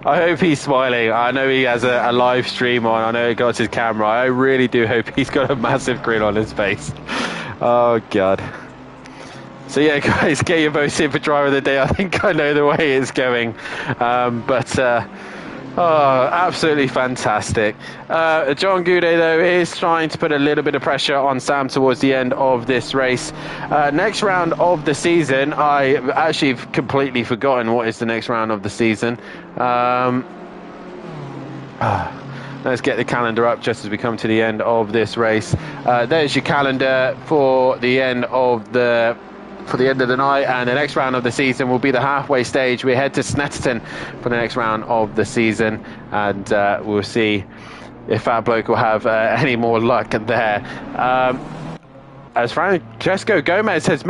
I hope he's smiling. I know he has a live stream on. I know he got his camera. I really do hope he's got a massive grin on his face. Oh god. So yeah, guys, get your votes in for driver of the day. I think I know the way it's going, oh, absolutely fantastic. John Goudet, though, is trying to put a little bit of pressure on Sam towards the end of this race. Next round of the season, I've actually completely forgotten what is the next round of the season. Let's get the calendar up just as we come to the end of this race. There's your calendar for the end of the night, and the next round of the season will be the halfway stage. We head to Snetterton for the next round of the season, and we'll see if that bloke will have any more luck there. As Francesco Gomez is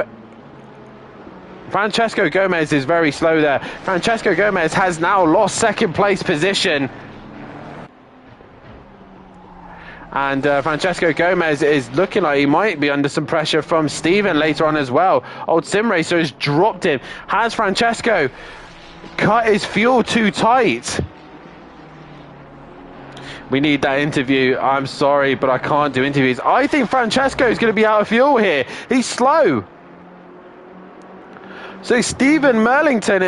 very slow there. Francesco Gomez has now lost second place position. And Francesco Gomez is looking like he might be under some pressure from Stephen later on as well. Old Sim Racer has dropped him. Has Francesco cut his fuel too tight? We need that interview. I'm sorry, but I can't do interviews. I think Francesco is going to be out of fuel here. He's slow. So Stephen Millington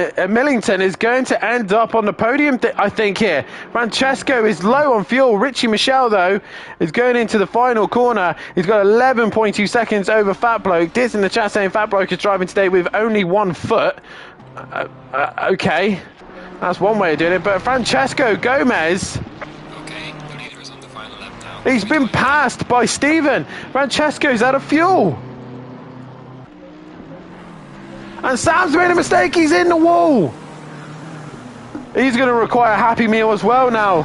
is going to end up on the podium, I think, here. Francesco is low on fuel. Richie Michelle, though, is going into the final corner. He's got 11.2 seconds over Fat Bloke. Diz in the chat saying Fat Bloke is driving today with only 1 foot. Okay, that's one way of doing it. But Francesco Gomez... Okay, the leader is on the final lap now. He's been passed by Stephen. Francesco's out of fuel. And Sam's made a mistake. He's in the wall. He's going to require a Happy Meal as well now.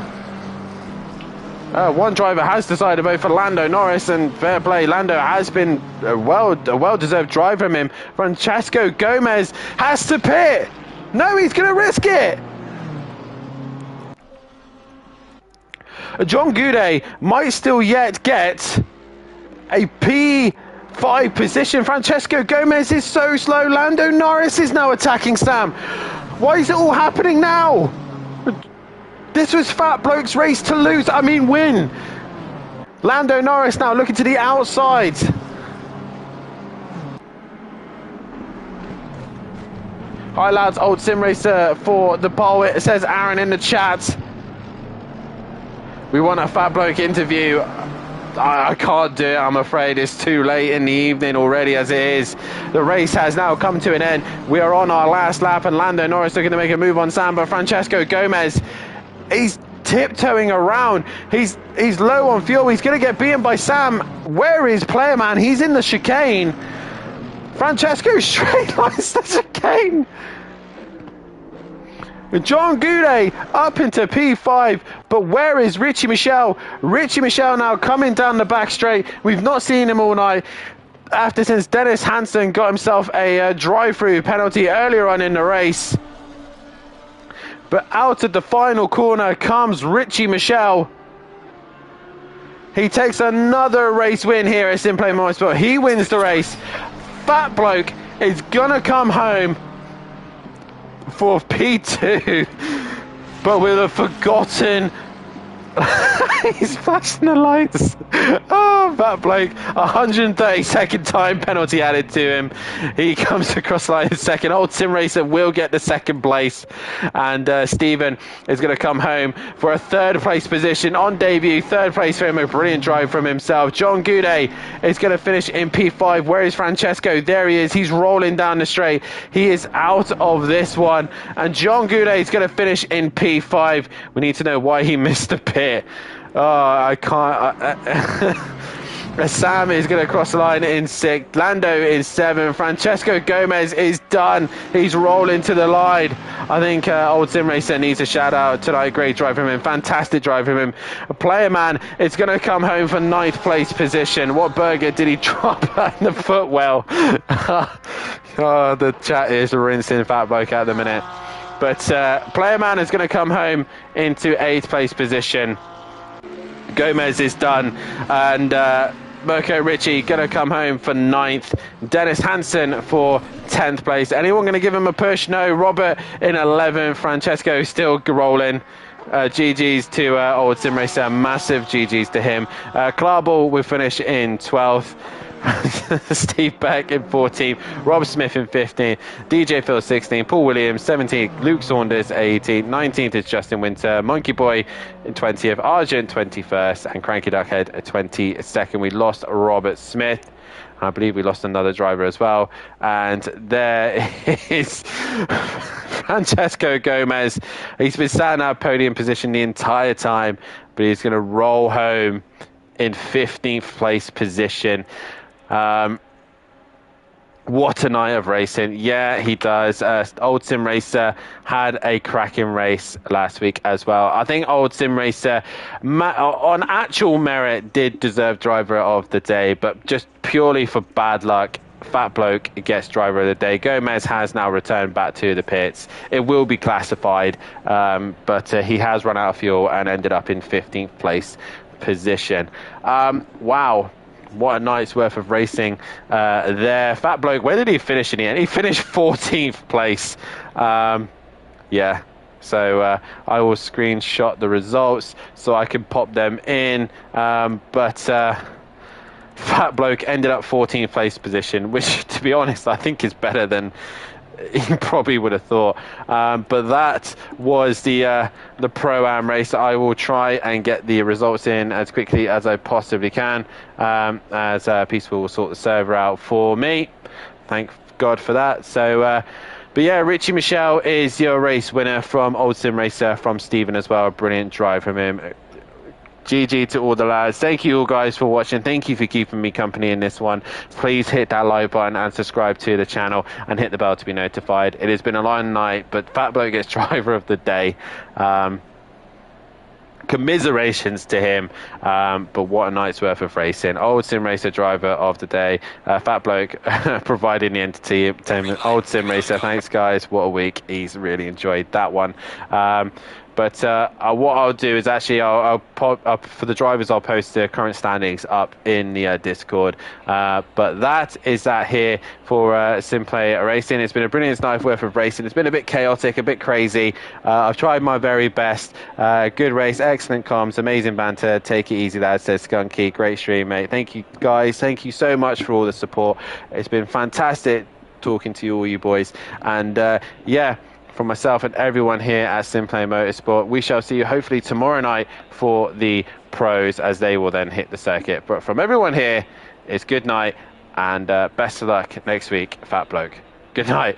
One driver has decided to vote for Lando Norris, and fair play. Lando has been a well-deserved drive from him. Francesco Gomez has to pit. No, he's going to risk it. John Goudet might still yet get a P5 position. Francesco Gomez is so slow. Lando Norris is now attacking Sam. Why is it all happening now? This was Fat Bloke's race to lose, win. Lando Norris now looking to the outside. Hi lads, Old Sim Racer for the pole, it says Aaron in the chat. We want a Fat Bloke interview. I can't do it, I'm afraid. It's too late in the evening already as it is. The race has now come to an end. We are on our last lap, and Lando Norris looking to make a move on Sam, but Francesco Gomez, he's tiptoeing around. He's low on fuel. He's going to get beaten by Sam. Where is Player Man? He's in the chicane. Francesco straight lines the chicane. John Goudet up into P5, but where is Richie Michelle? Richie Michelle now coming down the back straight. We've not seen him all night since Dennis Hansen got himself a drive-through penalty earlier on in the race. But out of the final corner comes Richie Michelle. He takes another race win here at Simplay Motorsport. He wins the race. Fat Bloke is gonna come home for P2, but with a forgotten... He's flashing the lights. Oh, Fat Bloke, 132nd time penalty added to him. He comes across the line in second. Old Sim Racer will get the second place, and Stephen is going to come home for a third place position on debut. Third place for him, a brilliant drive from himself. John Goudet is going to finish in P5. Where is Francesco? There he is. He's rolling down the straight. He is out of this one, and John Goudet is going to finish in P5. We need to know why he missed the pit. Oh, I can't. Sam is going to cross the line in 6th. Lando is 7th. Francesco Gomez is done. He's rolling to the line. I think Old Sim Racer needs a shout out tonight. Great drive from him. Fantastic drive from him. Player Man is going to come home for 9th place position. What burger did he drop in the footwell? Oh, the chat is rinsing Fat Bloke at the minute. But Player Man is going to come home into 8th place position. Gomez is done, and Mirko Ricci going to come home for 9th. Dennis Hansen for 10th place. Anyone going to give him a push? No. Robert in 11th. Francesco still rolling. GG's to Old Sim Racer, massive GG's to him. Clark Ball will finish in 12th. Steve Beck in 14th, Rob Smith in 15th, DJ Phil 16th, Paul Williams 17th, Luke Saunders 18th, 19th is Justin Winter, Monkey Boy in 20th, Argent 21st, and Cranky Duckhead 22nd. We lost Robert Smith. I believe we lost another driver as well. And there is Francesco Gomez. He's been sat in our podium position the entire time, but he's going to roll home in 15th place position. What a night of racing. Yeah, he does. Old Sim Racer had a cracking race last week as well. I think Old Sim Racer, on actual merit, did deserve driver of the day, but just purely for bad luck, Fat Bloke gets driver of the day. Gomez has now returned back to the pits. It will be classified, but he has run out of fuel and ended up in 15th place position. Wow. What a night's worth of racing there. Fat Bloke, where did he finish in the end? He finished 14th place. Yeah, so I will screenshot the results so I can pop them in. But Fat Bloke ended up 14th place position, which, to be honest, I think is better than you probably would have thought. But that was the Pro-Am race. I will try and get the results in as quickly as I possibly can, as Peaceful will sort the server out for me. Thank God for that. So, but yeah, Richie Michelle is your race winner from Old Sim Racer, from Stephen as well. A brilliant drive from him. GG to all the lads. Thank you all guys for watching. Thank you for keeping me company in this one. Please hit that like button and subscribe to the channel and hit the bell to be notified. It has been a long night, but Fat Bloke gets driver of the day. Commiserations to him, but what a night's worth of racing. Old Sim Racer driver of the day. Fat Bloke providing the entertainment. Old Sim Racer, thanks guys. What a week. He's really enjoyed that one. But what I'll do is actually I'll pop up for the drivers. I'll post the current standings up in the Discord. But that is that here for Simplay Racing. It's been a brilliant night worth of racing. It's been a bit chaotic, a bit crazy. I've tried my very best. Good race, excellent comms, amazing banter. Take it easy, lads. Says Skunky. Great stream, mate. Thank you guys. Thank you so much for all the support. It's been fantastic talking to you all, you boys. And yeah. From myself and everyone here at Simplay Motorsport, we shall see you hopefully tomorrow night for the pros, as they will then hit the circuit. But from everyone here, it's good night and best of luck next week, Fat Bloke. Good night.